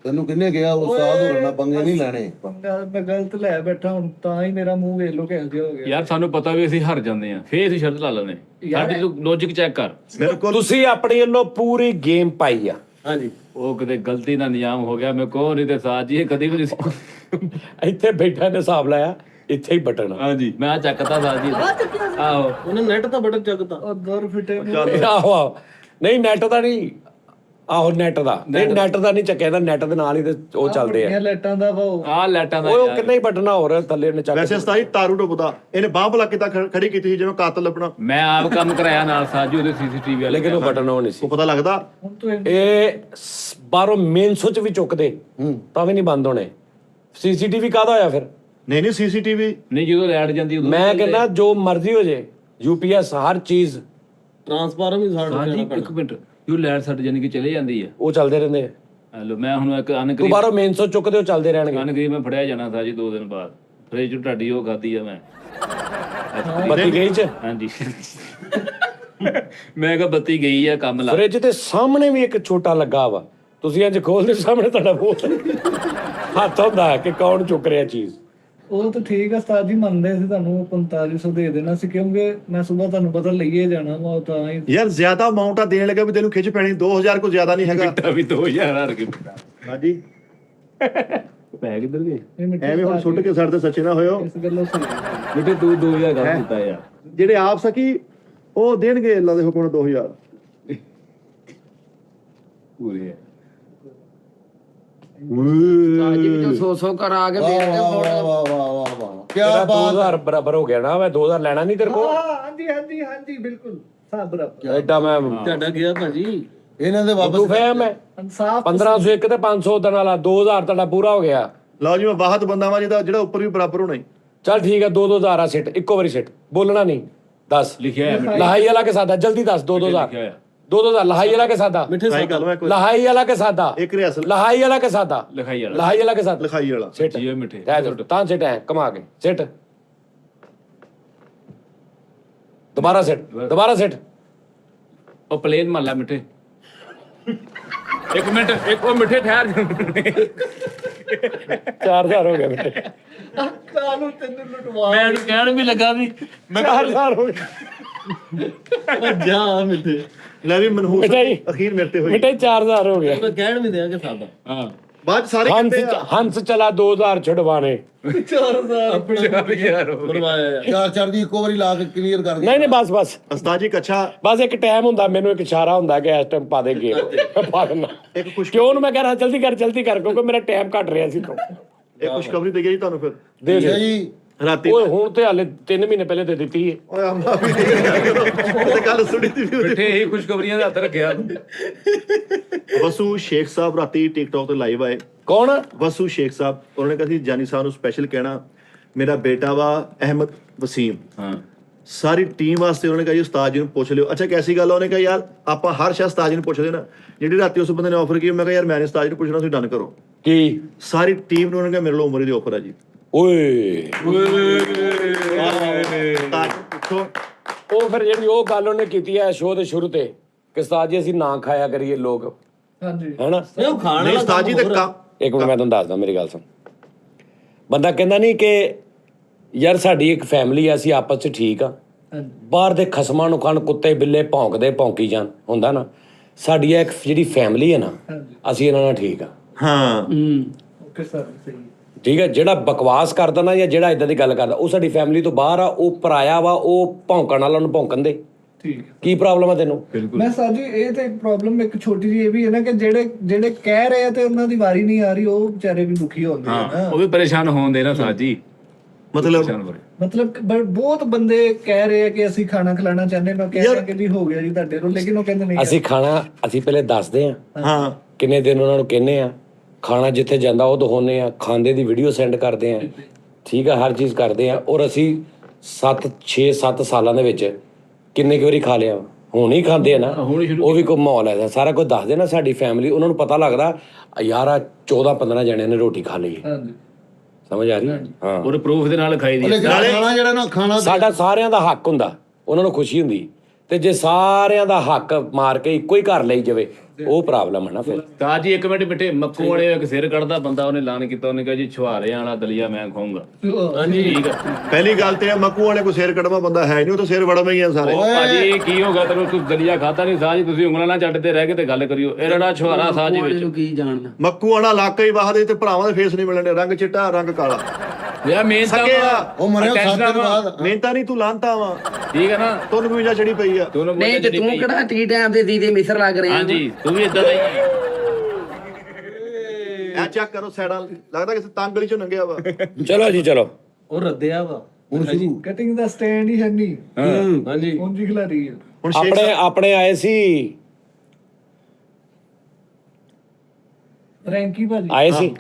ਤੈਨੂੰ ਕਿੰਨੇ ਕਿਹਾ ਉਸਤਾਦ ਹੋਰਾਂ ਨਾਲ ਪੰਗੇ ਨਹੀਂ ਲੈਣੇ। ਪੰਗਾ ਮੈਂ ਗਲਤ ਲੈ ਬੈਠਾ ਹੁਣ ਤਾਂ ਹੀ ਮੇਰਾ ਮੂੰਹ ਵੇਖ ਲੋ ਕਿਹੋ ਜਿਹਾ ਹੋ ਗਿਆ। ਯਾਰ ਸਾਨੂੰ ਪਤਾ ਵੀ ਅਸੀਂ ਹਾਰ ਜਾਂਦੇ ਆ ਫੇਰ ਅਸੀਂ ਸ਼ਰਤ ਲਾ ਲੈਂਦੇ ਸਾਡੀ ਤੂੰ ਲੌਜੀਕ ਚੈੱਕ ਕਰ। ਬਿਲਕੁਲ ਤੁਸੀਂ ਆਪਣੀ ਵੱਲੋਂ ਪੂਰੀ ਗੇਮ ਪਾਈ ਆ। ਹਾਂਜੀ ਉਹ ਕਿਤੇ ਗਲਤੀ ਨਾਲ ਨਿਯਾਮ ਹੋ ਗਿਆ ਮੈਂ ਕਹੋ ਨਹੀਂ ਤੇ ਸਾਜ ਜੀ ਇਹ ਕਦੀ ਵੀ ਨਹੀਂ ਸੀ। ਇੱਥੇ ਬੈਠਾ ਨੇ ਹਿਸਾਬ ਲਾਇਆ ਇੱਥੇ ਹੀ ਬਟਨ। ਹਾਂਜੀ ਮੈਂ ਚੱਕਤਾ ਸਾਜ ਜੀ ਆਹੋ ਉਹਨੇ ਨੈਟ ਤਾਂ ਬਟਨ ਚੱਕਦਾ। ਉਹ ਦੌਰ ਫਿੱਟੇ ਆਹੋ ਨਹੀਂ ਨੈਟ ਦਾ ਨਹੀਂ, ਆਹੋ ਨੈਟ ਦਾ ਨਹੀਂ, ਨੈਟ ਦਾ ਨਹੀਂ ਚੱਕਿਆ, ਨੈਟ ਦੇ ਨਾਲ ਹੀ ਤੇ ਉਹ ਚੱਲਦੇ ਆ ਲਾਈਟਾਂ ਦਾ ਵਾ ਆਹ ਲਾਈਟਾਂ ਦਾ ਉਹ ਕਿੰਨੇ ਹੀ ਬਟਨਾ ਹੋਰ ਥੱਲੇ ਨੇ ਚੱਕ ਵੈਸੇ ਉਸਤਾਦ ਜੀ ਤਾਰੂ ਡੁੱਬਦਾ ਇਹਨੇ ਬਾਹ ਬਲਾ ਕੇ ਤਾਂ ਖੜੀ ਕੀਤੀ ਸੀ ਜਿਵੇਂ ਕਾਤਲ ਲੱਭਣਾ। ਮੈਂ ਆਪ ਕੰਮ ਕਰਾਇਆ ਨਾਲ ਸਾਜੂ ਉਹਦੇ ਸੀਸੀਟੀਵੀ ਵਾਲੇ ਲੇਕਿਨ ਉਹ ਬਟਨ ਉਹ ਨਹੀਂ ਸੀ। ਉਹ ਪਤਾ ਲੱਗਦਾ ਹੁਣ ਤੂੰ ਇਹ ਬਾਹਰੋਂ ਮੇਨ ਸੁੱਚ ਵੀ ਚੁੱਕਦੇ ਤਾਂ ਵੀ ਨਹੀਂ ਬੰਦ ਹੋਣੇ। ਸੀਸੀਟੀਵੀ ਕਾਹਦਾ ਹੋਇਆ ਫਿਰ? ਨਹੀਂ ਨਹੀਂ ਸੀਸੀਟੀਵੀ ਨਹੀਂ ਜਦੋਂ ਲਾਈਟ ਜਾਂਦੀ ਉਦੋਂ ਮੈਂ ਕਹਿੰਦਾ ਜੋ ਮਰਜ਼ੀ ਹੋ ਜੇ ਯੂਪੀਐਸ ਹਰ ਚੀਜ਼ ਟਰਾਂਸਫਾਰਮ ਹੀ ਸਾਜੀ ਇੱਕ ਮਿੰਟ ਜੋ ਲਾਈਟ ਛੱਡ ਜਾਨੀ ਕਿ ਚਲੇ ਜਾਂਦੀ ਆ ਉਹ ਚੱਲਦੇ ਰਹਿੰਦੇ ਆ। ਹੈਲੋ ਮੈਂ ਹੁਣ ਇੱਕ ਤੂੰ ਅਨਗਰੀ ਬਾਹਰੋਂ ਮੇਨ ਸੁੱਚ ਚੁੱਕਦੇ ਉਹ ਚੱਲਦੇ ਰਹਿਣਗੇ। ਅਨਗਰੀ ਮੈਂ ਫੜਿਆ ਜਾਣਾ ਸਾਜੀ 2 ਦਿਨ ਬਾਅਦ ਫ੍ਰਿਜ ਢਾਡੀ ਉਹ ਖਾਦੀ ਆ ਮੈਂ ਬੱਤੀ ਗਈ ਚ ਹਾਂਜੀ ਮੈਂ ਕਿਹਾ ਬੱਤੀ ਗਈ ਆ ਕੰਮ ਲਾ ਫ੍ਰਿਜ ਦੇ ਸਾਹਮਣੇ ਵੀ ਇੱਕ ਛੋਟਾ ਲੱਗਾ ਵਾ, ਤੁਸੀਂ ਅੱਜ ਖੋਲਦੇ ਸਾਹਮਣੇ ਤੁਹਾਡਾ ਮੂੰਹ ਹੱਥ ਹੁੰਦਾ ਕਿ ਕੌਣ ਚੁੱਕ ਰਿਹਾ ਚੀਜ਼। ਉਹ ਤਾਂ ਠੀਕ ਆ ਉਸਤਾਦ ਜੀ ਮੰਨਦੇ ਸੀ ਤੁਹਾਨੂੰ 4500 ਦੇ ਦੇਣਾ ਸੀ ਕਿਉਂਕਿ ਮੈਂ ਸਵੇਰ ਤੁਹਾਨੂੰ ਪਤਾ ਲਈਏ ਜਾਣਾ ਵਾ ਤਾਂ ਹੀ। ਯਾਰ ਜ਼ਿਆਦਾ ਅਮਾਉਂਟ ਆ ਦੇਣ ਲੱਗਾ ਵੀ ਤੈਨੂੰ ਖਿੱਚ ਪੈਣੀ 2000 ਕੋਈ ਜ਼ਿਆਦਾ ਨਹੀਂ ਹੈਗਾ। ਤਾਂ ਵੀ 2000 ਹਰ ਕੇ ਹਾਂਜੀ ਪੈ ਕਿੱਧਰ ਗਏ ਇਹ ਮਿੱਟੀ ਐਵੇਂ ਹੁਣ ਸੁੱਟ ਕੇ ਸਾਡੇ ਤੇ ਸੱਚੇ ਨਾ ਹੋਇਓ। ਇਸ ਗੱਲੋਂ ਸਹੀ ਬੇਟੇ ਤੂੰ 2000 ਕਰ ਦਿੱਤਾ ਯਾਰ ਜਿਹੜੇ ਆਪ ਸਕੀ ਉਹ ਦੇਣਗੇ ਅੱਲਾ ਦੇ ਹੁਕਮ ਨਾਲ 2000। ਪੂਰੇ ਸਾਜੀ ਵੀ 100 ਕਰਾ ਕੇ ਵੇਚ ਦੇ ਵਾਹ ਵਾਹ ਵਾਹ ਵਾਹ ਵਾਹ ਕੀ ਤੇਰਾ ਬਾਤ 2000 ਬਰਾਬਰ ਹੋ ਗਿਆ ਨਾ, ਮੈਂ 2000 ਲੈਣਾ ਨਹੀਂ ਤੇਰੇ ਕੋਲ। ਹਾਂਜੀ ਹਾਂਜੀ ਹਾਂਜੀ ਬਿਲਕੁਲ ਸਾਬ ਬਰਾਬਰ ਐਡਾ ਮੈਂ ਤੁਹਾਡਾ ਗਿਆ ਭਾਜੀ ਇਹਨਾਂ ਦੇ ਤੂੰ ਵਾਪਸ ਫਹਿਮ ਹੈ ਇਨਸਾਫ 1500 ਇੱਕ ਤੇ 500 ਉਦਣ ਵਾਲਾ 2000 ਤੁਹਾਡਾ ਪੂਰਾ ਹੋ ਗਿਆ। ਲਓ ਜੀ ਮੈਂ ਬਾਹਤ ਬੰਦਾ ਵਾਂ ਜਿਹੜਾ ਉੱਪਰ ਵੀ ਬਰਾਬਰ ਹੋਣਾ ਹੀ। ਚੱਲ ਠੀਕ ਹੈ 2-2000 ਆ ਸਿੱਟ ਇੱਕੋ ਵਾਰੀ ਸਿੱਟ ਬੋਲਣਾ ਨਹੀਂ। ਦੱਸ ਲਿਖਿਆ ਹੈ ਲਹਾਈ ਵਾਲਾ ਕੇ ਸਾਦਾ ਜਲਦੀ ਦੱਸ 2-2000 ਹੋਇਆ 2-2000 ਲਹਾਈ ਵਾਲਾ ਕੇ ਸਾਦਾ ਸਹੀ ਗੱਲ ਮੈਂ ਕੋਈ ਲਹਾਈ ਵਾਲਾ ਕੇ ਸਾਦਾ ਇੱਕ ਰਿਆਸਲ ਲਹਾਈ ਵਾਲਾ ਕੇ ਸਾਦਾ ਲਿਖਾਈ ਵਾਲਾ ਲਹਾਈ ਵਾਲਾ ਕੇ ਸਾਦਾ ਲਿਖਾਈ ਵਾਲਾ ਸਿੱਟ ਜੀਓ ਮਿੱਠੇ ਤਾਂ ਸਿੱਟ ਹੈ ਕਮਾ ਕੇ ਸਿੱਟ ਦੁਬਾਰਾ ਸਿੱਟ ਉਹ ਪਲੇਨ ਮੰਨ ਲੈ ਮਿੱਠੇ ਇੱਕ ਮਿੰਟ ਇੱਕ ਉਹ ਮਿੱਠੇ ਠਹਿਰ 4000 ਹੋ ਗਿਆ ਬੇਟੇ ਕਾਨੂੰ ਤੈਨੂੰ ਲੁਟਵਾ ਮੈਂ ਉਹਨੂੰ ਕਹਿਣ ਵੀ ਲੱਗਾ ਸੀ ਮੈਂ 4000 ਹੋ ਗਿਆ ਜਾ ਮਿੱਠੇ ਲੈ ਵੀ ਮਨਹੂਸ ਬੇਟਾ ਜੀ। ਅਖੀਰ ਮੇਰੇ ਤੇ ਹੋਈ। ਬੇਟੇ 4000 ਹੋ ਗਿਆ ਮੈਂ ਕਹਿਣ ਵੀ ਦਿਆਂਗੇ ਸਾਦਾ ਹਾਂ ਬਾਅਦ 'ਚ ਸਾਰੇ ਹੰਸ ਕਹਿੰਦੇ ਆ ਹੰਸ ਚਲਾ 2000 ਛੁਡਵਾਣੇ। 4000 ਬਣਵਾਇਆ ਯਾਰ। ਚਾਰ ਚਾਰ ਦੀ ਇੱਕੋ ਵਾਰੀ ਲਾ ਕੇ ਕਲੀਅਰ ਕਰ ਨਹੀਂ ਬਸ ਉਸਤਾਦ ਜੀ ਕੱਛਾ ਬਸ ਇੱਕ ਟਾਈਮ ਹੁੰਦਾ ਮੈਨੂੰ ਇੱਕ ਇਸ਼ਾਰਾ ਹੁੰਦਾ ਕਿ ਇਸ ਟਾਈਮ ਪਾ ਦੇ ਗੇਮ ਪਾ ਦੇਣਾ ਇੱਕ ਖੁਸ਼ ਕਿਉਂ ਨੂੰ ਮੈਂ ਕਹਿ ਰਿਹਾ ਜਲਦੀ ਕਰ ਕਿਉਂਕਿ ਮੇਰਾ ਟਾਈਮ ਘਟ ਰਿਹਾ ਸੀ ਤੋਂ ਇਹ ਖੁਸ਼ਖਬਰੀ ਦੇ ਗਈ ਤੁਹਾਨੂੰ ਫਿਰ ਦੇ ਠੀਕ ਹੈ ਦੇ ਜੀ। ਰਾਤੀ ਓਏ ਹੁਣ ਤੇ ਹਾਲੇ 3 ਮਹੀਨੇ ਪਹਿਲੇ ਤੇ ਦਿੱਤੀ ਹੈ। ਓਏ ਅੰਮਾ ਵੀ ਤੇ ਕੱਲ ਸੁਣੀ ਤੀ ਵੀ ਮਿੱਠੇ ਹੀ ਖੁਸ਼ਖਬਰੀਆਂ ਦੇ ਹੱਥ ਰੱਖਿਆ ਵਸੂ ਸ਼ੇਖ ਸਾਹਿਬ ਰਾਤੀ ਟਿਕਟੌਕ ਤੇ ਲਾਈਵ ਆਏ। ਕੌਣ? ਵਸੂ ਸ਼ੇਖ ਸਾਹਿਬ ਉਹਨਾਂ ਨੇ ਕਿਹਾ ਸੀ ਜਾਨੀ ਸਾਹਿਬ ਨੂੰ ਸਪੈਸ਼ਲ ਕਹਿਣਾ ਮੇਰਾ ਬੇਟਾ ਵਾ ਅਹਿਮਦ ਵਸੀਮ। ਹਾਂ ਸਾਰੀ ਟੀਮ ਵਾਸਤੇ ਉਹਨੇ ਕਿਹਾ ਜੀ ਉਸਤਾਦ ਜੀ ਨੂੰ ਪੁੱਛ ਲਿਓ। ਅੱਛਾ ਕੈਸੀ ਗੱਲ ਆ? ਉਹਨੇ ਕਿਹਾ ਯਾਰ ਆਪਾਂ ਹਰ ਸ਼ਾ ਉਸਤਾਦ ਜੀ ਨੂੰ ਪੁੱਛਦੇ ਨਾ। ਜਿਹੜੀ ਰਾਤੀ ਉਸ ਬੰਦੇ ਨੇ ਆਫਰ ਕੀਤੀ ਮੈਂ ਕਿਹਾ ਯਾਰ ਮੈਂ ਨਹੀਂ ਉਸਤਾਦ ਜੀ ਨੂੰ ਪੁੱਛਣਾ ਤੁਸੀਂ ਡਨ ਕਰੋ। ਕੀ? ਸਾਰੀ ਟੀਮ ਨੂੰ ਉਹਨੇ ਕਿਹਾ ਮੇਰੇ ਲਈ ਉਮਰ ਦੀ ਆਫਰ ਆ ਜੀ। ਓਏ ਉਸਤਾਦ ਜੀ ਪੁੱਛੋ ਉਹ ਫਿਰ ਜਿਹੜੀ ਉਹ ਗੱਲ ਉਹਨੇ ਕੀਤੀ ਹੈ ਸ਼ੋਅ ਦੇ ਸ਼ੁਰੂ ਤੇ ਕਿ ਉਸਤਾਦ ਜੀ ਅਸੀਂ ਨਾ ਖਾਇਆ ਕਰੀਏ ਲੋਕ ਹਾਂਜੀ ਹੈਨਾ। ਨਹੀਂ ਉਹ ਖਾਣ ਨਹੀਂ ਵਾਲਾ ਉਸਤਾਦ ਜੀ ਤੇ ਇੱਕ ਮਿੰਟ ਮੈਂ ਤੁਹਾਨੂੰ ਦੱਸਦਾ ਮੇਰੀ ਗੱਲ ਸੁਣ। ਬੰਦਾ ਕਹਿੰਦਾ ਨਹੀਂ ਕਿ ਯਾਰ ਸਾਡੀ ਇੱਕ ਫੈਮਿਲੀ ਆ ਅਸੀਂ ਆਪਸ 'ਚ ਠੀਕ ਆ। ਬਾਹਰ ਦੇ ਖਸਮਾਂ ਨੂੰ ਖਾਣ ਕੁੱਤੇ ਬਿੱਲੇ ਭੌਂਕਦੇ ਭੌਂਕੀ ਜਾਣ ਹੁੰਦਾ ਨਾ। ਸਾਡੀ ਇੱਕ ਜਿਹੜੀ ਫੈਮਿਲੀ ਹੈ ਨਾ ਅਸੀਂ ਇਹਨਾਂ ਨਾਲ ਠੀਕ ਆ। ਹਾਂ ਓਕੇ ਸਰ ਸਹੀ ਠੀਕ ਹੈ। ਜਿਹੜਾ ਬਕਵਾਸ ਕਰਦਾ ਨਾ ਜਾਂ ਜਿਹੜਾ ਇਦਾਂ ਦੀ ਗੱਲ ਕਰਦਾ ਉਹ ਸਾਡੀ ਫੈਮਿਲੀ ਤੋਂ ਬਾਹਰ ਆ। ਉਹ ਪਰਾਇਆ ਵਾ। ਉਹ ਭੌਂਕਣ ਵਾਲਾ ਨੂੰ ਭੌਂਕਣ ਦੇ। ਠੀਕ ਕੀ ਪ੍ਰੋਬਲਮ ਆ ਤੈਨੂੰ? ਮੈਂ ਸਾਜੀ ਇਹ ਤੇ ਪ੍ਰੋਬਲਮ ਇੱਕ ਛੋਟੀ ਜਿਹੀ ਇਹ ਵੀ ਹੈ ਨਾ ਕਿ ਜਿਹੜੇ ਕਹਿ ਰਹੇ ਆ ਤੇ ਉਹਨਾਂ ਦੀ ਵਾਰੀ ਨਹੀਂ ਆ ਰਹੀ ਉਹ ਵਿਚਾਰੇ ਵੀ ਦੁਖੀ ਹੁੰਦੇ ਆ ਨਾ। ਉਹ ਵੀ ਪਰੇਸ਼ਾਨ ਹੋਣਦੇ ਨਾ ਸਾਜੀ ਮਤਲਬ ਬਹੁਤ ਬੰਦੇ ਕਹਿ ਰਹੇ ਆ ਕਿ ਅਸੀਂ ਖਾਣਾ ਖਿਲਾਣਾ ਚਾਹੁੰਦੇ ਮੈਂ ਕਹਿ ਰਿਹਾ ਕਿ ਵੀ ਹੋ ਗਿਆ ਜੀ ਤੁਹਾਡੇ ਨੂੰ ਲੇਕਿਨ ਉਹ ਕਹਿੰਦੇ ਨਹੀਂ ਅਸੀਂ ਖਾਣਾ ਅਸੀਂ ਪਹਿਲੇ ਦੱਸਦੇ ਆ ਹਾਂ ਕਿੰਨੇ ਦਿਨ ਉਹਨਾਂ ਨੂੰ ਕਹਿੰਦੇ ਆ ਖਾਣਾ ਜਿੱਥੇ ਜਾਂਦਾ ਉਹ ਦਿਖਾਉਂਦੇ ਆ ਖਾਂਦੇ ਦੀ ਵੀਡੀਓ ਸੈਂਡ ਕਰਦੇ ਆ ਠੀਕ ਆ ਹਰ ਚੀਜ਼ ਕਰਦੇ ਆ ਔਰ ਅਸੀਂ 7 ਸਾਲਾਂ ਦੇ ਵਿੱਚ ਕਿੰਨੇ ਕੁ ਵਾਰੀ ਖਾ ਲਿਆ ਹੁਣ ਹੀ ਖਾਂਦੇ ਆ ਨਾ ਉਹ ਵੀ ਕੋਈ ਮਾਹੌਲ ਹੈ ਸਾਰਾ ਕੁਝ ਦੱਸਦੇ ਨਾ ਸਾਡੀ ਫੈਮਿਲੀ ਉਹਨਾਂ ਨੂੰ ਪਤਾ ਲੱਗਦਾ ਯਾਰ ਆ 14-15 ਜਣਿਆਂ ਨੇ ਰੋਟੀ ਖਾ ਲਈ ਸਮਝ ਆ ਰਹੀ ਹਾਂ ਉਹ ਪ੍ਰੂਫ ਦੇ ਨਾਲ ਖਾਈ ਦੀ ਲੇਕਿਨ ਖਾਣਾ ਜਿਹੜਾ ਨਾ ਖਾਣਾ ਸਾਡਾ ਸਾਰਿਆਂ ਦਾ ਹੱਕ ਹੁੰਦਾ, ਉਹਨਾਂ ਨੂੰ ਖੁਸ਼ੀ ਹੁੰਦੀ, ਤੇ ਜੇ ਸਾਰਿਆਂ ਦਾ ਹੱਕ ਮਾਰ ਕੇ ਇੱਕੋ ਹੀ ਘਰ ਲਈ ਜਾਵੇ ਉਹ ਪ੍ਰੋਬਲਮ ਹੈ ਨਾ ਫਿਰ। ਤਾਂ ਜੀ ਇੱਕ ਮਿੰਟ ਬਿਠੇ ਮੱਕੂ ਵਾਲੇ ਇੱਕ ਸਿਰ ਕੱਢਦਾ ਬੰਦਾ, ਉਹਨੇ ਐਲਾਨ ਕੀਤਾ, ਉਹਨੇ ਕਿਹਾ ਜੀ ਛੁਹਾਰੇ ਵਾਲਾ ਦਲੀਆ ਮੈਂ ਖਾਊਂਗਾ। ਹਾਂਜੀ ਠੀਕ ਆ। ਪਹਿਲੀ ਗੱਲ ਤੇ ਮੱਕੂ ਵਾਲੇ ਕੋ ਸਿਰ ਕੜਵਾ ਬੰਦਾ ਹੈ ਨਹੀਂ, ਉਹ ਤਾਂ ਸਿਰ ਵੜਵੇਂ ਹੀ ਆ ਸਾਰੇ। ਉਹ ਭਾਜੀ ਕੀ ਹੋ ਗਿਆ ਤੈਨੂੰ, ਤੂੰ ਦਲੀਆ ਖਾਦਾ ਨਹੀਂ ਸਾਹ ਜੀ, ਤੁਸੀਂ ਉਂਗਲਾਂ ਨਾਲ ਚੱਟਦੇ ਰਹਿ ਕੇ ਤੇ ਗੱਲ ਕਰਿਓ। ਇਹ ਜਿਹੜਾ ਛੁਹਾਰਾ ਸਾਹ ਜੀ ਵਿੱਚ ਕੀ ਜਾਣਦਾ ਮੱਕੂ ਵਾਲਾ ਇਲਾਕਾ ਹੀ ਵਾਹਦੇ ਤੇ ਭਰਾਵਾਂ ਦੇ ਫੇਸ ਨਹੀਂ ਮਿਲਣੇ, ਰੰਗ ਚਿੱਟਾ ਰੰਗ ਕਾਲਾ ਯਾਰ ਮੇਨ ਤਾਂ ਸਕੇ ਆ। ਉਹ ਮਰਿਆ 7 ਦਿਨ ਬਾਅਦ ਮਿਹਨਤਾਂ ਨਹੀਂ ਤੂੰ ਲਾਂਤਾ ਵਾ, ਠੀਕ ਹੈ ਨਾ, ਤੁਹਾਨੂੰ ਵੀ ਵੀਜ਼ਾ ਚੜੀ ਪਈ ਆ। ਨਹੀਂ ਤੇ ਤੂੰ ਕਿਹੜਾ ਟੀ ਟਾਈਮ ਤੇ ਦੀਦੇ ਮਿਸਰ ਲੱਗ ਰਹੇ ਹਾਂਜੀ ਤੂੰ ਵੀ ਇਦਾਂ ਦਾ ਹੀ ਹੈ। ਐ ਚੈੱਕ ਕਰੋ ਸਾਈਡਾਂ, ਲੱਗਦਾ ਕਿਸੇ ਤੰਗ ਗਲੀ ਚੋਂ ਲੰਘਿਆ ਵਾ। ਚਲੋ ਜੀ ਚਲੋ। ਉਹ ਰੱਦਿਆ ਵਾ ਹੁਣ ਸ਼ੁਰੂ ਕਟਿੰਗ ਦਾ ਸਟੈਂਡ ਹੀ ਹੈ ਨਹੀਂ, ਹਾਂਜੀ ਉਂਝ ਹੀ ਖਿਲਾਰੀ ਹੈ। ਹੁਣ ਸ਼ੇਖ ਆਪਣੇ ਆਏ ਸੀ ਫਰੈਂਕੀ ਭਾਜੀ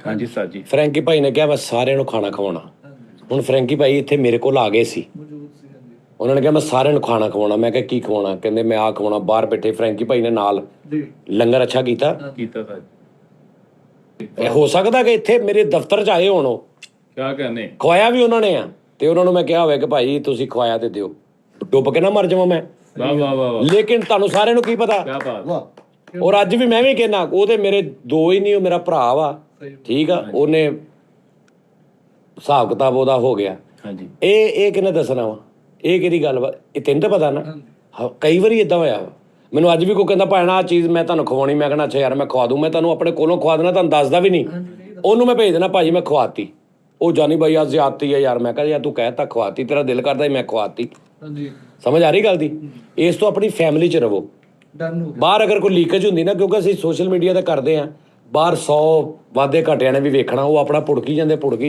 ਹਾਂਜੀ ਸਰ ਜੀ। ਫਰੈਂਕੀ ਭਾਈ ਨੇ ਕਿਹਾ ਮੈਂ ਸਾਰਿਆਂ ਨੂੰ ਖਾਣਾ ਖਵਾਉਣਾ। ਹੁਣ ਫਰੈਂਕੀ ਭਾਈ ਇੱਥੇ ਮੇਰੇ ਕੋਲ ਆ ਗਏ ਸੀ, ਉਹਨਾਂ ਨੇ ਕਿਹਾ ਮੈਂ ਸਾਰਿਆਂ ਨੂੰ ਖਾਣਾ ਖਵਾਉਣਾ। ਮੈਂ ਕਿਹਾ ਕੀ ਖਵਾਉਣਾ? ਕਹਿੰਦੇ ਮੈਂ ਆਹ ਖਵਾਉਣਾ। ਬਾਹਰ ਬੈਠੇ ਫਰੈਂਕੀ ਭਾਈ ਨੇ ਨਾਲ ਲੰਗਰ ਅੱਛਾ ਕੀਤਾ ਸਰ ਇਹ ਹੋ ਸਕਦਾ ਕਿ ਇੱਥੇ ਮੇਰੇ ਦਫ਼ਤਰ 'ਚ ਆਏ ਹੋਣ, ਉਹ ਕਿਆ ਕਹਿੰਦੇ ਖਵਾਇਆ ਵੀ ਉਹਨਾਂ ਨੇ ਆ, ਤੇ ਉਹਨਾਂ ਨੂੰ ਮੈਂ ਕਿਹਾ ਹੋਵੇ ਕਿ ਭਾਈ ਤੁਸੀਂ ਖਵਾਇਆ ਤੇ ਦਿਓ, ਡੁੱਬ ਕੇ ਨਾ ਮਰ ਜਾਵਾਂ ਮੈਂ। ਵਾਹ ਵਾਹ ਵਾਹ ਵਾਹ, ਲੇਕਿਨ ਤੁਹਾਨੂੰ ਸਾਰਿਆਂ ਨੂੰ ਕੀ ਪਤਾ, ਕਿਆ ਬਾਤ। ਵਾਹ ਔਰ ਅੱਜ ਵੀ ਮੈਂ ਵੀ ਕਹਿਣਾ, ਉਹਦੇ ਮੇਰੇ ਦੋ ਹੀ ਨਹੀਂ, ਉਹ ਮੇਰਾ ਭਰਾ ਵਾ, ਠੀਕ ਆ, ਉਹਨੇ ਹਿਸਾਬ ਕਿਤਾਬ ਉਹਦਾ ਹੋ ਗਿਆ। ਹਾਂਜੀ ਇਹ ਕਿਹਨੇ ਦੱਸਣਾ ਵਾ? ਇਹ ਕਿਹੜੀ ਗੱਲ ਵਾ? ਇਹ ਤੈਨੂੰ ਤਾਂ ਪਤਾ ਨਾ। ਕਈ ਵਾਰੀ ਇਦਾਂ ਹੋਇਆ ਵਾ, ਮੈਨੂੰ ਅੱਜ ਵੀ ਕੋਈ ਕਹਿੰਦਾ ਭੈਣਾ ਆਹ ਚੀਜ਼ ਮੈਂ ਤੁਹਾਨੂੰ ਖਵਾਉਣੀ, ਮੈਂ ਕਹਿਣਾ ਅੱਛਾ ਯਾਰ ਮੈਂ ਖਵਾ ਦੂੰ, ਮੈਂ ਤੁਹਾਨੂੰ ਆਪਣੇ ਕੋਲੋਂ ਖਵਾ ਦੇਣਾ, ਤੁਹਾਨੂੰ ਦੱਸਦਾ ਵੀ ਨਹੀਂ, ਉਹਨੂੰ ਮੈਂ ਭੇਜ ਦੇਣਾ ਭਾਜੀ ਮੈਂ ਖਵਾਤੀ। ਉਹ ਜਾਨੀ ਬਾਈ ਆ ਜ਼ਿਆਦਤੀ ਹੈ ਯਾਰ, ਮੈਂ ਕਿਹਾ ਯਾਰ ਤੂੰ ਕਹਿ ਤਾ ਖਵਾਤੀ, ਤੇਰਾ ਦਿਲ ਕਰਦਾ ਮੈਂ ਖਵਾਤੀ। ਸਮਝ ਆ ਰਹੀ ਗੱਲ ਦੀ? ਇਸ ਤੋਂ ਆਪਣੀ ਫੈਮਿਲੀ 'ਚ ਰਵੋ। ਬਾਹਰ ਅਗਰ ਕੋਈ ਲੀਕੇਜ ਹੁੰਦੀ ਨਾ, ਕਿਉਂਕਿ ਅਸੀਂ ਸੋਸ਼ਲ ਮੀਡੀਆ ਤੇ ਕਰਦੇ ਹਾਂ, ਬਾਹਰ 100 ਵਾਧੇ ਘਾਟਿਆਂ ਨੇ ਵੀ ਵੇਖਣਾ, ਉਹ ਆਪਣਾ ਭੁੜਕੀ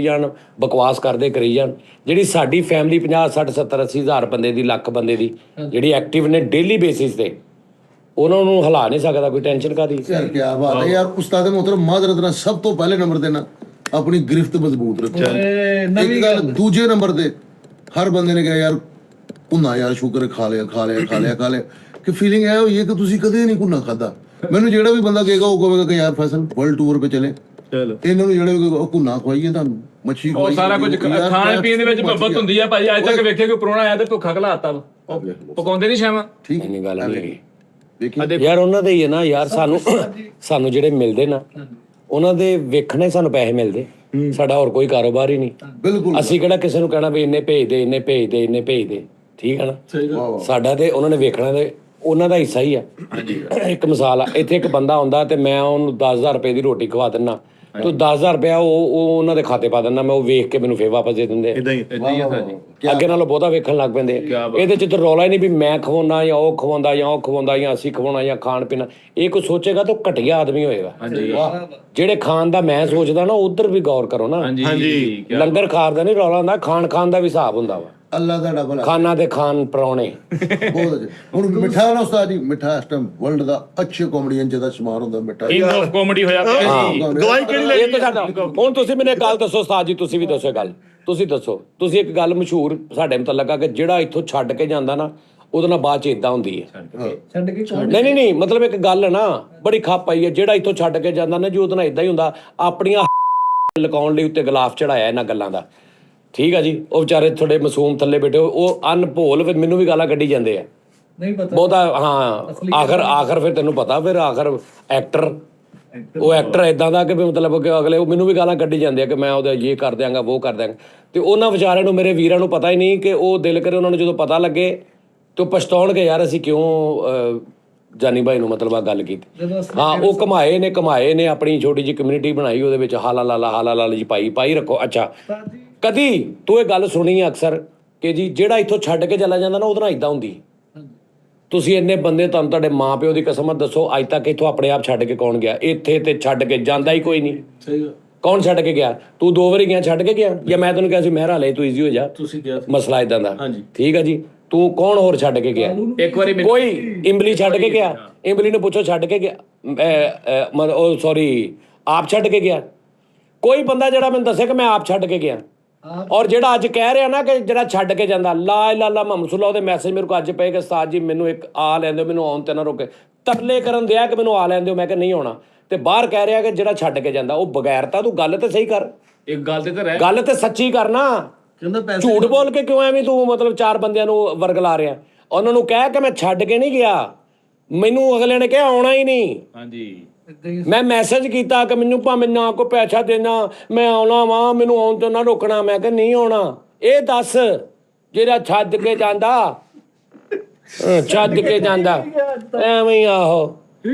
ਜਾਣ, ਬਕਵਾਸ ਕਰਦੇ ਕਰੀ ਜਾਣ। ਜਿਹੜੀ ਸਾਡੀ ਫੈਮਿਲੀ 50 60 70 80 ਹਜ਼ਾਰ ਬੰਦੇ ਦੀ, ਲੱਖ ਬੰਦੇ ਦੀ ਜਿਹੜੀ ਐਕਟਿਵ ਨੇ ਡੇਲੀ ਬੇਸਿਸ ਤੇ, ਉਹਨਾਂ ਨੂੰ ਹਿਲਾ ਨਹੀਂ ਸਕਦਾ ਕੋਈ। ਟੈਨਸ਼ਨ ਕਾਦੀ ਯਾਰ ਕੀ ਬਾਤ ਹੈ ਯਾਰ। ਉਸਤਾਦ ਮੁਹਤਰਮ ਮਾਜ਼ਰਤ ਨਾਲ ਸਭ ਤੋਂ ਪਹਿਲੇ ਨੰਬਰ ਤੇ ਨਾ ਆਪਣੀ ਗ੍ਰਿਫਤ ਮਜ਼ਬੂਤ ਰੱਖੋ। ਇੱਕ ਗੱਲ, ਦੂਜੇ ਨੰਬਰ ਤੇ ਹਰ ਬੰਦੇ ਨੇ ਕਿਹਾ ਯਾਰ ਭੁੰਨਾ ਯਾਰ ਸ਼ੁਕਰ ਖਾ ਲਿਆ ਕਿ ਫੀਲਿੰਗ ਇਹ ਹੋਈ ਹੈ ਕਿ ਤੁਸੀਂ ਕਦੇ ਨਹੀਂ ਭੁੰਨਾ ਖਾਦਾ। ਮੈਨੂੰ ਜਿਹੜਾ ਵੀ ਬੰਦਾ ਕਹੇਗਾ ਉਹ ਕਹੇਗਾ ਕਿ ਯਾਰ ਫੈਸਲ ਵਰਲਡ ਟੂਰ ਤੇ ਚਲੇ, ਇਹਨਾਂ ਨੂੰ ਜਿਹੜੇ ਉਹ ਭੁੰਨਾ ਖਵਾਈਏ, ਤੁਹਾਨੂੰ ਮੱਛੀ ਉਹ ਖਵਾਈਏ, ਸਾਰਾ ਕੁਝ ਖਾਣ ਪੀਣ ਦੇ ਵਿੱਚ ਮੁਹੱਬਤ ਹੁੰਦੀ ਆ ਭਾਜੀ। ਅੱਜ ਤੱਕ ਵੇਖਿਆ ਕੋਈ ਪ੍ਰਾਹੁਣਾ ਆਇਆ ਤੇ ਭੁੱਖਾ ਖਲਾਤਾ ਵਾ, ਪਕਾਉਂਦੇ ਨਹੀਂ ਸ਼ਾਮਾਂ। ਠੀਕ ਇੰਨੀ ਗੱਲ ਨਹੀਂ ਹੈਗੀ ਦੇਖੀ ਯਾਰ, ਉਹਨਾਂ ਦੇ ਹੀ ਹੈ ਨਾ ਯਾਰ। ਸਾਨੂੰ ਜਿਹੜੇ ਮਿਲਦੇ ਨਾ, ਉਹਨਾਂ ਦੇ ਵੇਖਣੇ ਸਾਨੂੰ ਪੈਸੇ ਮਿਲਦੇ, ਸਾਡਾ ਹੋਰ ਕੋਈ ਕਾਰੋਬਾਰ ਹੀ ਨਹੀਂ। ਬਿਲਕੁਲ ਅਸੀਂ ਕਿਹੜਾ ਕਿਸੇ ਨੂੰ ਕਹਿਣਾ ਵੀ ਇੰਨੇ ਭੇਜ ਦੇ, ਠੀਕ ਹੈ ਨਾ? ਸਾਡਾ ਤੇ ਉਹਨਾਂ ਨੇ ਵੇਖਣਾ, ਤੇ ਉਹਨਾਂ ਦਾ ਹਿੱਸਾ ਹੀ ਆ। ਇੱਕ ਮਿਸਾਲ ਆ, ਇੱਥੇ ਇੱਕ ਬੰਦਾ ਹੁੰਦਾ ਤੇ ਮੈਂ ਉਹਨੂੰ 10,000 ਰੁਪਏ ਦੀ ਰੋਟੀ ਖਵਾ ਦਿੰਦਾ, ਤੂੰ 10,000 ਰੁਪਇਆ ਉਹ ਉਹਨਾਂ ਦੇ ਖਾਤੇ ਪਾ ਦਿੰਦਾ, ਮੈਂ ਉਹ ਵੇਖ ਕੇ ਮੈਨੂੰ ਫੇਰ ਵਾਪਸ ਦੇ ਦਿੰਦੇ। ਇਦਾਂ ਹੀ ਆ ਸਰ ਜੀ। ਅੱਗੇ ਨਾਲੋਂ ਬਹੁਤਾ ਵੇਖਣ ਲੱਗ ਪੈਂਦੇ। ਇਹਦੇ ਚ ਤਾਂ ਰੌਲਾ ਹੀ ਨਹੀਂ ਵੀ ਮੈਂ ਖਵਾਉਣਾ ਜਾਂ ਉਹ ਖਵਾਉਂਦਾ ਜਾਂ ਅਸੀਂ ਖਵਾਉਣਾ ਜਾਂ ਖਾਣ ਪੀਣਾ। ਇਹ ਕੋਈ ਸੋਚੇਗਾ ਤਾਂ ਘਟੀਆ ਆਦਮੀ ਹੋਏਗਾ। ਜਿਹੜੇ ਖਾਣ ਦਾ ਮੈਂ ਸੋਚਦਾ ਨਾ, ਉਧਰ ਵੀ ਗੌਰ ਕਰੋ ਨਾ। ਹਾਂਜੀ ਲੰਗਰ ਖਾਣ ਦਾ ਨਹੀਂ ਰੌਲਾ ਹੁੰਦਾ, ਖਾਣ ਦਾ ਵੀ ਹਿਸਾਬ ਹੁੰਦਾ ਵਾ। ਅੱਲਾ ਦਾ ਭਲਾ। ਖਾਣਾ ਤੇ ਖਾਣ ਪਰਾਉਣੇ ਬਹੁਤ ਅੱਛਾ। ਹੁਣ ਮਿੱਠਾ ਨਾ ਉਸਤਾਦ ਜੀ, ਮਿੱਠਾ ਇਸ ਟਾਈਮ ਵਰਲਡ ਦਾ ਅੱਛੇ ਕਾਮੇਡੀਅਨ ਜਿਹਦਾ ਸ਼ੁਮਾਰ ਹੁੰਦਾ ਮਿੱਠਾ। ਕਿੰਗ ਆਫ ਕਾਮੇਡੀ ਹੋਇਆ ਗਵਾਹੀ ਕਿਹੜੀ ਇਹ ਤਾਂ ਸਾਡਾ। ਹੁਣ ਤੁਸੀਂ ਮੈਨੂੰ ਇੱਕ ਗੱਲ ਦੱਸੋ ਉਸਤਾਦ ਜੀ, ਤੁਸੀਂ ਵੀ ਦੱਸੋ ਗੱਲ, ਤੁਸੀਂ ਦੱਸੋ। ਤੁਸੀਂ ਇੱਕ ਗੱਲ ਮਸ਼ਹੂਰ ਸਾਡੇ ਮੁਤਲਕ ਆ ਕਿ ਜਿਹੜਾ ਇੱਥੋਂ ਛੱਡ ਕੇ ਜਾਂਦਾ ਨਾ, ਉਹਦੇ ਨਾਲ ਬਾਅਦ ਚ ਇਦਾਂ ਹੁੰਦੀ ਹੈ। ਛੱਡ ਕੇ ਨਹੀਂ ਮਤਲਬ ਇੱਕ ਗੱਲ ਹੈ ਨਾ, ਬੜੀ ਖੱਪ ਆਈ ਹੈ, ਜਿਹੜਾ ਇੱਥੋਂ ਛੱਡ ਕੇ ਜਾਂਦਾ ਨਾ ਜੀ, ਉਹਦੇ ਨਾਲ ਇਦਾਂ ਹੀ ਹੁੰਦਾ। ਆਪਣੀਆਂ ਲਕਾਉਣ ਲਈ ਉੱਤੇ ਗਲਾਫ ਚੜਾਇਆ ਇਹਨਾਂ ਗੱਲਾਂ ਦਾ, ਠੀਕ ਆ ਜੀ। ਉਹ ਵਿਚਾਰੇ ਥੋੜੇ ਮਾਸੂਮ ਥੱਲੇ ਬੈਠੇ, ਉਹ ਅਨਭੋਲ ਮੈਨੂੰ ਵੀ ਗਾਲਾਂ ਕੱਢੀ ਜਾਂਦੇ ਆ, ਨਹੀਂ ਪਤਾ ਬਹੁਤਾ। ਹਾਂ ਆਖਰ ਫਿਰ ਤੈਨੂੰ ਪਤਾ, ਫਿਰ ਆਖਰ ਉਹ ਐਕਟਰ ਇਦਾਂ ਦਾ ਕਿ ਮਤਲਬ ਕਿ ਅਗਲੇ ਉਹ ਮੈਨੂੰ ਵੀ ਗਾਲਾਂ ਕੱਢੀ ਜਾਂਦੇ ਆ ਕਿ ਮੈਂ ਉਹਦਾ ਇਹ ਕਰ ਦਿਆਂਗਾ ਉਹ ਕਰ ਦਿਆਂਗਾ। ਤੇ ਉਹਨਾਂ ਵਿਚਾਰਿਆਂ ਨੂੰ, ਮੇਰੇ ਵੀਰਾਂ ਨੂੰ ਪਤਾ ਹੀ ਨਹੀਂ ਕਿ ਉਹ ਦਿਲ ਕਰੇ ਉਹਨਾਂ ਨੂੰ ਜਦੋਂ ਪਤਾ ਲੱਗੇ ਤੇ ਉਹ ਪਛਤਾਉਣਗੇ ਯਾਰ ਅਸੀਂ ਕਿਉਂ ਜਾਨੀ ਭਾਈ ਨੂੰ ਮਤਲਬ ਆ ਗੱਲ ਕੀਤੀ। ਹਾਂ ਉਹ ਕਮਾਏ ਨੇ ਆਪਣੀ ਛੋਟੀ ਜਿਹੀ ਕਮਿਊਨਿਟੀ ਬਣਾਈ, ਉਹਦੇ ਵਿੱਚ ਹਾਲਾ ਲਾਲਾ ਜੀ ਪਾਈ ਰੱਖੋ। ਅੱਛਾ ਕਦੀ ਤੂੰ ਇਹ ਗੱਲ ਸੁਣੀ ਆ ਅਕਸਰ ਕਿ ਜੀ ਜਿਹੜਾ ਇੱਥੋਂ ਛੱਡ ਕੇ ਚਲਾ ਜਾਂਦਾ ਨਾ, ਉਹਦੇ ਨਾਲ ਇਦਾਂ ਹੁੰਦੀ। ਤੁਸੀਂ ਇੰਨੇ ਬੰਦੇ, ਤੁਹਾਨੂੰ ਤੁਹਾਡੇ ਮਾਂ ਪਿਓ ਦੀ ਕਸਮ ਦੱਸੋ ਅੱਜ ਤੱਕ ਇੱਥੋਂ ਆਪਣੇ ਆਪ ਛੱਡ ਕੇ ਕੌਣ ਗਿਆ? ਇੱਥੇ ਤੇ ਛੱਡ ਕੇ ਜਾਂਦਾ ਹੀ ਕੋਈ ਨਹੀਂ। ਕੌਣ ਛੱਡ ਕੇ ਗਿਆ? ਤੂੰ 2 ਵਾਰੀ ਗਿਆ, ਛੱਡ ਕੇ ਗਿਆ? ਜਾਂ ਮੈਂ ਤੈਨੂੰ ਕਿਹਾ ਸੀ ਮਹਿਰਾ ਲੈ ਤੂੰ ਈਜ਼ੀ ਹੋ ਜਾ, ਮਸਲਾ ਇਦਾਂ ਦਾ, ਠੀਕ ਆ ਜੀ। ਤੂੰ ਕੌਣ ਹੋਰ ਛੱਡ ਕੇ ਗਿਆ? ਇੱਕ ਵਾਰੀ ਕੋਈ ਇਮਲੀ ਛੱਡ ਕੇ ਗਿਆ? ਇਮਲੀ ਨੂੰ ਪੁੱਛੋ ਛੱਡ ਕੇ ਗਿਆ? ਉਹ ਸੌਰੀ ਆਪ ਛੱਡ ਕੇ ਗਿਆ? ਕੋਈ ਬੰਦਾ ਜਿਹੜਾ ਮੈਨੂੰ ਦੱਸੇ ਕਿ ਮੈਂ ਆਪ ਛੱਡ ਕੇ ਗਿਆ। ਔਰ ਜਿਹੜਾ ਅੱਜ ਕਹਿ ਰਿਹਾ ਨਾ ਕਿ ਜਿਹੜਾ ਛੱਡ ਕੇ ਜਾਂਦਾ, ਲਾ ਇਲਾਹਾ ਮੁਹੰਮਦ ਸੁੱਲਾ, ਉਹਦੇ ਮੈਸੇਜ ਮੇਰੇ ਕੋਲ ਅੱਜ ਪਏ ਕਿ ਉਸਤਾਦ ਜੀ ਮੈਨੂੰ ਇੱਕ ਆ ਲੈਣ ਦਿਓ, ਮੈਨੂੰ ਆਉਣ ਤੇ ਨਾ ਰੋਕੇ। ਤਰਲੇ ਕਰਨ ਦਿਆ ਕਿ ਮੈਨੂੰ ਆ ਲੈਣ ਦਿਓ, ਮੈਂ ਕਿਹਾ ਨਹੀਂ ਆਉਣਾ। ਤੇ ਬਾਹਰ ਕਹਿ ਰਿਹਾ ਕਿ ਜਿਹੜਾ ਛੱਡ ਕੇ ਜਾਂਦਾ ਉਹ ਬਗੈਰਤਾ। ਤੂੰ ਗੱਲ ਤੇ ਸਹੀ ਕਰ, ਇੱਕ ਗੱਲ ਤੇ ਤਾਂ ਰਹਿ ਗੱਲ ਤੇ ਸੱਚੀ ਕਰਨਾ। ਕਹਿੰਦਾ ਪੈਸੇ ਝੂਠ ਬੋਲ ਕੇ ਕਿਉਂ ਐਵੇਂ ਤੂੰ ਮਤਲਬ 4 ਬੰਦਿਆਂ ਨੂੰ ਵਰਗਲਾ ਰਿਹਾ? ਉਹਨਾਂ ਨੂੰ ਕਹਿ ਕੇ ਮੈਂ ਛੱਡ ਕੇ ਨਹੀਂ ਗਿਆ, ਮੈਨੂੰ ਅਗਲੇ ਨੇ ਕਿਹਾ ਆਉਣਾ ਹੀ ਨਹੀਂ। ਹਾਂਜੀ ਮੈਂ ਮੈਸੇਜ ਕੀਤਾ ਕਿ ਮੈਨੂੰ ਭਾਵੇਂ ਨਾ ਕੋਈ ਪੈਸਾ ਦੇਣਾ, ਮੈਂ ਆਉਣਾ ਵਾਂ, ਮੈਨੂੰ ਆਉਣ ਤੋਂ ਨਾ ਰੋਕਣਾ। ਮੈਂ ਕਿਹਾ ਨਹੀਂ ਆਉਣਾ। ਇਹ ਦੱਸ ਜਿਹੜਾ ਛੱਡ ਕੇ ਜਾਂਦਾ, ਛੱਡ ਕੇ ਜਾਂਦਾ ਐਵੇਂ ਹੀ ਆਹੋ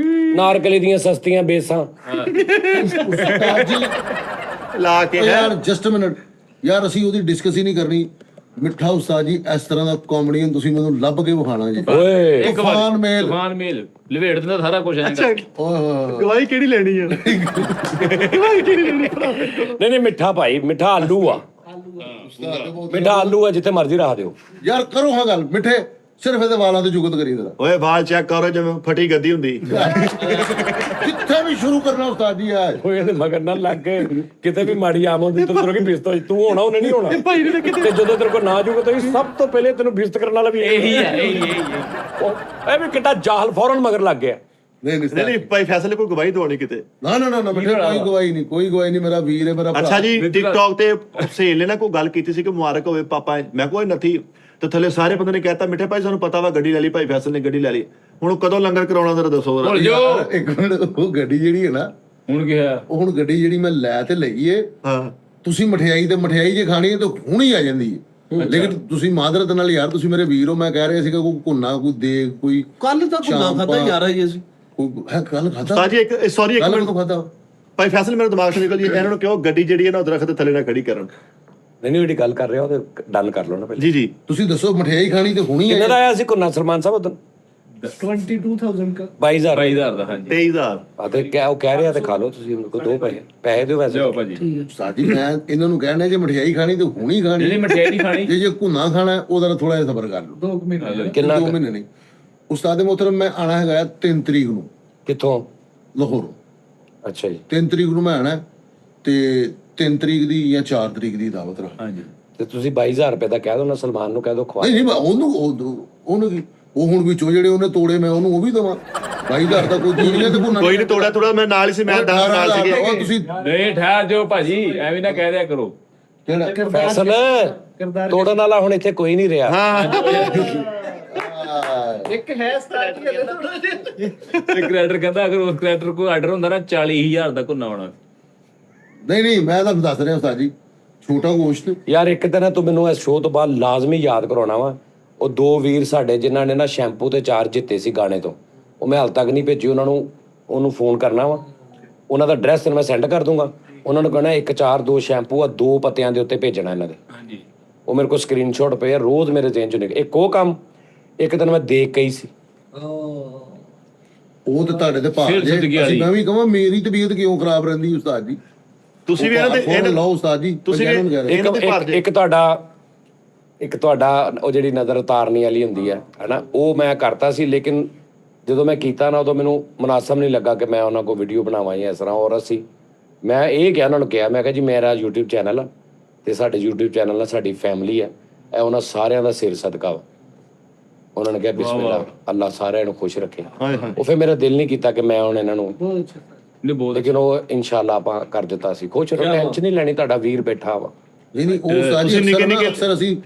ਨਾਰਕਲੀ ਦੀਆਂ ਸਸਤੀਆਂ ਬੇਸਾਂ। ਲਾ ਕੇ ਯਾਰ ਜਸਟ ਮਿੰਟ ਯਾਰ, ਅਸੀਂ ਉਹਦੀ ਡਿਸਕਸ ਹੀ ਨਹੀਂ ਕਰਨੀ। ਮਿੱਠਾ ਉਸਤਾਦ ਜੀ ਇਸ ਤਰ੍ਹਾਂ ਦਾ ਕਾਮੇਡੀਅਨ ਤੁਸੀਂ ਮੈਨੂੰ ਲੱਭ ਕੇ ਵਿਖਾਣਾ ਜੀ। ਓਏ ਤੂਫਾਨ ਮੇਲ ਤੂਫਾਨ ਮੇਲ ਲਵੇੜ ਦਿੰਦਾ ਸਾਰਾ ਕੁਝ ਐਂ ਓਏ ਹੋਏ। ਗਵਾਹੀ ਕਿਹੜੀ ਲੈਣੀ ਆ? ਨਹੀਂ ਮਿੱਠਾ ਭਾਈ, ਮਿੱਠਾ ਆਲੂ ਆ, ਮਿੱਠਾ ਆਲੂ ਆ, ਜਿੱਥੇ ਮਰਜ਼ੀ ਰੱਖ ਦਿਓ। ਯਾਰ ਕਰੋ ਹਾਂ ਗੱਲ ਮਿੱਠੇ, ਸਿਰਫ ਇਹਦੇ ਵਾਲਾਂ ਤੇ ਜੁਗਤ ਕਰੀ ਜਰਾ। ਓਏ ਵਾਲ ਚੈੱਕ ਕਰੋ ਜਿਵੇਂ ਫਟੀ ਗੱਦੀ ਹੁੰਦੀ। ਕਿੱਥੇ ਵੀ ਸ਼ੁਰੂ ਕਰਨਾ ਉਸਤਾਦ ਜੀ ਆ। ਓਏ ਇਹਦੇ ਮਗਰ ਨਾ ਲੱਗ ਕੇ ਕਿਤੇ ਵੀ ਮਾੜੀ ਆਮ ਹੁੰਦੀ ਤੂੰ ਤਰ੍ਹਾਂ ਕੀ ਬਿਸਤ ਹੋਈ, ਤੂੰ ਹੋਣਾ ਉਹਨੇ ਨਹੀਂ ਹੋਣਾ। ਤੇ ਜਦੋਂ ਤੇਰੇ ਕੋਲ ਨਾ ਜੁਗਤ ਹੋਈ, ਸਭ ਤੋਂ ਪਹਿਲੇ ਤੈਨੂੰ ਬਿਸਤ ਕਰਨ ਵਾਲਾ ਵੀ ਇਹੀ ਹੈ। ਇਹ ਵੀ ਕਿੱਡਾ ਜਾਹਲ ਫੌਰਨ ਮਗਰ ਲੱਗ ਗਿਆ। ਨਹੀਂ ਭਾਈ ਫੈਸਲੇ ਕੋਈ ਗਵਾਹੀ ਦਵਾਉਣੀ ਕਿਤੇ। ਨਾ ਮਿੱਠੇ ਕੋਈ ਗਵਾਹੀ ਨਹੀਂ, ਕੋਈ ਗਵਾਹੀ ਨਹੀਂ। ਮੇਰਾ ਵੀਰ ਹੈ, ਮੇਰਾ ਭਰਾ। ਅੱਛਾ ਜੀ, ਟਿਕਟੌਕ ਤੇ ਸਹੇਲ ਨੇ ਨਾ ਕੋਈ ਗੱਲ ਕੀਤੀ ਸੀ ਕਿ ਮੁਬਾਰਕ ਹੋਵੇ ਪਾਪਾ। ਮੈਂ ਕੋਈ ਨਥੀ ਤੇ ਥੱਲੇ ਸਾਰੇ ਬੰਦੇ ਨੇ ਕਹਿਤਾ ਮਿੱਠੇ ਭਾਈ ਸਾਨੂੰ ਪਤਾ ਵਾ ਗੱਡੀ ਲੈ ਲਈ, ਭਾਈ ਫੈਸਲ ਨੇ ਗੱਡੀ ਲੈ ਲਈ। ਹੁਣ ਕਦੋਂ ਲੰਗਰ ਕਰਾਉਣਾ ਜ਼ਰਾ ਦੱਸੋ। ਭੁੱਲ ਜਾਓ। ਇੱਕ ਮਿੰਟ, ਉਹ ਗੱਡੀ ਜਿਹੜੀ ਹੈ ਨਾ, ਹੁਣ ਕੀ ਹੋਇਆ? ਉਹ ਹੁਣ ਗੱਡੀ ਜਿਹੜੀ ਮੈਂ ਲੈ ਤੇ ਲਈ ਏ, ਹਾਂ ਤੁਸੀਂ ਮਠਿਆਈ ਜੇ ਖਾਣੀ ਹੈ ਤਾਂ ਹੁਣ ਹੀ ਆ ਜਾਂਦੀ ਹੈ। ਲੇਕਿਨ ਤੁਸੀਂ ਮਾਦਰਤ ਨਾਲ ਯਾਰ, ਤੁਸੀਂ ਮੇਰੇ ਵੀਰ ਹੋ। ਮੈਂ ਕਹਿ ਰਿਹਾ ਸੀਗਾ ਕੋਈ ਘੁੰਨਾ, ਕੋਈ ਦੇਗ, ਕੋਈ ਕੱਲ ਤਾਂ ਭੁੱਲਾ ਖਾਦਾ ਯਾਰ ਹੈ ਜੀ ਅਸੀਂ। ਕੋਈ ਹੈ ਕੱਲ ਖਾਦਾ ਉਸਤਾਦ ਜੀ ਇੱਕ ਸੌਰੀ ਇੱਕ ਕੱਲ ਮਿੰਟ ਤੋਂ ਖਾਦਾ। ਭਾਈ ਫੈਸਲ ਮੇਰੇ ਦਿਮਾਗ ਤੋਂ ਨਿਕਲ ਜੀ। ਇਹਨਾਂ ਨੂੰ ਕਿਉਂ ਗੱਡੀ ਜਿਹੜੀ ਹੈ ਨਾ ਉਧਰ ਰੱਖ ਥੱਲੇ ਨਾ ਖੜੀ ਕਰਨ। ਨਹੀਂ ਜਿਹੜੀ ਗੱਲ ਕਰ ਰਿਹਾ ਉਹ ਡਨ ਕਰ ਲਓ ਨਾ ਪਹਿਲੇ। ਜੀ ਜੀ ਤੁਸੀਂ ਦੱਸੋ ਮਠਿਆਈ ਖਾਣੀ ਤੇ ਹੁਣੀ ਕਿੰਨੇ ਹੈ। ਦਾ ਆਇਆ ਸੀ ਕੁੰਨਾ ਸਲਮਾਨ ਸਾਹਿਬ ਉਦੋਂ? 22,000 का 22,000 22000 ਦਾ। ਹਾਂਜੀ 23000 ਆ ਤੇ ਕਿਆ ਉਹ ਕਹਿ ਰਿਹਾ ਤੇ ਖਾ ਲਓ ਤੁਸੀਂ। ਉਹਨਾਂ ਕੋਲ ਦੋ ਪੈਸੇ ਦਿਓ ਵੈਸੇ। ਲਿਓ ਭਾਜੀ। ਉਸਤਾਦ ਜੀ ਮੈਂ ਇਹਨਾਂ ਨੂੰ ਕਹਿਣਾ ਜੇ ਮਠਿਆਈ ਖਾਣੀ ਤੇ ਹੁਣੀ ਖਾਣੀ। ਜਿਹੜੀ ਮਠਿਆਈ ਨਹੀਂ ਖਾਣੀ ਜੇ ਘੁੰਨਾ ਖਾਣਾ ਹੈ, ਉਹਦਾ ਥੋੜਾ ਜਿਹਾ ਸਬਰ ਕਰ ਲਓ। 2 महीने ਕਿੰਨਾ 2 ਮਹੀਨੇ ਨਹੀਂ। ਉਸਤਾਦ ਮੋਹਤਰਮ ਮੈਂ ਆਣਾ ਹੈਗਾ 3 ਤਰੀਕ ਨੂੰ ਕਿੱਥੋਂ? ਲਾਹੌਰੋਂ। ਅੱਛਾ ਜੀ। 3 ਤਰੀਕ ਨੂੰ ਮੈਂ ਆਣਾ ਤੇ 3 ਤਰੀਕ ਦੀ ਜਾਂ 4 ਤਰੀਕ ਦੀ ਦਾਵਤ ਰੱਖ। ਹਾਂਜੀ ਤੇ ਤੁਸੀਂ 22,000 ਰੁਪਏ ਦਾ ਕਹਿ ਦੋ ਨਾ, ਸਲਮਾਨ ਨੂੰ ਕਹਿ ਦੋ ਖਵਾ। ਨਹੀਂ ਉਹਨੂੰ ਕੀ, ਉਹ ਹੁਣ ਵਿੱਚੋਂ ਜਿਹੜੇ ਉਹਨੇ ਤੋੜੇ ਮੈਂ ਉਹਨੂੰ ਉਹ ਵੀ ਦਵਾਂ। 22,000 ਦਾ ਕੋਈ ਦੁਨੀਆ ਤੇ ਕੋਈ ਨਹੀਂ ਤੋੜਾ ਮੈਂ ਨਾਲ ਹੀ ਸੀ। ਮੈਂ 10 ਨਾਲ ਸੀਗੇ। ਉਹ ਤੁਸੀਂ ਨਹੀਂ ਠਹਿਰ ਜਾਓ ਭਾਜੀ, ਐਵੇਂ ਨਾ ਕਹਿ ਦਿਆ ਕਰੋ। ਕਿਹੜਾ ਫੈਸਲ ਤੋੜਨ ਵਾਲਾ ਹੁਣ ਇੱਥੇ ਕੋਈ ਨਹੀਂ ਰਿਹਾ। एक है स्टार्ट किया था थोड़ा जिहा। ਤੇ ਕ੍ਰੈਡਿਟਰ ਕਹਿੰਦਾ ਅਗਰ ਉਸ ਕ੍ਰੈਡਿਟਰ ਕੋਲ ਆਰਡਰ ਹੁੰਦਾ ਨਾ 40,000 ਦਾ ਘੁੰਨਾ ਆਉਣਾ। ਨਹੀਂ ਮੈਂ ਤੁਹਾਨੂੰ ਦੱਸ ਰਿਹਾ ਉਸਤਾਦ ਜੀ, ਛੋਟਾ ਗੋਸ਼ਤ। ਯਾਰ ਇੱਕ ਦਿਨ ਤੂੰ ਮੈਨੂੰ ਇਸ ਸ਼ੋਅ ਤੋਂ ਬਾਅਦ ਲਾਜ਼ਮੀ ਯਾਦ ਕਰਾਉਣਾ ਵਾ। ਉਹ 2 ਵੀਰ ਸਾਡੇ ਜਿਨ੍ਹਾਂ ਨੇ ਨਾ ਸ਼ੈਂਪੂ ਤੇ 4 ਜਿੱਤੇ ਸੀ ਗਾਣੇ ਤੋਂ, ਉਹ ਮੈਂ ਹਾਲ ਤੱਕ ਨਹੀਂ ਭੇਜੀ ਉਹਨਾਂ ਨੂੰ। ਉਹਨੂੰ ਫੋਨ ਕਰਨਾ ਵਾ, ਉਹਨਾਂ ਦਾ ਐਡਰੈਸ ਤੈਨੂੰ ਮੈਂ ਸੈਂਡ ਕਰ ਦੂੰਗਾ। ਉਹਨਾਂ ਨੂੰ ਕਹਿਣਾ 1 4 2 ਸ਼ੈਂਪੂ ਆ 2 ਪੱਤਿਆਂ ਦੇ ਉੱਤੇ ਭੇਜਣਾ ਇਹਨਾਂ ਦੇ। ਹਾਂਜੀ ਉਹ ਮੇਰੇ ਕੋਲ ਸਕਰੀਨਸ਼ਾਟ ਪਏ ਆ, ਰੋਜ਼ ਮੇਰੇ ਜ਼ੇਨ 'ਚ ਨਿਕਲ। ਇੱਕ ਉਹ ਕੰਮ ਇੱਕ ਦਿਨ ਮੈਂ ਦੇਖ ਕੇ ਹੀ ਸੀ। ਉਹ ਤੇ ਤੁਹਾਡੇ ਤੇ ਭਾਰ ਫਿਰ ਜੇ। ਜ਼ਿੰਦਗੀ ਵਾਲੀ। ਮੈਂ ਵੀ ਕਹਾਂ ਮੇਰੀ ਤਬੀਅਤ ਕਿਉਂ ਖਰਾਬ ਰਹਿੰਦੀ ਉਸਤਾਦ ਜੀ? ਤੁਸੀਂ ਵੀ ਇਹਨਾਂ ਦੇ ਲਓ ਉਸਤਾਦ ਜੀ, ਤੁਸੀਂ ਪੰਜਾਂ ਨੂੰ ਕਹਿ ਰਹੇ। ਇੱਕ ਤੁਹਾਡਾ ਉਹ ਜਿਹੜੀ ਨਜ਼ਰ ਉਤਾਰਨੀ ਵਾਲੀ ਹੁੰਦੀ ਹੈ ਹਨਾ, ਉਹ ਮੈਂ ਕਰਤਾ ਸੀ। ਲੇਕਿਨ ਜਦੋਂ ਮੈਂ ਕੀਤਾ ਨਾ, ਉਦੋਂ ਮੈਨੂੰ ਮੁਨਾਸਬ ਨਹੀਂ ਲੱਗਾ ਕਿ ਮੈਂ ਉਹਨਾਂ ਕੋਲ ਵੀਡੀਓ ਬਣਾਵਾਂ ਜਾਂ ਇਸ ਤਰ੍ਹਾਂ। ਔਰ ਮੈਂ ਇਹ ਕਿਹਾ ਉਹਨਾਂ ਨੂੰ, ਕਿਹਾ ਮੈਂ ਕਿਹਾ ਜੀ ਮੇਰਾ YouTube ਚੈਨਲ ਆ ਤੇ ਸਾਡੇ YouTube ਚੈਨਲ ਨਾਲ ਸਾਡੀ ਫੈਮਿਲੀ ਹੈ, ਇਹ ਉਹਨਾਂ ਸਾਰਿਆਂ ਦਾ ਸਿਰ ਸਦਕਾ ਵਾ। ਉਹਨਾਂ ਨੇ ਕਿਹਾ ਬਿਸਮਿਲ੍ਲਾ, ਅੱਲਾ ਸਾਰਿਆਂ ਨੂੰ ਖੁਸ਼ ਰੱਖੇ। ਉਹ ਫਿਰ ਮੇਰਾ ਦਿਲ ਨਹੀਂ ਕੀਤਾ ਕਿ ਮੈਂ ਹੁਣ ਇਹਨਾਂ ਨੂੰ, ਨਹੀਂ ਬਹੁਤ ਲੇਕਿਨ ਉਹ ਇਨਸ਼ਾਅੱਲਾ ਆਪਾਂ ਕਰ ਦਿੱਤਾ ਸੀ। ਖੁਸ਼ ਰਹੋ, ਟੈਨਸ਼ਨ ਨਹੀਂ ਲੈਣੀ, ਤੁਹਾਡਾ ਵੀਰ ਬੈਠਾ ਵਾ। ਨਹੀਂ ਉਹ ਉਸਤਾਦ ਜੀ ਅਕਸਰ ਅਸੀਂ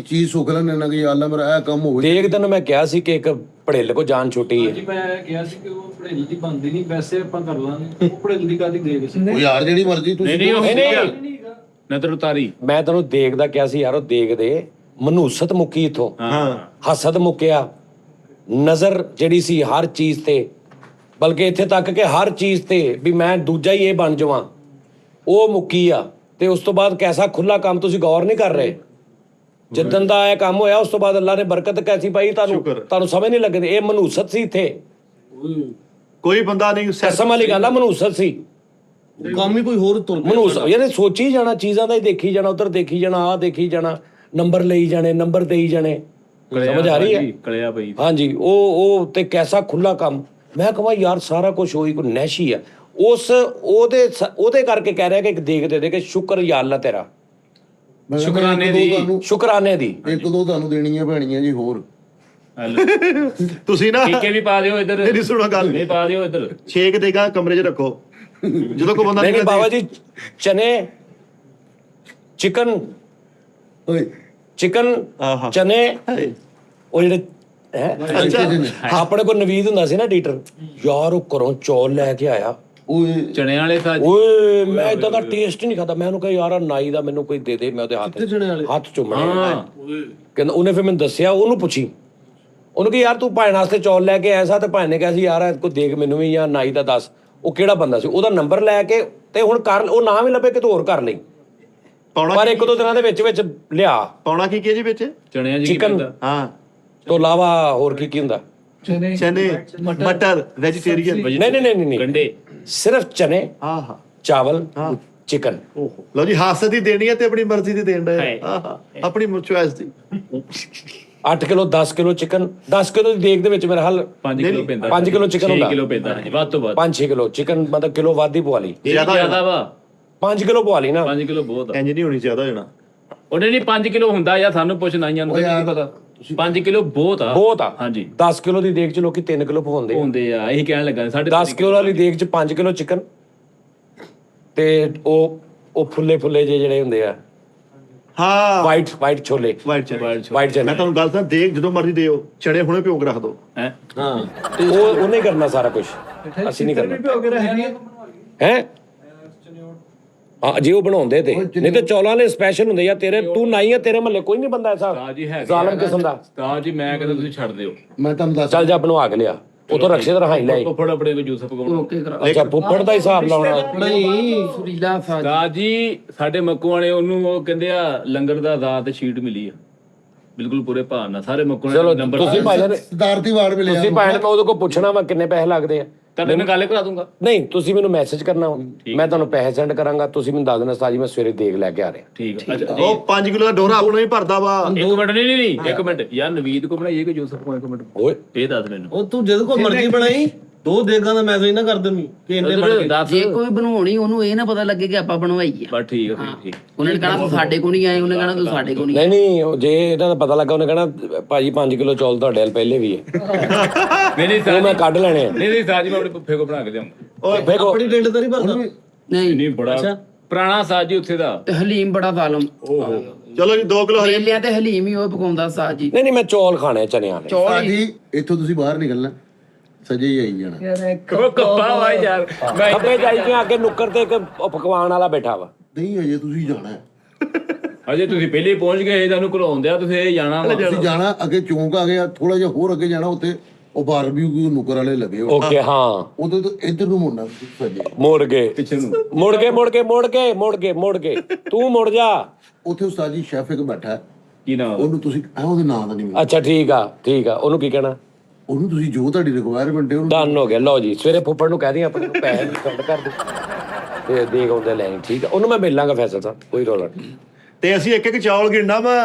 ਚੀਜ਼ ਸੁਖ ਲੈਣੇ ਨਾ ਕਿ ਅੱਲਾ ਮੇਰਾ ਇਹ ਕੰਮ ਹੋਵੇ। ਦੇਖ ਤੈਨੂੰ ਮੈਂ ਕਿਹਾ ਸੀ ਕਿ ਇੱਕ ਪੜੇਲ ਕੋ ਜਾਨ ਛੁੱਟੀ ਹੈ। ਮੈਂ ਕਿਹਾ ਸੀ ਕਿ ਉਹ ਪੜੇਲ ਦੀ ਬੰਦੀ ਨਹੀਂ, ਵੈਸੇ ਆਪਾਂ ਕਰ ਲਾਂਗੇ। ਉਹ ਪੜੇਲ ਦੀ ਕਾਦੀ ਦੇਖ ਸੀ। ਉਹ ਯਾਰ ਜਿਹੜੀ ਮਰਜ਼ੀ ਤੁਸੀਂ ਨਹੀਂ ਨਜ਼ਰ ਉਤਾਰੀ। ਮੈਂ ਤੈਨੂੰ ਦੇਖਦਾ ਕਿਹਾ ਸੀ ਯਾਰ, ਉਹ ਦੇਖਦੇ ਮਨੂਸਤ ਮੁੱਕੀ ਇਥੋਂ, ਹਸਦ ਮੁੱਕਿਆ, ਨਜ਼ਰ ਜਿਹੜੀ ਸੀ ਹਰ ਚੀਜ਼ ਤੇ, ਬਲਕਿ ਇੱਥੇ ਤੱਕ ਕਿ ਹਰ ਚੀਜ਼ ਤੇ ਵੀ ਮੈਂ ਦੂਜਾ ਹੀ ਇਹ ਬਣ ਜਾਵਾਂ, ਉਹ ਮੁੱਕੀ ਆ। ਤੇ ਉਸ ਤੋਂ ਬਾਅਦ ਕੈਸਾ ਖੁੱਲਾ ਕੰਮ, ਤੁਸੀਂ ਗੌਰ ਨਹੀਂ ਕਰ ਰਹੇ। ਜਿੱਦਣ ਦਾ ਇਹ ਕੰਮ ਹੋਇਆ ਉਸ ਤੋਂ ਬਾਅਦ ਅੱਲਾ ਨੇ ਬਰਕਤ ਕੈਸੀ ਪਾਈ, ਤੁਹਾਨੂੰ ਸਮਝ ਨਹੀਂ ਲੱਗਦੀ। ਇਹ ਮਨੂਸਤ ਸੀ ਇੱਥੇ, ਕੋਈ ਬੰਦਾ ਨਹੀਂ। ਕਸਮ ਵਾਲੀ ਗੱਲ ਆ, ਮਨੂਸਤ ਸੀ। ਕੰਮ ਹੀ ਕੋਈ ਹੋਰ ਤੁਰ ਪਿਆ। ਮਨੂਸਤ ਯਾਨੀ ਸੋਚੀ ਜਾਣਾ, ਚੀਜ਼ਾਂ ਦਾ ਹੀ ਦੇਖੀ ਜਾਣਾ, ਉਧਰ ਦੇਖੀ ਜਾਣਾ, ਆਹ ਦੇਖੀ ਜਾਣਾ, ਨੰਬਰ ਲਈ ਜਾਣੇ, ਨੰਬਰ ਦੇਈ ਜਾਣੇ। ਸਮਝ ਆ ਰਹੀ ਹੈ? ਕਲਿਆ ਬਈ। ਹਾਂਜੀ ਉਹ ਤੇ ਕੈਸਾ ਖੁੱਲਾ ਕੰਮ। ਮੈਂ ਕਹਾਂ ਯਾਰ ਸਾਰਾ ਕੁਝ ਹੋਈ ਕੋਈ ਨੈਸ਼ੀ ਆ। ਉਹਦੇ ਕਰਕੇ ਕਹਿ ਰਿਹਾ ਕਿ ਇੱਕ ਦੇਖਦੇ ਦੇ ਕਿ ਸ਼ੁਕਰ ਯਾ ਅੱਲਾ ਤੇਰਾ, ਸ਼ੁਕਰਾਨੇ ਦੀ, ਸ਼ੁਕਰਾਨੇ ਦੀ। 1-2 ਤੁਹਾਨੂੰ ਦੇਣੀਆਂ ਪੈਣੀਆਂ ਜੀ ਹੋਰ। ਤੁਸੀਂ ਨਾ ਟੀਕੇ ਵੀ ਪਾ ਦਿਓ ਇੱਧਰ। ਮੇਰੀ ਸੁਣੋ ਗੱਲ, ਨਹੀਂ ਪਾ ਦਿਓ ਇੱਧਰ। ਛੇਕ ਦੇਗਾ ਕਮਰੇ 'ਚ ਰੱਖੋ। ਜਦੋਂ ਕੋਈ ਬੰਦਾ ਨਹੀਂ ਬਾਬਾ ਜੀ, ਚਨੇ ਚਿਕਨ ਓਏ ਚਨੇ ਉਹ ਜਿਹੜੇ ਆਪਣੇ ਕੋਲ ਨਵੀਦ ਹੁੰਦਾ ਸੀ ਨਾ ਐਡੀਟਰ ਯਾਰ ਉਹ ਘਰੋਂ ਚੌਲ ਲੈ ਕੇ ਆਇਆ ਓਏ ਚਣਿਆਂ ਵਾਲੇ ਸਾਜ ਓਏ ਮੈਂ ਇਦਾਂ ਦਾ ਟੇਸਟ ਨਹੀਂ ਖਾਦਾ ਮੈਂ ਉਹਨੂੰ ਕਿਹਾ ਯਾਰ ਨਾਈ ਦਾ ਮੈਨੂੰ ਕੋਈ ਦੇ ਦੇ ਮੈਂ ਉਹਦੇ ਹੱਥ ਚੁੰਮਣੇ ਕਹਿੰਦਾ ਉਹਨੇ ਫਿਰ ਮੈਨੂੰ ਦੱਸਿਆ ਉਹਨੂੰ ਪੁੱਛੀ ਉਹਨੂੰ ਕਿ ਯਾਰ ਤੂੰ ਭਾਣ ਵਾਸਤੇ ਚੌਲ ਲੈ ਕੇ ਆਇਆ ਸਾ ਤੇ ਭਾਣ ਨੇ ਕਿਹਾ ਸੀ ਯਾਰ ਕੋਈ ਦੇਖ ਮੈਨੂੰ ਵੀ ਜਾਂ ਨਾਈ ਦਾ ਦੱਸ ਉਹ ਕਿਹੜਾ ਬੰਦਾ ਸੀ ਉਹਦਾ ਨੰਬਰ ਲੈ ਕੇ ਤੇ ਹੁਣ ਕਰ ਉਹ ਨਾਮ ਹੀ ਲੱਭੇ ਕਿਤੇ ਹੋਰ ਕਰ ਲਈ ਪਰ ਇੱਕ ਦੋ ਦਿਨਾਂ ਦੇ ਵਿੱਚ ਲਿਆ ਪਾਉਣਾ ਕੀ ਜੀ ਵਿੱਚ ਚਣਿਆਂ ਜੀ ਚਿਕਨ ਹਾਂ ਤੋਂ ਇਲਾਵਾ ਹੋਰ ਕੀ ਹੁੰਦਾ ਚਨੇ ਮਟਰ ਵੈਜੀਟੇਰੀਅਨ ਨਹੀਂ ਗੰਡੇ ਸਿਰਫ ਚਨੇ ਆਹਾ ਚਾਵਲ ਚਿਕਨ ਲਓ ਜੀ ਹਾਸੇ ਦੀ ਦੇਣੀ ਹੈ ਤੇ ਆਪਣੀ ਮਰਜ਼ੀ ਦੀ ਦੇਣ ਦਾ ਆਹਾ ਆਪਣੀ ਚੁਆਇਸ ਦੀ 8 ਕਿਲੋ 10 ਕਿਲੋ ਚਿਕਨ 10 ਕਿਲੋ ਦੀ ਦੇਗ ਦੇ ਵਿੱਚ ਮੇਰਾ ਹੱਲ 5 ਕਿਲੋ ਪੈਂਦਾ 5 ਕਿਲੋ ਚਿਕਨ 6 ਹੁੰਦਾ ਕਿਲੋ ਪੈਂਦਾ ਹਾਂਜੀ ਵੱਧ ਤੋਂ ਵੱਧ 5-6 ਕਿਲੋ ਚਿਕਨ ਮਤਲਬ ਕਿਲੋ ਵੱਧ ਹੀ ਪਵਾ ਲਈ ਜ਼ਿਆਦਾ ਵਾ 5 ਕਿਲੋ ਪਵਾ ਲਈ ਨਾ 5 ਕਿਲੋ ਬਹੁਤ ਆ ਇੰਜ ਨਹੀਂ ਹੋਣੀ ਜ਼ਿਆਦਾ ਹੋਣਾ ਉਹਨੇ ਨਹੀਂ 5 ਕਿਲੋ ਹੁੰਦਾ ਜਾਂ ਸਾਨੂੰ ਪੁੱਛ ਨਾਈਆਂ ਨੂੰ ਕੀ ਪਤਾ 5 ਕਿਲੋ ਬਹੁਤ ਆ ਹਾਂਜੀ 10 ਕਿਲੋ ਦੀ ਦੇਗ ਚ ਲੋਕੀ 3 ਕਿਲੋ ਪਵਾਉਂਦੇ ਹੁੰਦੇ ਆ ਇਹੀ ਕਹਿਣ ਲੱਗਾ 10 ਕਿਲੋ ਵਾਲੀ ਦੇਗ ਚ 5 ਕਿਲੋ ਚਿਕਨ ਤੇ ਉਹ ਫੁੱਲੇ ਜਿਹੜੇ ਹੁੰਦੇ ਆ ਹਾਂ ਵਾਈਟ ਛੋਲੇ ਵਾਈਟ ਚਨੇ ਚਨੇ ਮੈਂ ਤੁਹਾਨੂੰ ਗੱਲ ਤਾਂ ਦੇਖ ਜਦੋਂ ਮਰਜ਼ੀ ਦਿਓ ਚਣੇ ਹੁਣੇ ਭਿਓ ਕੇ ਰੱਖ ਦਿਓ ਹੈ ਹਾਂ ਉਹਨੇ ਕਰਨਾ ਸਾਰਾ ਕੁਝ ਅਸੀਂ ਨਹੀਂ ਕਰਨਾ ਹੈ ਹਾਂ ਜੀ ਉਹ ਬਣਾਉਂਦੇ ਤੇ ਨਹੀਂ ਤੇ ਚੌਲਾਂ ਵਾਲੇ ਸਪੈਸ਼ਲ ਹੁੰਦੇ ਆ ਤੇਰੇ ਤੂੰ ਨਾਈ ਆ ਤੇਰੇ ਮਹੱਲੇ ਕੋਈ ਨਹੀਂ ਬੰਦਾ ਐਸਾ ਜ਼ਾਲਮ ਕਿਸਮ ਦਾ ਉਸਤਾਦ ਜੀ ਮੈਂ ਕਹਿੰਦਾ ਤੁਸੀਂ ਛੱਡ ਦਿਓ ਮੈਂ ਤੁਹਾਨੂੰ ਦੱਸ ਚੱਲ ਜਾ ਬਣਵਾ ਕੇ ਲਿਆ ਉਹ ਤਾਂ ਰਕਸ਼ੇ ਦਾ ਰਹਾਈ ਲੈ ਫੁੱਫੜ ਆਪਣੇ ਕੋ ਜੂਸ ਪਕਾਉਣਾ ਓਕੇ ਕਰਾ ਅੱਛਾ ਫੁੱਫੜ ਦਾ ਹਿਸਾਬ ਲਾਉਣਾ ਸੁਰੀਲਾ ਸਾਜ ਉਸਤਾਦ ਜੀ ਸਾਡੇ ਮੱਕੂ ਵਾਲੇ ਉਹਨੂੰ ਉਹ ਕਹਿੰਦੇ ਆ ਲੰਗਰ ਦਾ ਆਜ਼ਾਦ ਸ਼ੀਟ ਮਿਲੀ ਆ ਬਿਲਕੁਲ ਪੂਰੇ ਭਾਅ ਨਾਲ ਸਾਰੇ ਮੱਕੂ ਚਲੋ ਵਾਲੇ ਨੰਬਰ ਤੁਸੀਂ ਭਾਈ ਸਿਧਾਰਥੀ ਵਾਰਡ ਮਿਲਿਆ ਤੁਸੀਂ ਭਾਈ ਮੈਂ ਉਹਦੇ ਕੋਲ ਪੁੱਛਣਾ ਵਾ ਕਿੰਨੇ ਪੈਸੇ ਲੱਗਦੇ ਆ ਤੁਹਾਡੇ ਨਾਲ ਗੱਲ ਕਰਾ ਦੂੰਗਾ ਨਹੀਂ ਤੁਸੀਂ ਮੈਨੂੰ ਮੈਸੇਜ ਕਰਨਾ ਮੈਂ ਤੁਹਾਨੂੰ ਪੈਸੇ ਸੈਂਡ ਕਰਾਂਗਾ ਤੁਸੀਂ ਮੈਨੂੰ ਦੱਸ ਦੇਣਾ ਸਾਜੀ ਮੈਂ ਸਵੇਰੇ ਦੇਖ ਲੈ ਕੇ ਆ ਰਿਹਾ ਠੀਕ ਆ ਅੱਛਾ ਉਹ 5 ਕਿਲੋ ਦਾ ਡੋਰਾ ਆਪਣਾ ਹੀ ਭਰਦਾ ਵਾ ਇੱਕ ਮਿੰਟ ਨਹੀਂ ਇੱਕ ਮਿੰਟ ਯਾਰ ਨਵੀਦ ਕੋ ਬਣਾਈਏ ਕਿ ਜੋਸਫ ਕੋ ਇੱਕ ਮਿੰਟ ਓਏ ਇਹ ਦੱਸ ਮੈਨੂੰ ਉਹ ਤੂੰ ਜਿਹਦੇ ਕੋਲ ਮਰਜ਼ੀ ਬਣਾਈ 2 ਦੇਗਾਂ ਦਾ ਮੈਸੇਜ ਨਾ ਕਰ ਦੇਵੀਂ ਕਿ ਇੰਨੇ ਬਣ ਗਏ ਦੱਸ ਜੇ ਕੋਈ ਬਣਾਉਣੀ ਉਹਨੂੰ ਇਹ ਨਾ ਪਤਾ ਲੱਗੇ ਕਿ ਆਪਾਂ ਬਣਵਾਈ ਆ ਬਸ ਠੀਕ ਆ ਠੀਕ ਉਹਨੇ ਕਹਿਣਾ ਤੂੰ ਸਾਡੇ ਕੋਲ ਨਹੀਂ ਆਏ ਉਹਨੇ ਕਹਿਣਾ ਤੂੰ ਸਾਡੇ ਕੋਲ ਨਹੀਂ ਨਹੀਂ ਉਹ ਜੇ ਇਹਨਾਂ ਦਾ ਪਤਾ ਲੱਗਾ ਉਹਨੇ ਕਹਿਣਾ ਭਾਜੀ 5 ਕਿਲੋ ਚੌਲ ਤੁਹਾਡੇ ਨਾਲ ਪਹਿਲੇ ਵੀ ਹੈ ਨਹੀਂ ਉਹ ਮੈਂ ਕੱਢ ਲੈਣੇ ਆ ਨਹੀਂ ਸਾਜੀ ਮੈਂ ਆਪਣੇ ਪੁੱਫੇ ਕੋ ਬਣਾ ਕੇ ਦੇਵਾਂਗਾ ਓਏ ਫੇਕੋ ਆਪਣੀ ਟਿੰਡ ਤਾਂ ਨਹੀਂ ਭਰਦਾ ਨਹੀਂ ਨਹੀਂ ਬੜਾ ਪੁਰਾਣਾ ਸਾਜੀ ਉੱਥੇ ਦਾ ਤੇ ਹਲੀਮ ਬੜਾ ਜ਼ਾਲਮ ਓਹੋ ਚਲੋ ਜੀ 2 ਕਿਲੋ ਹਰੀ ਮੇਲਿਆਂ ਤੇ ਹਲੀਮ ਹੀ ਉਹ ਪਕਾਉਂਦਾ ਸਾਜ ਜੀ ਨਹੀਂ ਮੈਂ ਚੌਲ ਖਾਣੇ ਚਨਿਆਂ ਵਾਲੇ ਚੌਲ ਸਾਡੀ ਇੱਥੋਂ ਤੁਸੀਂ ਬਾਹਰ ਨਿਕਲਣਾ ਸਜੇ ਹੀ ਆਈ ਜਾਣਾ ਕੋ ਕੱਪਾ ਵਾ ਯਾਰ ਮੈਂ ਖੱਬੇ ਜਾਈ ਕੇ ਅੱਗੇ ਨੁੱਕਰ ਤੇ ਇੱਕ ਪਕਵਾਨ ਵਾਲਾ ਬੈਠਾ ਵਾ ਨਹੀਂ ਅਜੇ ਤੁਸੀਂ ਜਾਣਾ ਹੈ। ਅਜੇ ਤੁਸੀਂ ਪਹਿਲੇ ਪਹੁੰਚ ਗਏ ਤੁਹਾਨੂੰ ਘਲਾਉਂਦੇ ਆ ਤੁਸੀਂ ਇਹ ਜਾਣਾ ਵਾ ਤੁਸੀਂ ਜਾਣਾ ਅੱਗੇ ਚੌਂਕ ਆ ਗਿਆ ਥੋੜਾ ਜਿਹਾ ਹੋਰ ਅੱਗੇ ਜਾਣਾ ਉੱਥੇ ਉਹ ਬਾਰਬੀਕਿਊ ਨੁਕਰ ਵਾਲੇ ਲੱਗੇ ਹੋਏ ਓਕੇ ਹਾਂ ਉਦੋਂ ਤੋਂ ਇੱਧਰ ਨੂੰ ਮੁੜਨਾ ਸਜੇ ਮੋੜ ਗਏ ਪਿੱਛੇ ਨੂੰ ਮੁੜ ਕੇ ਤੂੰ ਮੁੜ ਜਾ ਉੱਥੇ ਉਸਤਾਦ ਜੀ ਸ਼ੈਫ ਇੱਕ ਬੈਠਾ ਹੈ ਕੀ ਨਾਮ ਉਹਨੂੰ ਤੁਸੀਂ ਉਹਦੇ ਨਾਂ ਦਾ ਨਹੀਂ ਮੈਨੂੰ ਅੱਛਾ ਠੀਕ ਆ ਉਹਨੂੰ ਕੀ ਕਹਿਣਾ ਉਹਨੂੰ ਤੁਸੀਂ ਜੋ ਤੁਹਾਡੀ ਰਿਕੁਆਇਰਮੈਂਟ ਹੈ ਉਹਨੂੰ ਡਨ ਹੋ ਗਿਆ ਲਓ ਜੀ ਸਵੇਰੇ ਫੁੱਫੜ ਨੂੰ ਕਹਿ ਦੀ ਆਪਣੇ ਨੂੰ ਪੈਸੇ ਵੀ ਸੈਂਡ ਕਰ ਦੇ ਤੇ ਦੇਖ ਆਉਂਦੇ ਲੈ ਠੀਕ ਆ ਉਹਨੂੰ ਮੈਂ ਮਿਲ ਲਾਂਗਾ ਫੈਸਲ ਸਾਹਿਬ ਕੋਈ ਰੌਲਾ ਨਹੀਂ ਤੇ ਅਸੀਂ ਇੱਕ ਚੌਲ ਗਿਣਨਾ ਵਾ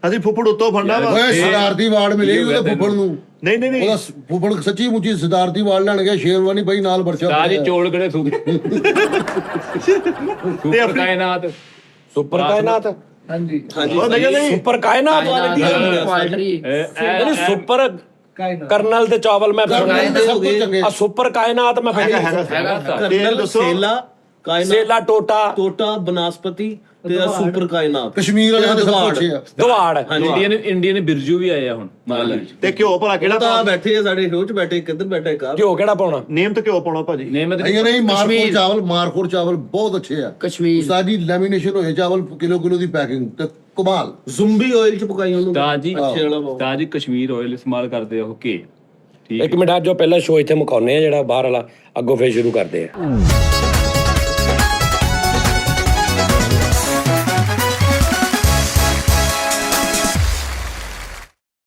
ਅਸੀਂ ਫੁੱਫੜ ਉੱਤੋਂ ਫੜਨਾ ਵਾ ਓਏ ਸਿਧਾਰਥੀ ਵਾਰਡ ਮਿਲੇਗੀ ਉਹਦੇ ਫੁੱਫੜ ਨੂੰ ਨਹੀਂ ਉਹਦਾ ਫੁੱਫੜ ਸੱਚੀ ਮੁੱਚੀ ਸਿਧਾਰਥੀ ਵਾਰਡ ਲੈਣ ਗਿਆ ਸ਼ੇਰਵਾਨੀ ਬਈ ਨਾਲ ਵਰਸ਼ਾ ਸਾਜੀ ਚੋਲ ਕਿਹੜੇ ਸੁਪਰ ਕਾਇਨਾਤ ਹਾਂਜੀ ਸੁਪਰ ਕਾਇਨਾਤ ਨਹੀਂ ਸੁਪਰ ਕਰਨਲ ਤੇ ਚਾਵਲ ਮੈਂ ਸਭ ਤੋਂ ਚੰਗੇ ਆ ਸੁਪਰ ਕਾਇਨਾਤ ਮੈਂ ਤੇਲ ਦੱਸੋ ਸੇਲਾ ਟੋਟਾ ਬਨਸਪਤੀ ਤੇ ਸੁਪਰ ਕਾਇਨਾਤ ਕਸ਼ਮੀਰ ਵਾਲਿਆਂ ਦੇ ਸਭ ਤੋਂ ਅੱਛੇ ਆ ਦਵਾੜ ਇੰਡੀਅਨ ਬਿਰਜੂ ਵੀ ਆਏ ਆ ਹੁਣ ਮਾਲ ਤੇ ਘਿਓ ਭਲਾ ਕਿਹੜਾ ਤਾਂ ਬੈਠੇ ਆ ਸਾਡੇ ਸ਼ੋਅ 'ਚ ਬੈਠੇ ਕਿੱਧਰ ਬੈਠੇ ਕਾ ਘਿਓ ਕਿਹੜਾ ਪਾਉਣਾ ਨੇਮ ਤੇ ਘਿਓ ਪਾਉਣਾ ਭਾਜੀ ਨਹੀਂ ਮਾਰਖੋਰ ਚਾਵਲ ਬਹੁਤ ਅੱਛੇ ਆ ਕਸ਼ਮੀਰ ਸਾਡੀ ਲੈਮੀਨੇਸ਼ਨ ਹੋਏ ਚਾਵਲ ਕਿਲੋ ਦੀ ਪੈਕਿੰਗ ਤੇ ਕਮਾਲ ਜ਼ੁੰਬੀ ਆਇਲ 'ਚ ਪਕਾਈ ਉਹਨੂੰ ਤਾਜੀ ਕਸ਼ਮੀਰ ਆਇਲ ਇਸਤੇਮਾਲ ਕਰਦੇ ਆ ਓਕੇ ਠੀਕ ਇੱਕ ਮਿੰਟ ਅੱਜ ਜੋ ਪਹਿਲਾ ਸ਼ੋਅ ਇੱਥੇ ਮੁਕਾਉਂਦੇ ਆ ਜਿਹੜਾ ਬਾਹਰ ਵਾਲਾ ਅੱਗੋਂ ਫੇਰ ਸ਼ੁਰੂ ਕਰਦੇ ਆ